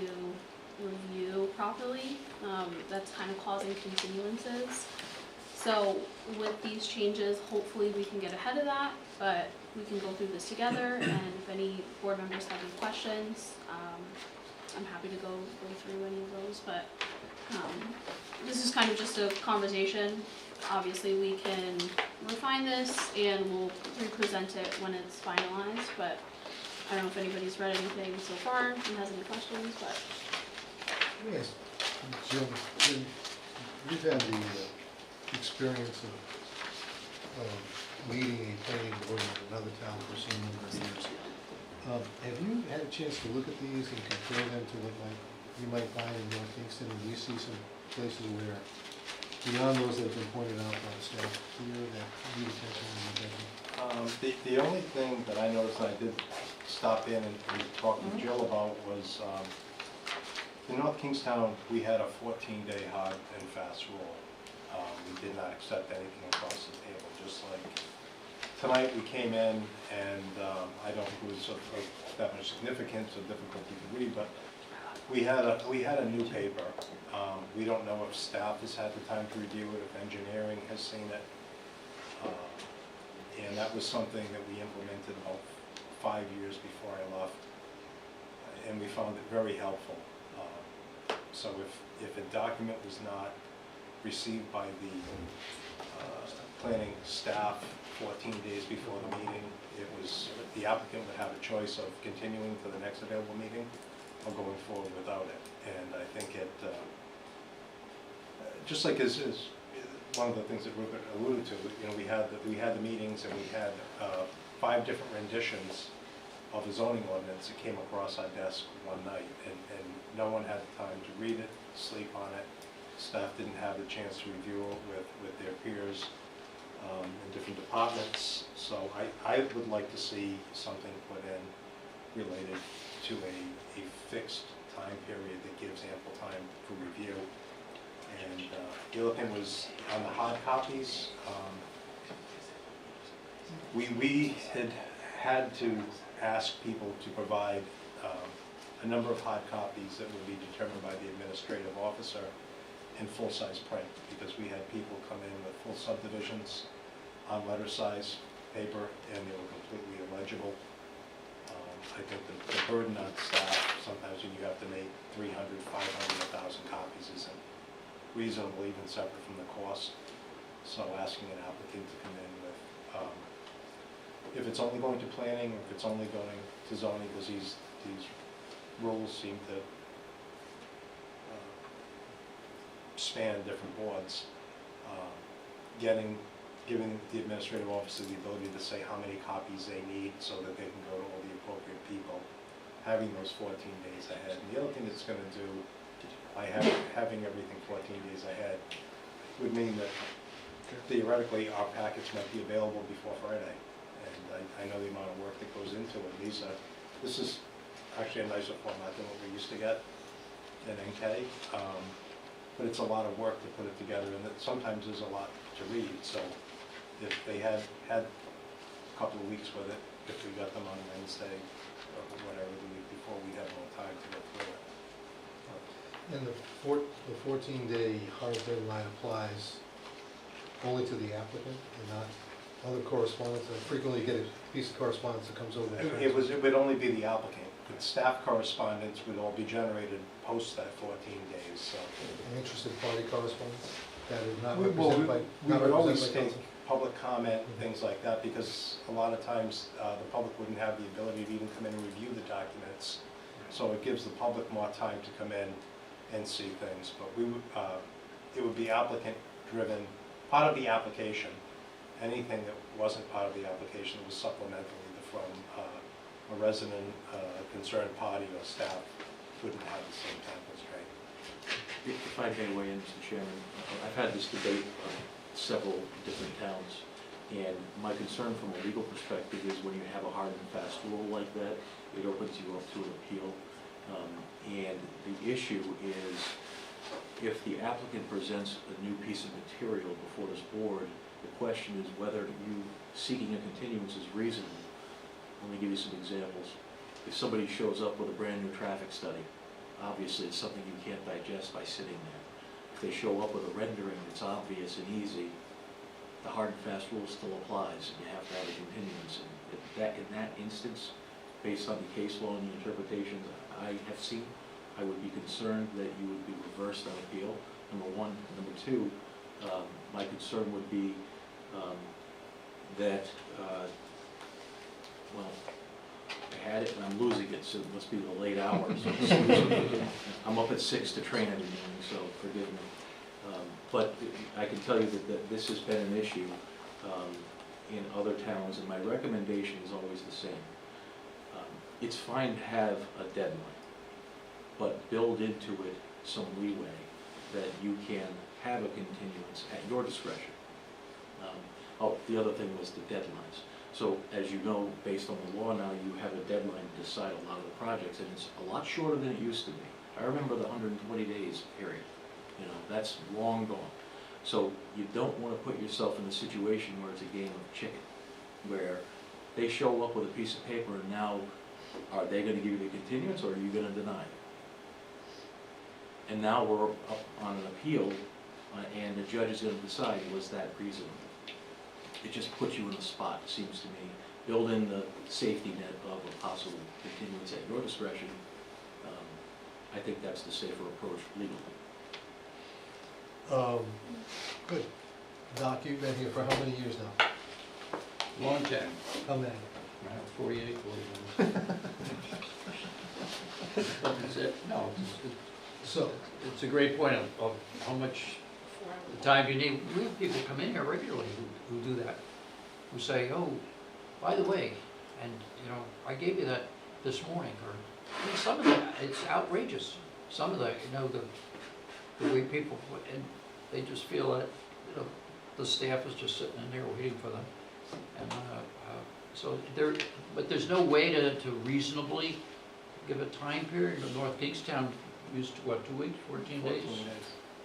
review properly. That's kind of causing continuances. So with these changes, hopefully we can get ahead of that, but we can go through this together, and if any board members have any questions, I'm happy to go through any of those, but this is kind of just a conversation. Obviously we can refine this and we'll re-present it when it's finalized, but I don't know if anybody's read anything so far and has any questions, but. Yes, Jill, you've had the experience of leading a planning board in another town for some number of years. Have you had a chance to look at these and compare them to what you might find in North Kingston? And do you see some places where, beyond those that have been pointed out by the staff here, that need attention and attention? The only thing that I noticed, and I did stop in and talk with Jill about, was in North Kingstown, we had a 14-day hard and fast rule. We did not accept anything across the table, just like tonight we came in, and I don't think it was of that much significance or difficulty to read, but we had a new paper. We don't know if staff has had the time to review it, if engineering has seen it. And that was something that we implemented about 5 years before I left, and we found it very helpful. So if a document was not received by the planning staff 14 days before the meeting, the applicant would have a choice of continuing to the next available meeting or going forward without it. And I think just like is one of the things that Rupert alluded to, we had the meetings and we had 5 different renditions of a zoning ordinance that came across our desk one night, and no one had the time to read it, sleep on it. Staff didn't have the chance to review it with their peers in different departments. So I would like to see something put in related to a fixed time period that gives ample time for review. And the other thing was on the hard copies, we had to ask people to provide a number of hard copies that would be determined by the administrative officer in full-size print, because we had people come in with full subdivisions on letter-size paper, and they were completely illegible. I think the burden on staff, sometimes when you have to make 300, 500, 1,000 copies isn't reasonable, even separate from the cost. So asking an applicant to come in with, if it's only going to planning, or if it's only going to zoning, because these rules seem to span different boards, giving the administrative officer the ability to say how many copies they need so that they can go to all the appropriate people, having those 14 days ahead. And the other thing it's going to do, by having everything 14 days ahead, would mean that theoretically our packets might be available before Friday. And I know the amount of work that goes into it. This is actually a nicer format than what we used to get in NK. But it's a lot of work to put it together, and sometimes there's a lot to read. So if they had a couple of weeks with it, if we got them on Wednesday or whatever the week before, we'd have more time to go through it. And the 14-day hard deadline applies only to the applicant and not other correspondence? I frequently get a piece of correspondence that comes over. It would only be the applicant. The staff correspondence would all be generated post that 14 days, so. An interested party correspondence that is not We represented by, not would always represented by take council? public comment and things like that, because a lot of times the public wouldn't have the ability to even come in and review the documents. So it gives the public more time to come in and see things. But it would be applicant-driven, part of the application. Anything that wasn't part of the application that was supplemental either from a resident, concerned party, or staff wouldn't have the same time constraint. If I may weigh in, Mr. Chairman, I've had this debate on several different towns, and my concern from a legal perspective is when you have a hard and fast rule like that, it opens you up to an appeal. And the issue is, if the applicant presents a new piece of material before this board, the question is whether you seeking a continuance is reasonable. Let me give you some examples. If somebody shows up with a brand new traffic study, obviously it's something you can't digest by sitting there. If they show up with a rendering that's obvious and easy, the hard and fast rule still applies, and you have to have a continuance. And in that instance, based on the case law and the interpretations I have seen, I would be concerned that you would be reversed on appeal, number one. Number two, my concern would be that, well, I had it and I'm losing it, so it must be the late hours. I'm up at 6 to train every morning, so forgive me. But I can tell you that this has been an issue in other towns, and my recommendation is always the same. It's fine to have a deadline, but build into it some leeway that you can have a continuance at your discretion. The other thing was the deadlines. So as you know, based on the law now, you have a deadline to decide a lot of the projects, and it's a lot shorter than it used to be. I remember the 120 days period. That's long gone. So you don't want to put yourself in a situation where it's a game of chicken, where they show up with a piece of paper and now are they going to give you the continuance or are you going to deny it? And now we're up on an appeal and the judge is going to decide, was that reasonable? It just puts you in a spot, it seems to me. Build in the safety net of a possible continuance at your discretion. I think that's the safer approach legally. Good. Doc, you've been here for how many years now? Long time. How many? 48, 49. That's it. No, So, it's a great point of how much the time you need, we have people come in here regularly who do that, who say, oh, by the way, and, you know, I gave you that this morning, or, I mean, some of that, it's outrageous. Some of the, you know, the way people, and they just feel that, you know, the staff is just sitting in there waiting for them. And, so there, but there's no way to reasonably give a time period. North Kingstown used to, what, 2 weeks, 14 days?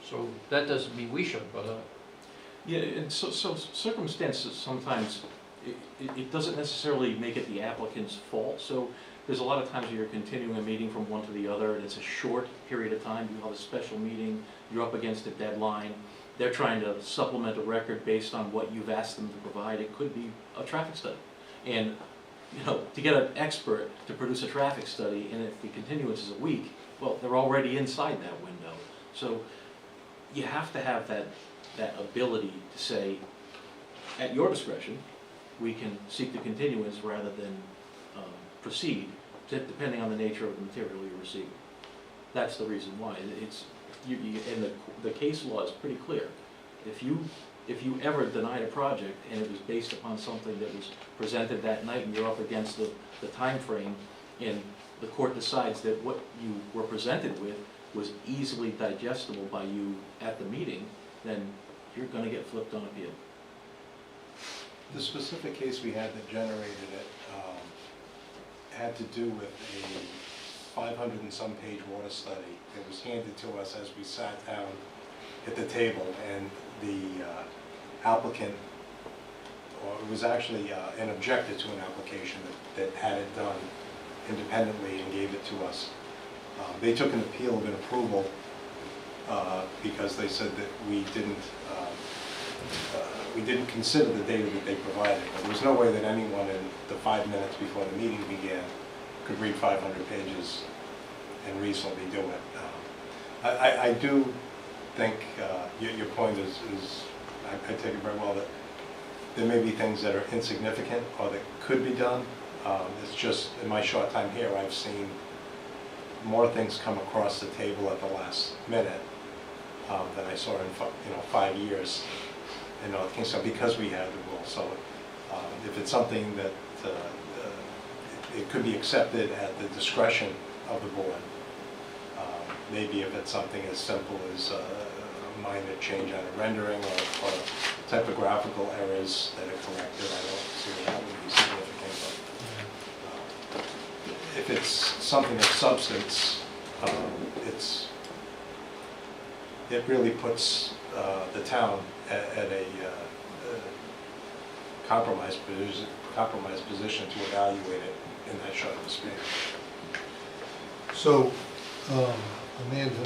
So that doesn't mean we should, but, Yeah, and so circumstances sometimes, it doesn't necessarily make it the applicant's fault. So there's a lot of times where you're continuing a meeting from one to the other, and it's a short period of time. You have a special meeting, you're up against a deadline. They're trying to supplement a record based on what you've asked them to provide. It could be a traffic study. And, you know, to get an expert to produce a traffic study, and if the continuance is a week, well, they're already inside that window. So you have to have that ability to say, at your discretion, we can seek the continuance rather than proceed, depending on the nature of the material you're receiving. That's the reason why. It's, and the case law is pretty clear. If you ever denied a project and it was based upon something that was presented that night and you're up against the time frame, and the court decides that what you were presented with was easily digestible by you at the meeting, then you're going to get flipped on appeal. The specific case we had that generated it had to do with a 500 and some page water study. It was handed to us as we sat down at the table, and the applicant, or it was actually an objector to an application that had it done independently and gave it to us. They took an appeal of an approval because they said that we didn't consider the data that they provided. There was no way that anyone in the 5 minutes before the meeting began could read 500 pages and reasonably do it. I do think your point is I take it very well, that there may be things that are insignificant or that could be done. It's just, in my short time here, I've seen more things come across the table at the last minute than I saw in 5 years in North Kingstown, because we had the rule. So if it's something that it could be accepted at the discretion of the board, maybe if it's something as simple as a minor change on a rendering or typographical errors that are corrected, I don't see that would be significant. But if it's something of substance, it really puts the town at a compromised position to evaluate it in that short of a span. So, Amanda,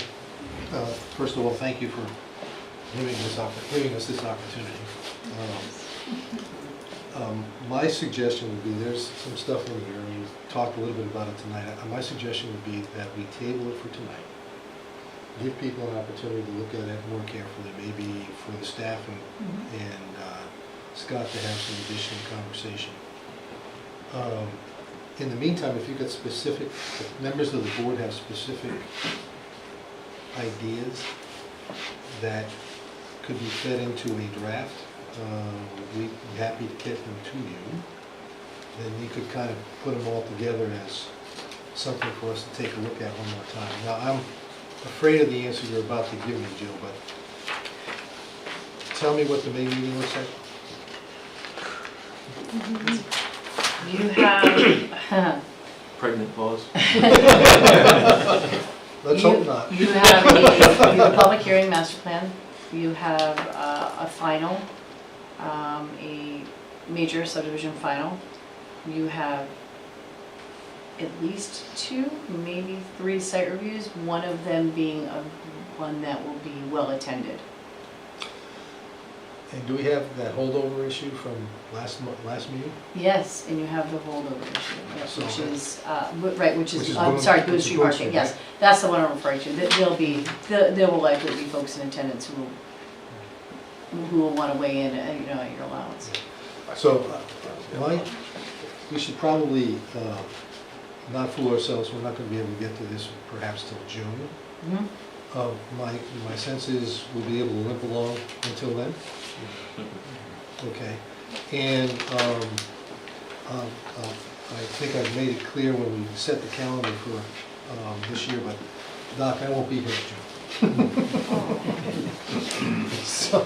first of all, thank you for giving us this opportunity. My suggestion would be, there's some stuff in here, and you talked a little bit about it tonight. My suggestion would be that we table it for tonight. Give people an opportunity to look at it more carefully, maybe for the staff and Scott to have some additional conversation. In the meantime, if you've got if members of the board have specific ideas that could be fed into a draft, we'd be happy to get them to you. Then you could kind of put them all together as something for us to take a look at one more time. Now, I'm afraid of the answer you're about to give me, Jill, but tell me what the May meeting looks like. You have, Pregnant pause. Let's hope not. You have a public hearing master plan, you have a final, a major subdivision final, you have at least 2, maybe 3 site reviews, one of them being one that will be well attended. And do we have that holdover issue from last meeting? Yes, and you have the holdover issue, yes, So- which is, right, which is, Boone- sorry, Boone which is Street Boone parking, Street, yes. right? That's the one I'm referring to. There will likely be folks in attendance who will want to weigh in, at your allowance. So, we should probably not fool ourselves, we're not going to be able to get to this perhaps till June. Mhm. My sense is we'll be able to limp along until then. Okay, and I think I've made it clear when we set the calendar for this year, but Doc, I won't be here in June. So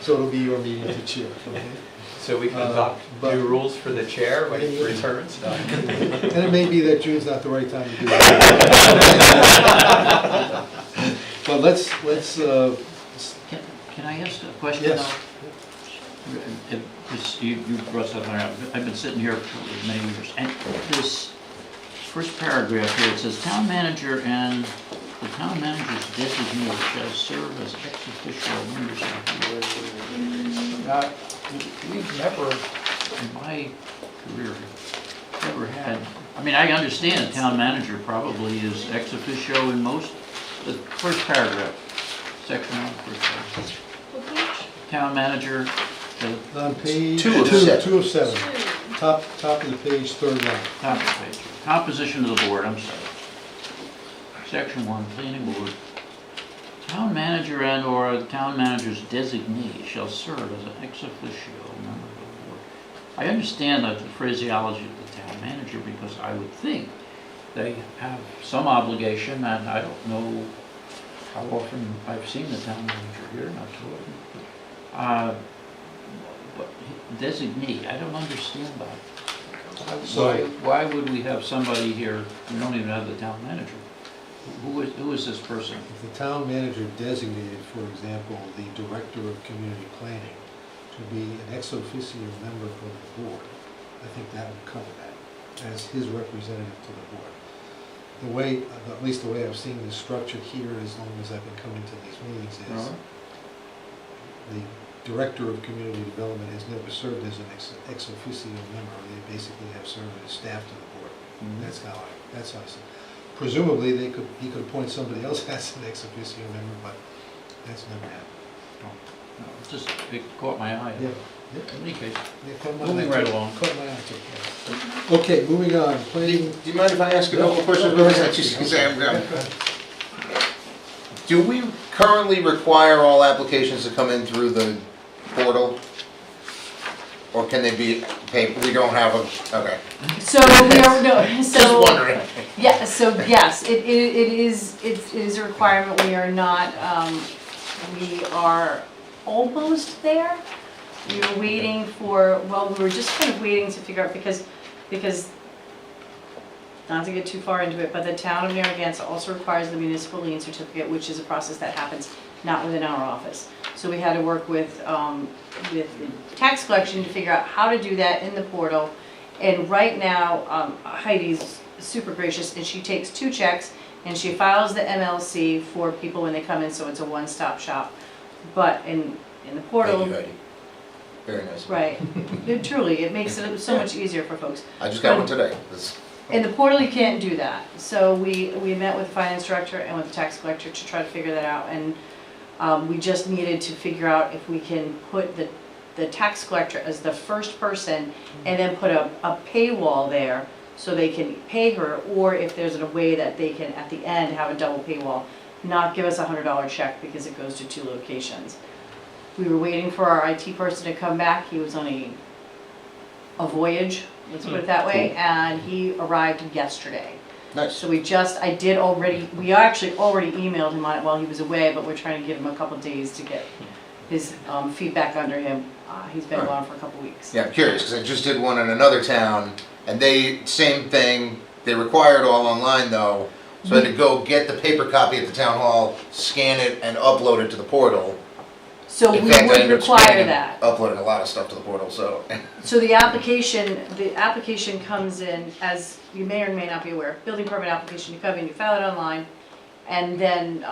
so it'll be your meeting to chair, okay? So we can adopt but- new rules for the chair when he returns. And it may be that June's not the right time to do it. But let's, Can I ask a question? yes. You brought something up. I've been sitting here for many years, and this first paragraph here, it says, "Town manager and the town manager's designee shall serve as ex officio members of the board." We've never, in my career, never had, I mean, I understand a town manager probably is ex officio in most, the first paragraph, section 1, first paragraph. What page? Town manager, On page 2 of 7. 2 of 7, top of the page, third line. top of the page, composition of the board, I'm sorry. Section 1, planning board. Town manager and or the town manager's designee shall serve as an ex officio member of the board. I understand that the phraseology of the town manager because I would think they have some obligation, and I don't know how often I've seen the town manager here, not too often. But designee, I don't understand that. Why would we have somebody here, we don't even have the town manager? Who is this person? If the town manager designated, for example, the director of community planning to be an ex officio member of the board, I think that would cover that as his representative to the board. The way, at least the way I've seen this structured here as long as I've been coming to these meetings is the director of community development has never served as an ex officio member. They basically have served as staff to the board. That's how I see it. Presumably, he could appoint somebody else as an ex officio member, but that's never happened. No, just, it caught my eye. Yeah. In any case, Yeah, caught my moving eye right too. along. Caught my eye too. Okay, moving on, planning. Do you mind if I ask a couple of questions? Go ahead. That's just- Do we currently require all applications to come in through the portal? Or can they be paid, we don't have a, okay, So we are, no, just so, wondering. yeah, so yes, it is a requirement, we are not, we are almost there. We were waiting for, well, we were just kind of waiting to figure out, because, not to get too far into it, but the town of Narragansett also requires the municipal lien certificate, which is a process that happens not within our office. So we had to work with tax collection to figure out how to do that in the portal. And right now, Heidi's super gracious, and she takes 2 checks, and she files the MLC for people when they come in, so it's a one-stop shop. But in the portal. Thank you, Heidi. Very nice. Right, truly, it makes it so much easier for folks. I just got one today. In the portal, you can't do that. So we met with the finance director and with the tax collector to try to figure that out. And we just needed to figure out if we can put the tax collector as the first person and then put a paywall there so they can pay her, or if there's a way that they can, at the end, have a double paywall, not give us a $100 check because it goes to 2 locations. We were waiting for our IT person to come back. He was on a voyage, let's put it that way, and he arrived yesterday. Nice. So we actually already emailed him on it while he was away, but we're trying to give him a couple days to get his feedback under him. He's been gone for a couple weeks. Yeah, I'm curious, because I just did one in another town, and same thing, they require it all online though, so I had to go get the paper copy at the town hall, scan it, and upload it to the portal. So we In fact, I would ended up require scanning and that. uploading a lot of stuff to the portal, so. So the application comes in, as you may or may not be aware, building permit application, you come in, you file it online, and then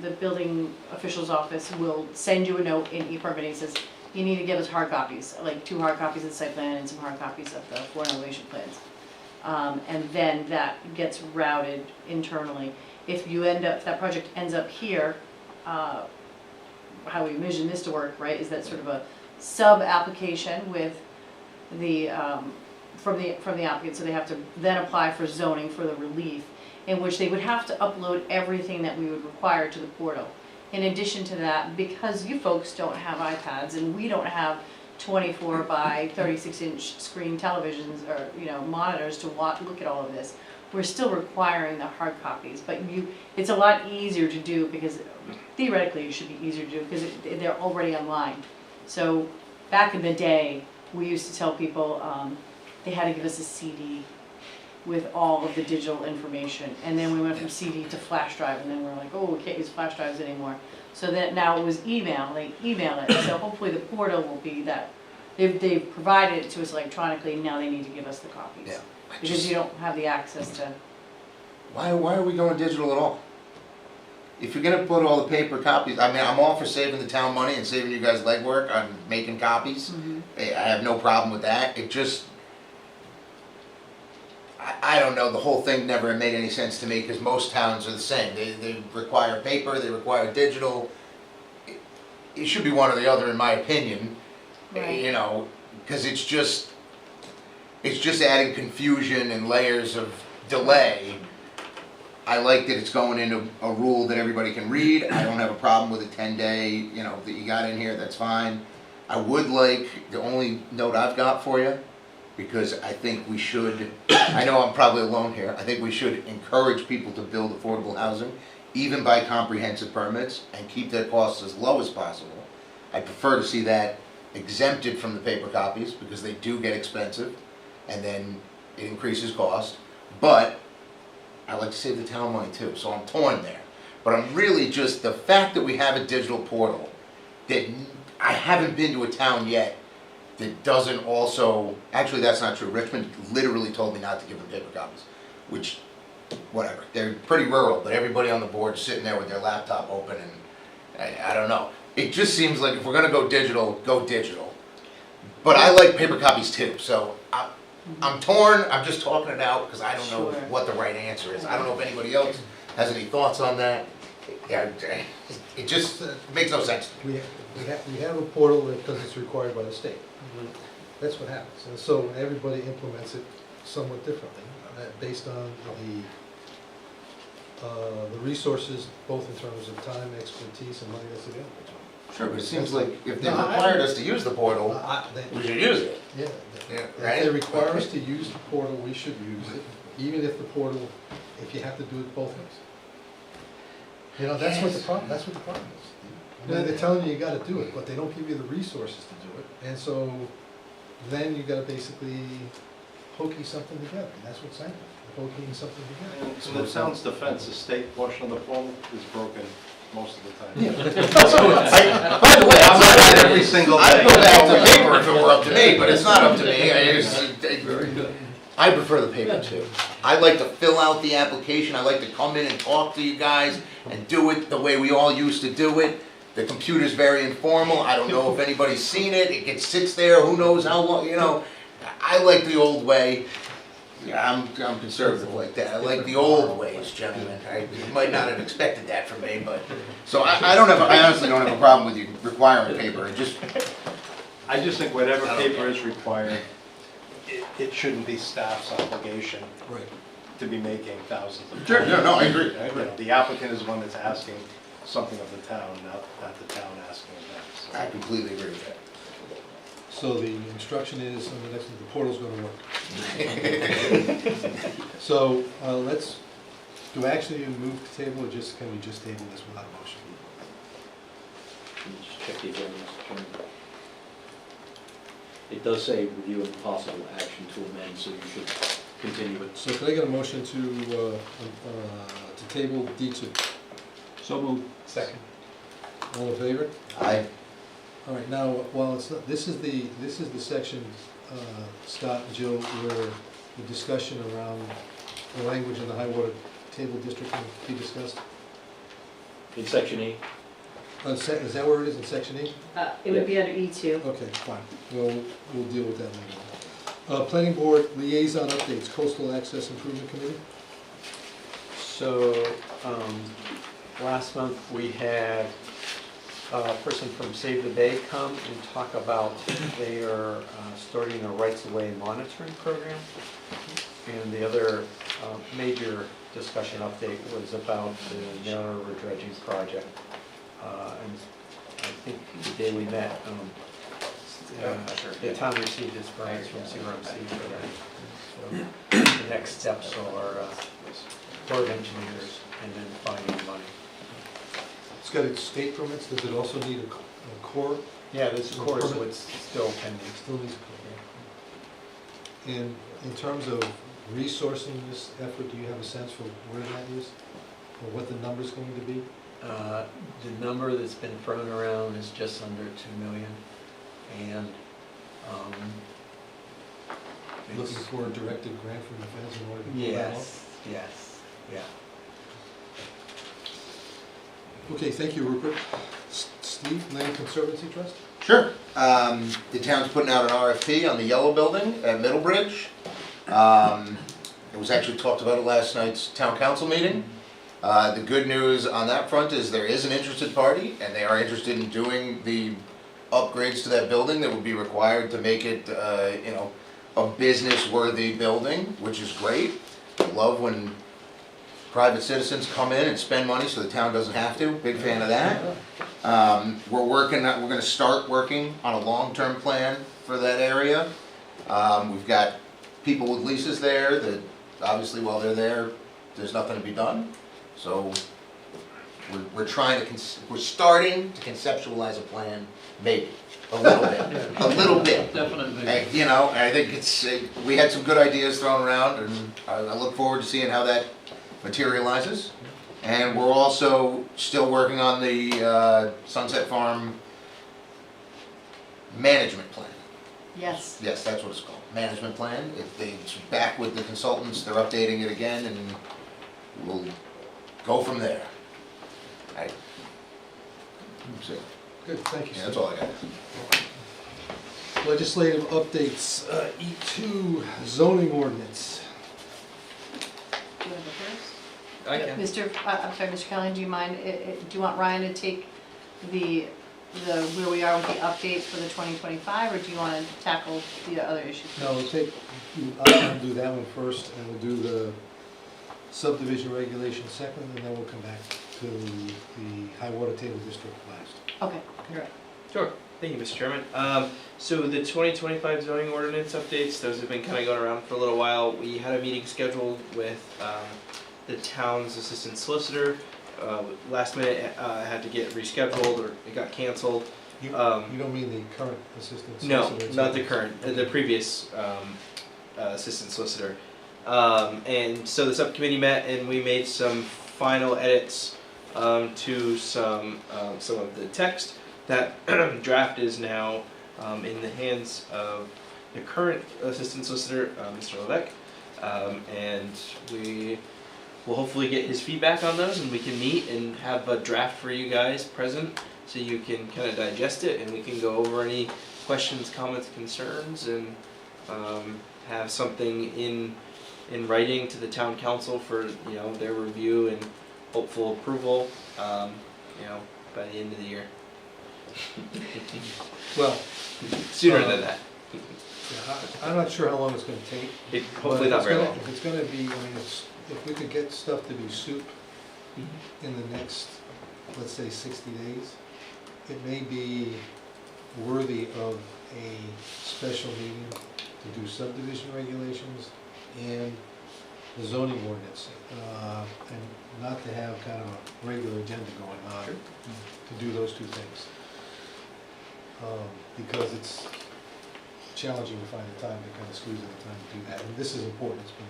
the building official's office will send you a note in e-permitting, says, you need to give us hard copies, like 2 hard copies of the site plan and some hard copies of the floor and elevation plans. And then that gets routed internally. If that project ends up here, how we envision this to work, right, is that sort of a sub-application with from the applicant, so they have to then apply for zoning for the relief. in which they would have to upload everything that we would require to the portal. In addition to that, because you folks don't have iPads and we don't have 24 by 36-inch screen televisions or, you know, monitors to look at all of this, we're still requiring the hard copies. But it's a lot easier to do because theoretically it should be easier to do because they're already online. So back in the day, we used to tell people they had to give us a CD with all of the digital information. And then we went from CD to flash drive, and then we're like, oh, we can't use flash drives anymore. So that now it was email, they email it. So hopefully the portal will be that. They've provided it to us electronically, now they need to give us the copies. Yeah. Because you don't have the access to. Why are we going digital at all? If you're gonna put all the paper copies, I mean, I'm all for saving the town money and saving you guys legwork on making copies. I have no problem with that. It just, I don't know, the whole thing never made any sense to me because most towns are the same. They require paper, they require digital. It should be one or the other in my opinion, Right. you know, because it's just adding confusion and layers of delay. I like that it's going into a rule that everybody can read. I don't have a problem with a 10-day, you know, that you got in here, that's fine. I would like, the only note I've got for you, because I think we should, I know I'm probably alone here, I think we should encourage people to build affordable housing, even by comprehensive permits, and keep their costs as low as possible. I prefer to see that exempted from the paper copies, because they do get expensive, and then it increases cost. But I like to save the town money too, so I'm torn there. But I'm really just, the fact that we have a digital portal, that I haven't been to a town yet that doesn't also, actually that's not true, Richmond literally told me not to give them paper copies, which, whatever, they're pretty rural, but everybody on the board's sitting there with their laptop open and I don't know. It just seems like if we're gonna go digital, go digital. But I like paper copies too, so I'm torn, I'm just talking it out because I don't know Sure. what the right answer is. I don't know if anybody else has any thoughts on that. Yeah, it just makes no sense to me. We have a portal because it's required by the state. That's what happens. And so everybody implements it somewhat differently, based on the resources, both in terms of time, expertise, and money that's available to them. Sure, but it seems like if they required us to use the portal, we should use it. Yeah, Yeah, if right? they require us to use the portal, we should use it, even if the portal, if you have to do it both ways. You know, that's what the problem is. I mean, they're telling you gotta do it, but they don't give you the resources to do it. And so then you gotta basically hokey something together, and that's what's happening, hokeying something together. In the town's defense, the state portion of the portal is broken most of the time. By the way, I'm not at every single day. I'd go back to paper if it were up to me, but it's not up to me. I prefer the paper too. I like to fill out the application, I like to come in and talk to you guys and do it the way we all used to do it. The computer's very informal, I don't know if anybody's seen it, it sits there, who knows how long, you know. I like the old way. Yeah, I'm conservative like that. I like the old ways, gentlemen. You might not have expected that from me, but so I honestly don't have a problem with you requiring paper. I just think whatever paper is required, it shouldn't be staff's obligation to be making thousands of. Sure, no, I agree. You know, the applicant is the one that's asking something of the town, not the town asking of them. So. I completely agree with that. So the instruction is, on the next, the portal's gonna work. So, let's, do actually move to table, or just, can we just table this without motion? Just check the agenda, Mr. Chairman. It does say review and possible action to amend, so you should continue it. So can I get a motion to table D2? So moved. Second. All in favor? Aye. All right, now, while it's not, this is the section, Scott and Jill, where the discussion around the language in the high water table district can be discussed. In section E. Is that where it is, in section E? It would be under E2. Okay, fine, we'll deal with that later. Planning board liaison updates, coastal access improvement committee? So, last month we had a person from Save the Bay come and talk about they are starting a rights of way monitoring program. And the other major discussion update was about the Narrow River dredging project. And I think the day we met, the town received its grants from CRMC for that. So the next steps are Corps of Engineers and then finding the money. It's got its state permits, does it also need a core? Yeah, this So course permit- was still pending. It still needs a core. And in terms of resourcing this effort, do you have a sense for where that is? Or what the number's going to be? The number that's been thrown around is just under 2 million. And Looking it's- for a directed grant from the feds in order to pull that off? Yes, yeah. Okay, thank you, Rupert. Steve, Land Conservancy Trust? Sure. The town's putting out an RFP on the yellow building at Middlebridge. It was actually talked about at last night's town council meeting. The good news on that front is there is an interested party, and they are interested in doing the upgrades to that building that would be required to make it, a business-worthy building, which is great. I love when private citizens come in and spend money so the town doesn't have to. Big fan of that. We're gonna start working on a long-term plan for that area. We've got people with leases there that, obviously, while they're there, there's nothing to be done. So we're starting to conceptualize a plan, maybe, a little bit, a little bit. Definitely. I think we had some good ideas thrown around, and I look forward to seeing how that materializes. And we're also still working on the Sunset Farm management plan. Yes. Yes, that's what it's called, management plan. It's back with the consultants, they're updating it again, and we'll go from there. So, Good, thank you, yeah, Steve. that's all I got. Legislative updates, E2 zoning ordinance. Do you want to go first? I can. I'm sorry, Mr. Callahan, do you mind, do you want Ryan to take the, where we are with the updates for the 2025, or do you want to tackle the other issues? No, I'll do that one first, and we'll do the subdivision regulation second, and then we'll come back to the high water table district last. Okay, you're right. Sure. Thank you, Mr. Chairman. So the 2025 zoning ordinance updates, those have been kind of going around for a little while. We had a meeting scheduled with the town's assistant solicitor. Last minute, had to get rescheduled, or it got canceled. You don't mean the current assistant No, solicitor? not the current, the previous assistant solicitor. And so the subcommittee met, and we made some final edits to some of the text. That draft is now in the hands of the current assistant solicitor, Mr. Levesque, and we will hopefully get his feedback on those, and we can meet and have a draft for you guys present, so you can kind of digest it, and we can go over any questions, comments, concerns, and have something in writing to the town council for their review and hopeful approval, by the end of the year. Well, Sooner than that. yeah, I'm not sure how long it's gonna take. Hopefully but not very long. If it's gonna be, if we could get stuff to be soup in the next, let's say, 60 days, it may be worthy of a special meeting to do subdivision regulations and the zoning ordinance, and not to have kind of a regular agenda going on, to do those two things. Because it's challenging to find the time to kind of squeeze in the time to do that, and this is important, it's been,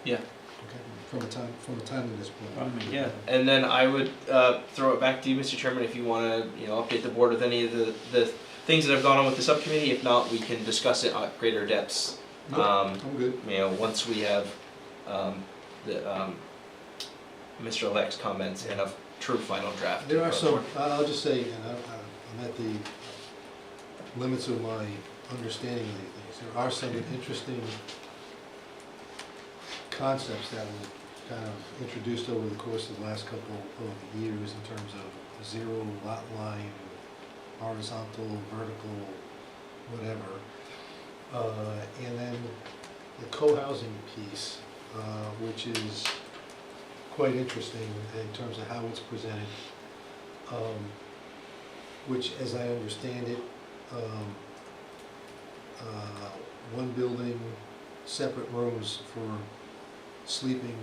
Yeah. okay, from a timeliness point. Yeah, and then I would throw it back to you, Mr. Chairman, if you want to, update the board with any of the things that have gone on with the subcommittee. If not, we can discuss it at greater depths. Nope, I'm good. Once we have Mr. Levesque's comments and a true final draft. There are some, I'll just say, and I'm at the limits of my understanding of these things, there are some interesting concepts that were kind of introduced over the course of the last couple of years in terms of zero lot line, horizontal, vertical, whatever. And then the co-housing piece, which is quite interesting in terms of how it's presented. Which, as I understand it, one building, separate rooms for sleeping,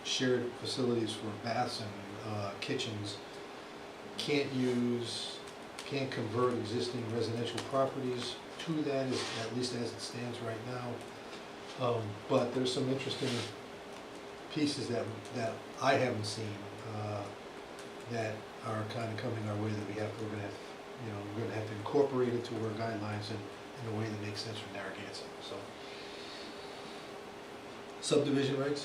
shared facilities for baths and kitchens, can't convert existing residential properties to that, at least as it stands right now. But there's some interesting pieces that I haven't seen that are kind of coming our way that we're gonna have to incorporate into our guidelines in a way that makes sense for Narragansett, so. Subdivision regs?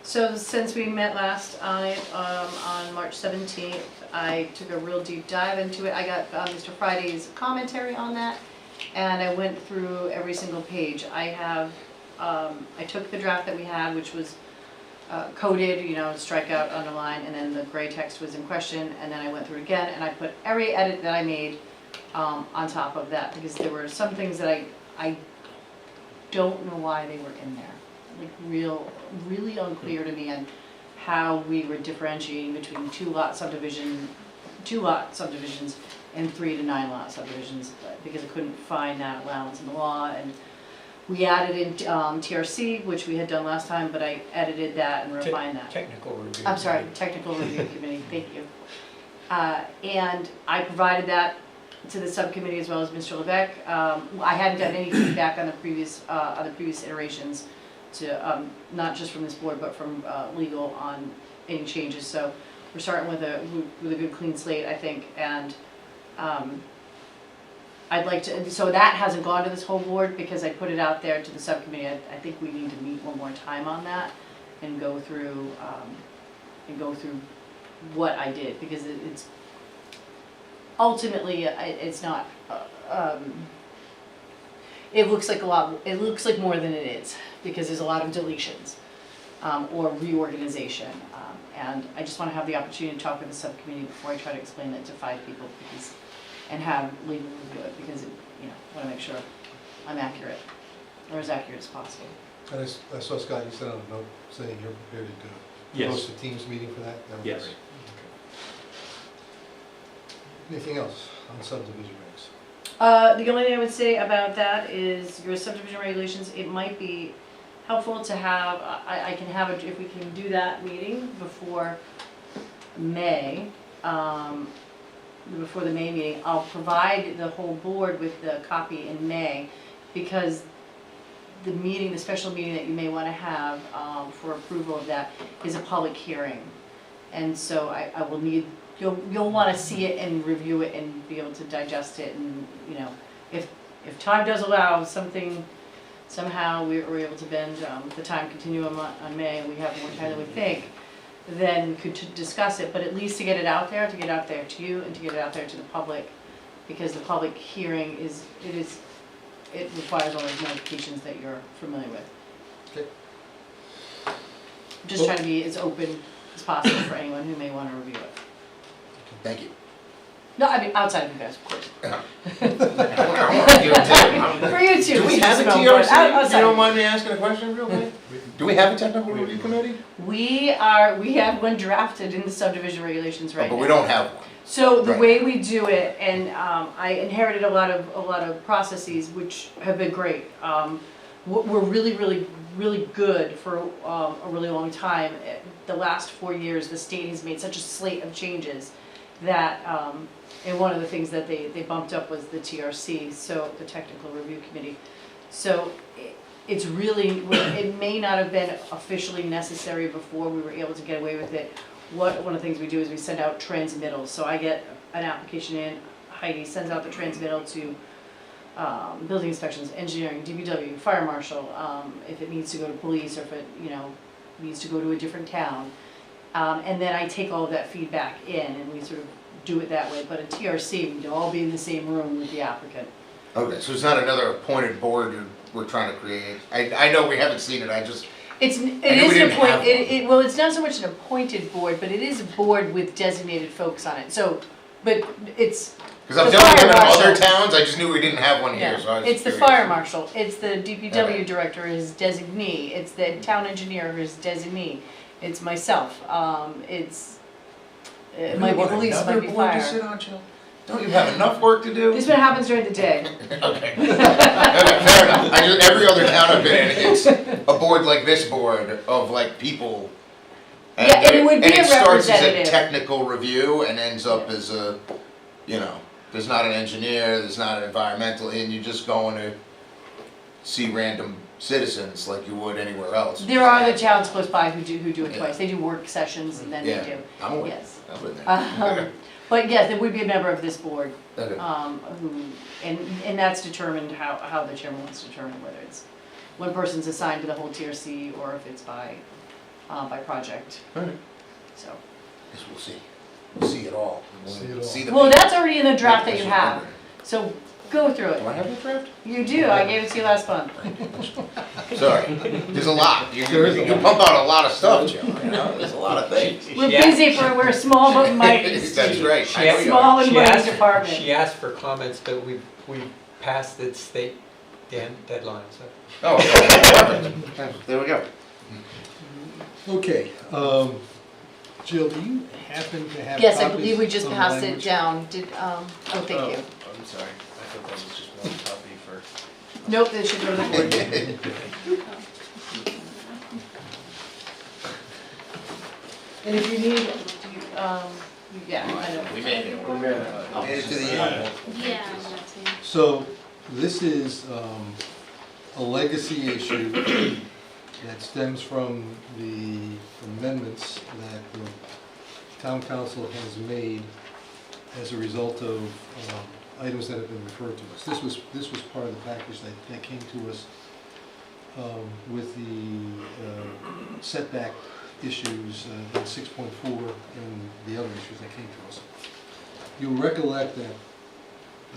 So since we met last on March 17th, I took a real deep dive into it. I got Mr. Friday's commentary on that, and I went through every single page. I took the draft that we had, which was coded, strikeout, underline, and then the gray text was in question, and then I went through it again, and I put every edit that I made on top of that, because there were some things that I don't know why they were in there. Like really unclear to me on how we were differentiating between 2-lot subdivisions and 3 to 9 lot subdivisions, because I couldn't find that allowance in the law. And we added in TRC, which we had done last time, but I edited that and refined that. Technical review. I'm sorry, technical review committee, thank you. And I provided that to the subcommittee as well as Mr. Levesque. I hadn't gotten any feedback on the previous iterations, to not just from this board but from legal on any changes. So we're starting with a good clean slate, I think, and I'd like to. So that hasn't gone to this whole board because I put it out there to the subcommittee. I think we need to meet one more time on that and go through what I did, because it's ultimately it's not. It looks like a lot. It looks like more than it is, because there's a lot of deletions or reorganization, and I just want to have the opportunity to talk with the subcommittee before I try to explain it to 5 people, and have legal review it, because I want to make sure I'm accurate, or as accurate as possible. And I saw Scott, you sent out a note saying you're prepared to Yes. host a Teams meeting for that? That would be Yes. great. Okay. Anything else on subdivision regs? The only thing I would say about that is your subdivision regulations, it might be helpful to have, I can have, if we can do that meeting before May, before the May meeting, I'll provide the whole board with the copy in May, because the special meeting that you may want to have for approval of that is a public hearing. And so I will need, you'll want to see it and review it and be able to digest it, and if time does allow something, somehow we're able to bend the time continuum on May, and we have more time than we think, then we could discuss it, but at least to get it out there, to you, and to get it out there to the public, because the public hearing it requires all those notifications that you're familiar with. Okay. Just trying to be as open as possible for anyone who may want to review it. Thank you. No, I mean, outside of you guys, of course. I want you to- For you too. Do we Mr. have a Snow, but TRC? You outside don't of- mind me asking a question real quick? Do we have a technical review committee? We have one drafted in the subdivision regulations right now. But we don't have one. So the Right. way we do it, and I inherited a lot of processes which have been great. We're really good for a really long time. The last 4 years, the state has made such a slate of changes that, and one of the things that they bumped up was the TRC, so the Technical Review Committee. So it's really, it may not have been officially necessary before we were able to get away with it. One of the things we do is we send out transmittals. So I get an application in, Heidi sends out the transmittal to building inspections, engineering, DPW, fire marshal, if it needs to go to police, or if it needs to go to a different town. And then I take all of that feedback in, and we sort of do it that way. But a TRC, we'd all be in the same room with the applicant. Okay, so it's not another appointed board we're trying to create. I know we haven't seen it, I just, It knew is we an didn't have appointed, well, it's not so much an appointed board, but it is a board with designated folks on it. So, but it's. because Cause I'm The telling you, fire in other marshal. towns, I just knew we didn't have one here, Yeah, so I was it's the curious. fire marshal, it's the DPW Okay. director, his designee, it's the town engineer, his designee, it's myself, it might be What, police, it another might be board to fire. sit on, Jill? Don't you have enough work to do? This one happens during the day. Okay. Fair enough. Every other town I've been in, it's a board like this board of like people. Yeah, and it would be a it starts as a representative. technical review and ends up as a, you know, there's not an engineer, there's not an environmental, and you're just going to see random citizens like you would anywhere else. There are other towns close by who do it Yeah. twice, they do work sessions and then they Yeah, do, I'm aware. yes. I've been there. But yes, there would be a member of this board, Okay. who, and that's determined how the chairman wants to determine whether it's one person's assigned to the whole TRC or if it's by project, Alright. so. Guess we'll see. We'll see it all. See it all. See the Well, people. that's already in the draft that you That's have, what so go through I'm it. wondering. Do I have that draft? You do, I gave it to you last month. Sorry, there's a lot. You pump out a lot of stuff, Joe, you know, there's a lot of things. We're busy we're a small but mighty. That's right. She I know asked- you are. Small and She mighty asked- department. She asked for comments, but we passed the state deadline, so. Oh, okay. Perfect. There we go. Okay, Jill, do you happen to have Yes, I copies believe we just of the passed it language? down, oh, thank you. I'm sorry, I thought that was just one copy for. Nope, that should go to the board. And if you need, yeah, I know. We made it. Made it to the end. Yeah, that's me. So, this is a legacy issue that stems from the amendments that the town council has made as a result of items that have been referred to us. This was part of the package that came to us with the setback issues in 6.4 and the other issues that came to us. You'll recollect that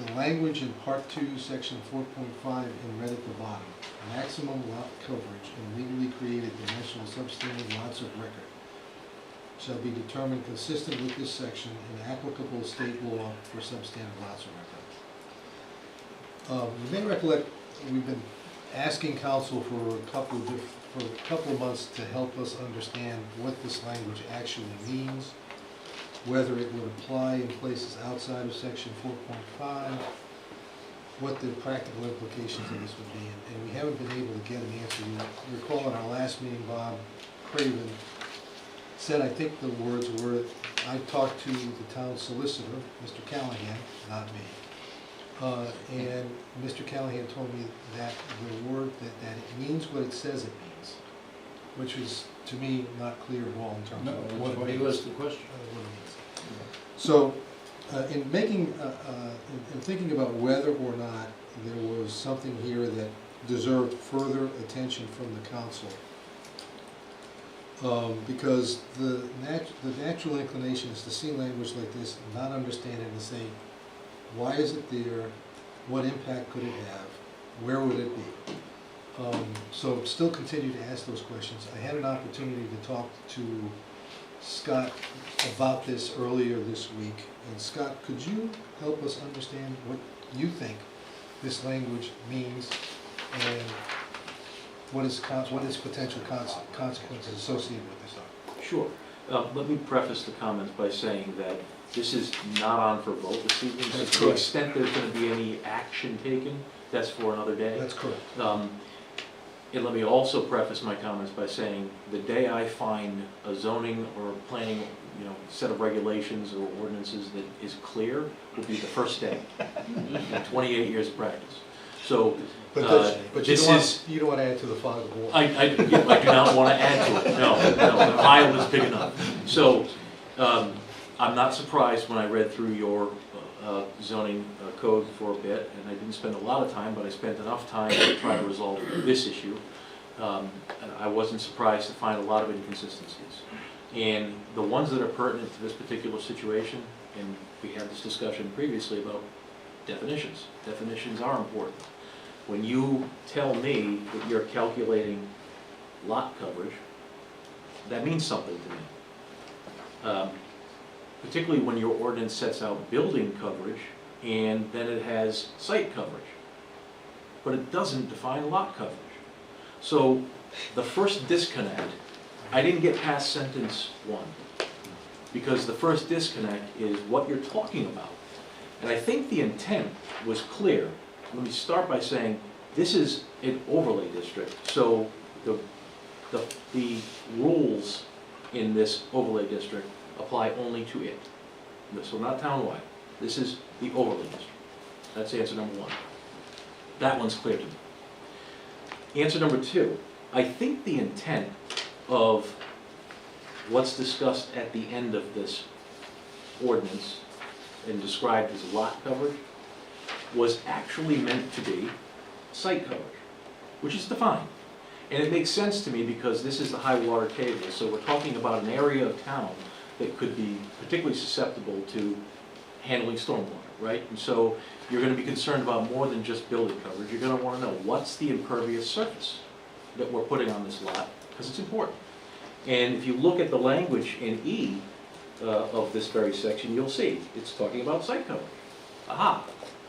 the language in Part 2, Section 4.5 in red at the bottom, maximum lot coverage in legally created dimensional substandard lots of record shall be determined consistent with this section in applicable state law for substandard lots of record. You may recollect, we've been asking council for a couple of months to help us understand what this language actually means, whether it would apply in places outside of section 4.5, what the practical implications of this would be, and we haven't been able to get an answer. You recall in our last meeting, Bob Craven said, I think the words were, I talked to the town solicitor, Mr. Callahan, not me, and Mr. Callahan told me that the word, that it means what it says it means, which is, to me, not clear at all in terms of what it means. What was the question? What it means. So, in making, in thinking about whether or not there was something here that deserved further attention from the council, because the natural inclination is to see language like this, not understand it, and say, why is it there? What impact could it have? Where would it be? So still continue to ask those questions. I had an opportunity to talk to Scott about this earlier this week. And Scott, could you help us understand what you think this language means and what is potential consequences associated with this are? Sure. Let me preface the comments by saying that this is not on for vote this evening. So That's to the correct. extent there's going to be any action taken, that's for another day. That's correct. And let me also preface my comments by saying the day I find a zoning or planning, set of regulations or ordinances that is clear will be the first day in 28 years of practice. So But you this don't is. want, you don't want to add to the fog of war. I do not want to add to it, no, the pile is big enough. So, I'm not surprised when I read through your zoning code for a bit, and I didn't spend a lot of time, but I spent enough time to try to resolve this issue. And I wasn't surprised to find a lot of inconsistencies. And the ones that are pertinent to this particular situation, and we had this discussion previously about definitions. Definitions are important. When you tell me that you're calculating lot coverage, that means something to me. Particularly when your ordinance sets out building coverage and then it has site coverage. But it doesn't define lot coverage. So the first disconnect, I didn't get past sentence 1, because the first disconnect is what you're talking about. And I think the intent was clear. Let me start by saying, this is an overlay district, so the rules in this overlay district apply only to it. So not townwide. This is the overlay district. That's answer number 1. That one's clear to me. Answer number 2, I think the intent of what's discussed at the end of this ordinance and described as lot coverage was actually meant to be site coverage, which is defined. And it makes sense to me because this is the high water table, so we're talking about an area of town that could be particularly susceptible to handling stormwater, right? And so you're gonna be concerned about more than just building coverage. You're gonna wanna know what's the impervious surface that we're putting on this lot, because it's important. And if you look at the language in E of this very section, you'll see it's talking about site coverage. Aha!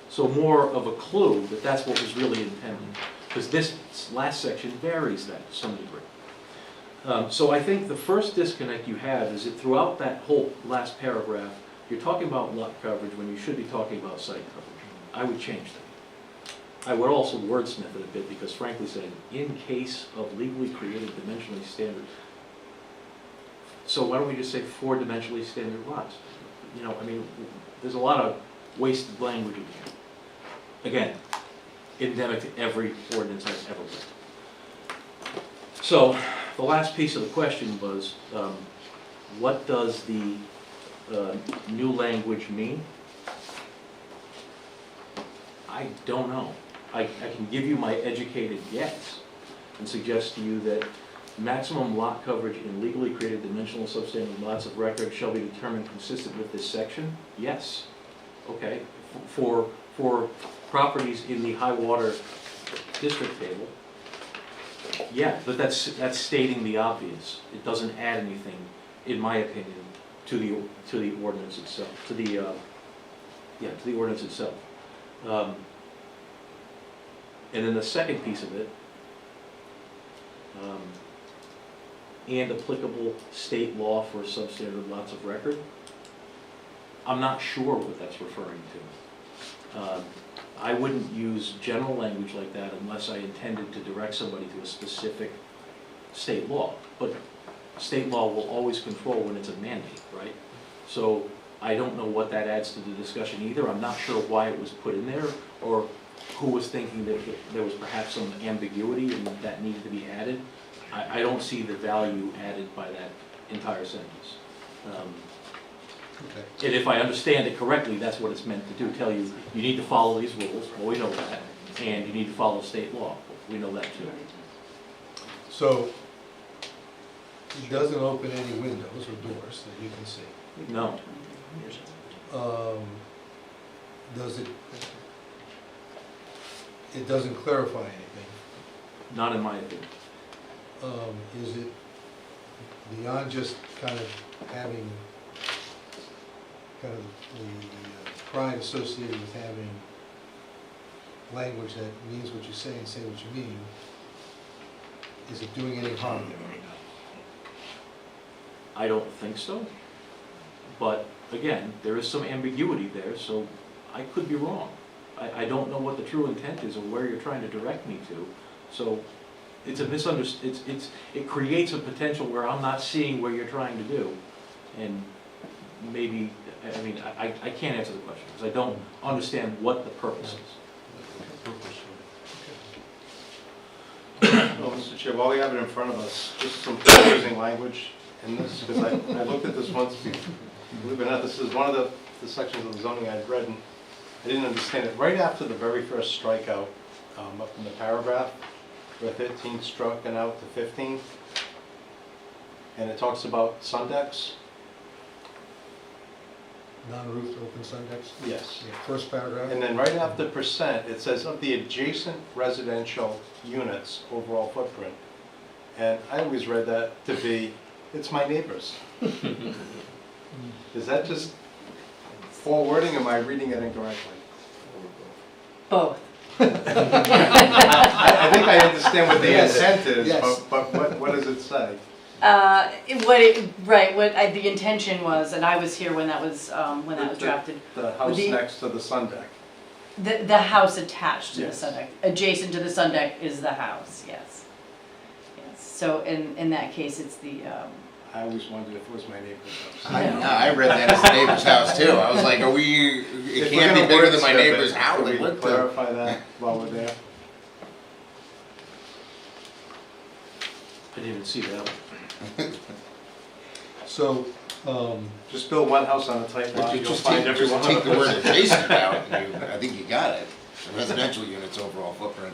So more of a clue that that's what was really intended, because this last section varies that to some degree. So I think the first disconnect you have is that throughout that whole last paragraph, you're talking about lot coverage when you should be talking about site coverage. I would change that. I would also wordsmith it a bit, because frankly saying, in case of legally created dimensionally standard. So why don't we just say 4 dimensionally standard lots? You know, I mean, there's a lot of wasted language in here. Again, endemic to every ordinance I've ever read. So the last piece of the question was, what does the new language mean? I don't know. I can give you my educated guess and suggest to you that maximum lot coverage in legally created dimensional substandard lots of record shall be determined consistent with this section. Yes. Okay. For properties in the high water district table, yeah, but that's stating the obvious. It doesn't add anything, in my opinion, to the ordinance itself. To the ordinance itself. And then the second piece of it, and applicable state law for substandard lots of record. I'm not sure what that's referring to. I wouldn't use general language like that unless I intended to direct somebody to a specific state law. But state law will always control when it's a mandate, right? So I don't know what that adds to the discussion either. I'm not sure why it was put in there, or who was thinking that there was perhaps some ambiguity and that needed to be added. I don't see the value added by that entire sentence. Okay. And if I understand it correctly, that's what it's meant to do, tell you, you need to follow these rules, well, we know that, and you need to follow state law, we know that too. So, it doesn't open any windows or doors that you can see. No, Does it, it doesn't clarify anything. not in my opinion. Is it beyond just kind of having kind of the pride associated with having language that means what you say and say what you mean? Is it doing any harm there right now? I don't think so, but again, there is some ambiguity there, so I could be wrong. I don't know what the true intent is or where you're trying to direct me to, so it's a misunderstanding. It creates a potential where I'm not seeing where you're trying to do, and maybe, I mean, I can't answer the question because I don't understand what the purpose is. Well, Mr. Chair, while we have it in front of us, just some confusing language in this, because I looked at this once, believe it or not, this is one of the sections of the zoning I'd read, and I didn't understand it. Right after the very first strikeout, up in the paragraph, where 13 struck and out to 15, and it talks about sun decks. Non-roofed open sun decks? Yes. Yeah, first paragraph? And then right after percent, it says of the adjacent residential units overall footprint. And I always read that to be, it's my neighbors. Is that just forwarding, or am I reading it incorrectly? Both. I think I understand what the Yes, intent is, yes. but what does it say? The intention was, and I was here when that was drafted, The house The- next to the sun deck. the house attached to the Yes. sun deck, adjacent to the sun deck is the house, yes. Yes, so in that case, it's the, I always wondered if it was my neighbor's house. I read that as the neighbor's house too. I was like, it If we're can't be gonna bigger than my wordsmith it, neighbor's house. can Like, we what the? clarify that while we're there? I didn't even see that one. So, Just build one house on a tight lot, you'll Just find every one take of the them. word adjacent out, and I think you got it. The residential unit's overall footprint.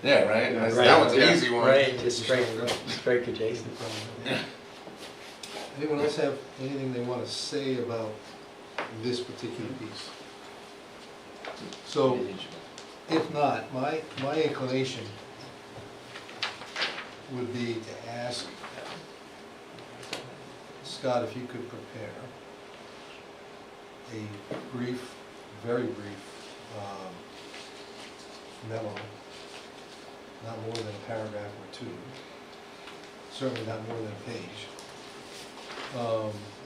Yeah, right? Yeah, That one's an yeah. easy one. Right, just straight adjacent. anyone else have anything they want to say about this particular piece? So, if not, my inclination would be to ask Scott if you could prepare a brief, very brief memo, not more than a paragraph or two, certainly not more than a page,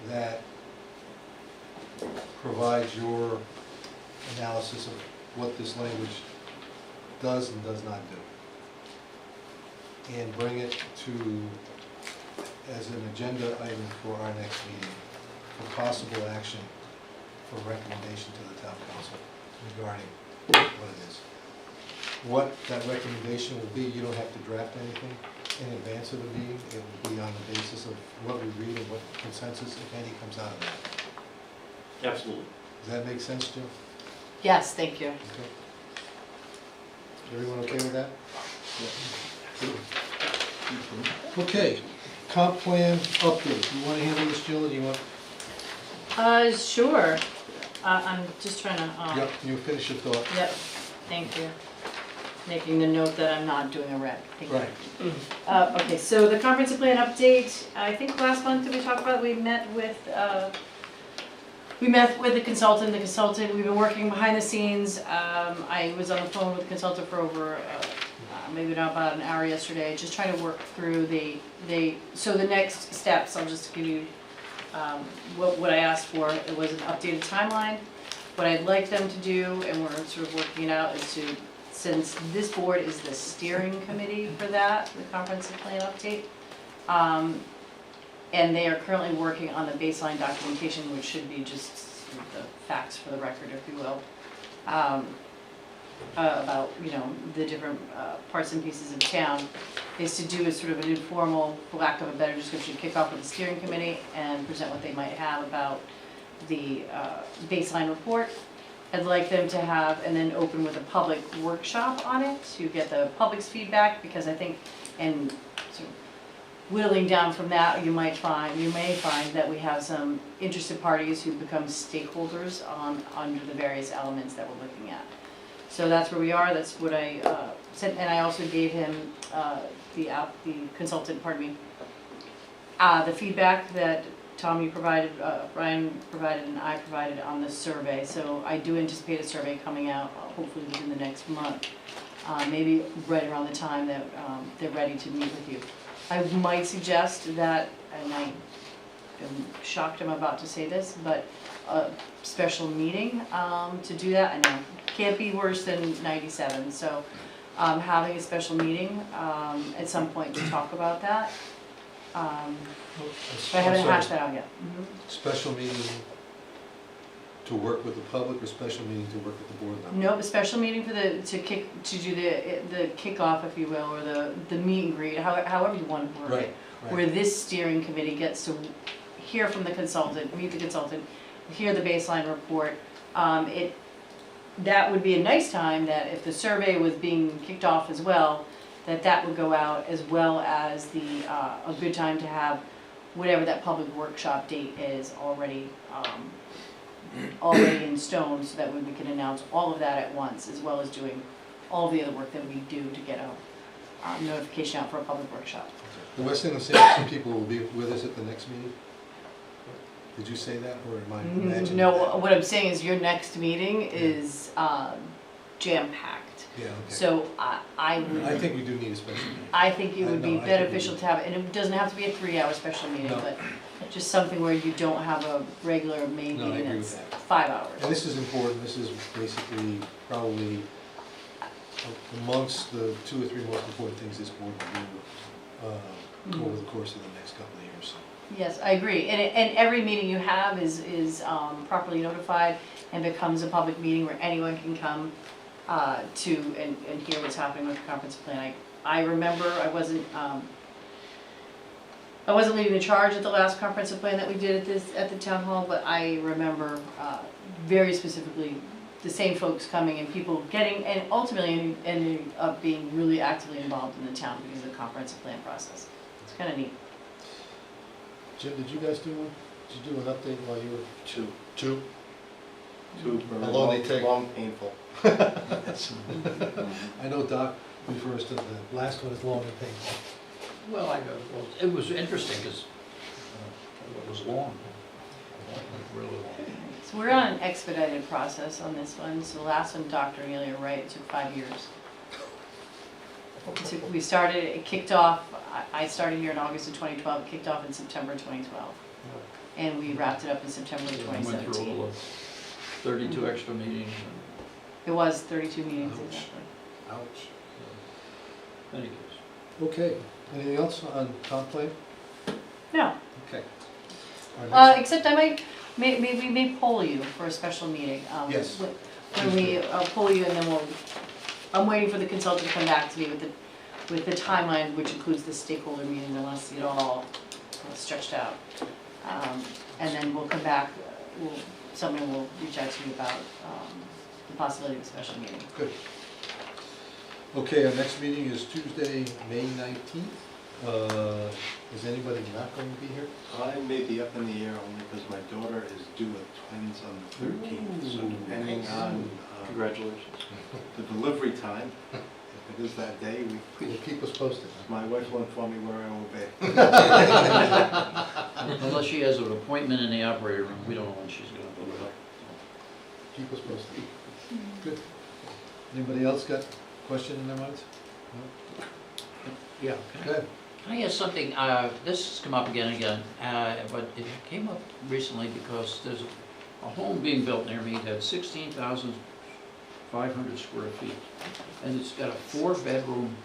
that provides your analysis of what this language does and does not do. And bring it to, as an agenda item for our next meeting, for possible action, for recommendation to the town council regarding what it is. What that recommendation will be, you don't have to draft anything in advance of the meeting. It will be on the basis of what we read and what consensus, if any, comes out of that. Absolutely. Does that make sense, Jim? yes, thank you. Okay. Everyone okay with that? Okay, comp plan update. You want to handle this, Jill, or do you want? Sure, I'm just trying to, Yep, you finish your thought. Yep, thank you. Making the note that I'm not doing a rec. Thank you. Right. Okay, so the comprehensive plan update, I think last month did we talk about, we met with the consultant, we've been working behind the scenes. I was on the phone with the consultant for over, maybe not about an hour yesterday, just trying to work through so the next steps, I'll just give you, what I asked for, it was an updated timeline. What I'd like them to do, and we're sort of working it out, is to, since this board is the steering committee for that, the comprehensive plan update, and they are currently working on the baseline documentation, which should be just sort of the facts for the record, if you will, about, the different parts and pieces of town, is to do a sort of an informal, for lack of a better description, kick off with the steering committee and present what they might have about the baseline report. I'd like them to have, and then open with a public workshop on it to get the public's feedback, because I think, and sort of whittling down from that, you may find that we have some interested parties who become stakeholders under the various elements that we're looking at. So that's where we are, that's what I sent, and I also gave him, the consultant, the feedback that Tom, you provided, Brian provided, and I provided on the survey. So I do anticipate a survey coming out, hopefully within the next month, maybe right around the time that they're ready to meet with you. I might suggest that, and I am shocked I'm about to say this, but a special meeting to do that. I know can't be worse than 97. So having a special meeting at some point to talk about that. But I haven't hashed that out yet. Special meeting to work with the public, or special meeting to work with the board members? Nope, a special meeting for to do the kickoff, if you will, or the meet and greet, however you want to word it. Right. Where this steering committee gets to hear from the consultant, meet the consultant, hear the baseline report. That would be a nice time, that if the survey was being kicked off as well, that would go out, as well as a good time to have whatever that public workshop date is already in stone, so that we can announce all of that at once, as well as doing all the other work that we do to get a notification out for a public workshop. The West End of Sampson people will be with us at the next meeting? Did you say that, or am I imagining No, that? what I'm saying is your next meeting is jam-packed. Yeah, okay. So I I would, think we do need a special meeting. I think it would I be know, I think we beneficial do. to have, and it doesn't have to be a 3-hour special meeting, No. but just something where you don't have a regular main No, I meeting agree that's with that. 5 hours. And this is important, this is basically probably amongst the 2 or 3 most important things this board will do over the course of the next couple of years. Yes, I agree, and every meeting you have is properly notified and becomes a public meeting where anyone can come to and hear what's happening with the conference plan. I remember I wasn't leading the charge at the last comprehensive plan that we did at the town hall, but I remember very specifically the same folks coming and people getting, and ultimately ending up being really actively involved in the town because of the comprehensive plan process. It's kind of neat. Jim, did you guys do an update while you were? Two. Two? How long they take? Long, painful. I know Doc refers to the last one as long and painful. Well, well, it was interesting because it was long. Really long. So we're on an expedited process on this one. So the last one, Dr. Neely, you're right, it took 5 years. We started, it kicked off, I started here in August of 2012, it kicked off in September 2012. And we wrapped it up in September of I went through 2017. all of 32 extra meetings. It was 32 meetings Ouch. exactly. Ouch. Thank you. Okay, anything else on comp plan? No, Okay. Our next- except I might, we may poll you for a special meeting. Yes. When we poll you and then I'm waiting for the consultant to come back to me with the timeline, which includes the stakeholder meeting, and I'll see it all stretched out. And then we'll come back, someone will reach out to you about the possibility of a special meeting. Good. Okay, our next meeting is Tuesday, May 19th. Is anybody not going to be here? I may be up in the air only because my daughter is due with twins on the 13th, so Ooh, depending nice. on Congratulations. the delivery time, if it is that day, Will keep us posted. my wife will inform me where I will be. Unless she has an appointment in the operator room, we don't know when she's going to be there. Keep us posted. Good. Anybody else got a question in their minds? No? Yeah. Good. Can I ask something? This has come up again and again, but it came up recently because there's a home being built near me that's 16,500 square feet, and it's got a 4-bedroom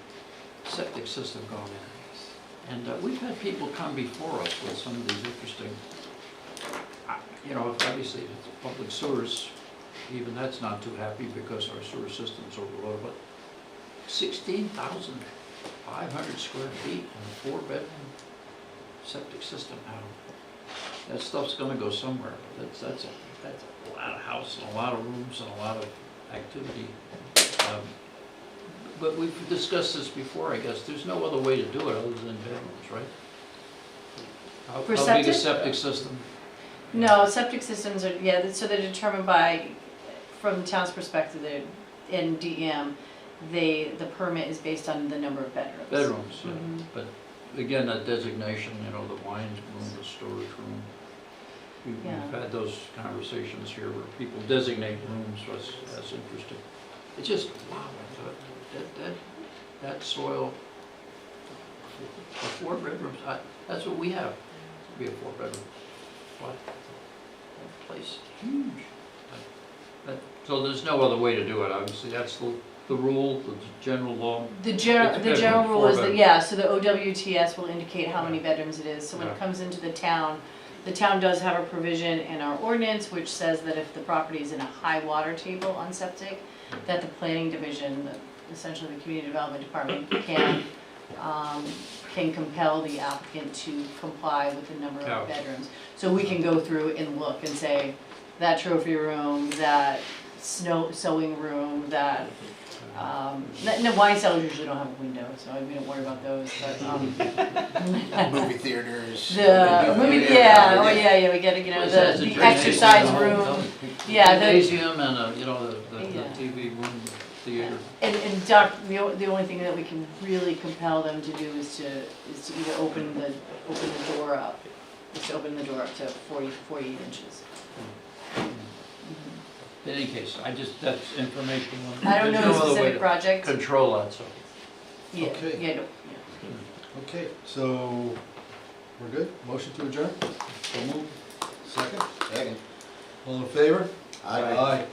septic system going in. And we've had people come before us with some of these interesting, obviously if it's public sewers, even that's not too happy because our sewer system's overloaded, but 16,500 square feet and a 4-bedroom septic system. Now, that stuff's gonna go somewhere. That's a lot of house and a lot of rooms and a lot of activity. But we've discussed this before, I guess. There's no other way to do it other than bedrooms, right? How For big a septic? septic system? No, septic systems are, so they're determined by, from the town's perspective, in DEM, the permit is based on the number of bedrooms. Bedrooms, yeah. Mhm. But again, that designation, the wine room, the storage room. We've Yeah. had those conversations here where people designate rooms, that's interesting. It's just, wow, that soil, for 4 bedrooms, that's what we have. We have 4 bedrooms. What? That place, huge. So there's no other way to do it, obviously, that's the rule, the general law. The It's general bedroom, rule is 4 that, so the OWTS will indicate how many bedrooms it is. So when it Yeah. comes into the town does have a provision in our ordinance which says that if the property is in a high water table on septic, that the planning division, essentially the community development department, can compel the applicant to comply with the number Yeah. of bedrooms. So we can go through and look and say, that trophy room, that sewing room, that, wine cellars usually don't have a window, so we don't worry about those, but, Movie theaters. we gotta, What's that, the gymnasium, exercise the room, whole- yeah, the, Gymnasium and, the Yeah. TV room, theater. and the only thing that we can really compel them to do is to either open the door up just open the door up to 48 inches. In any case, that's information. I don't know the There's no other way specific to project. control that, so. Yeah, Okay. yeah, no, yeah. Okay, so, we're good? Motion to adjourn? So move. Second? Second. All in favor? Aye. Aye.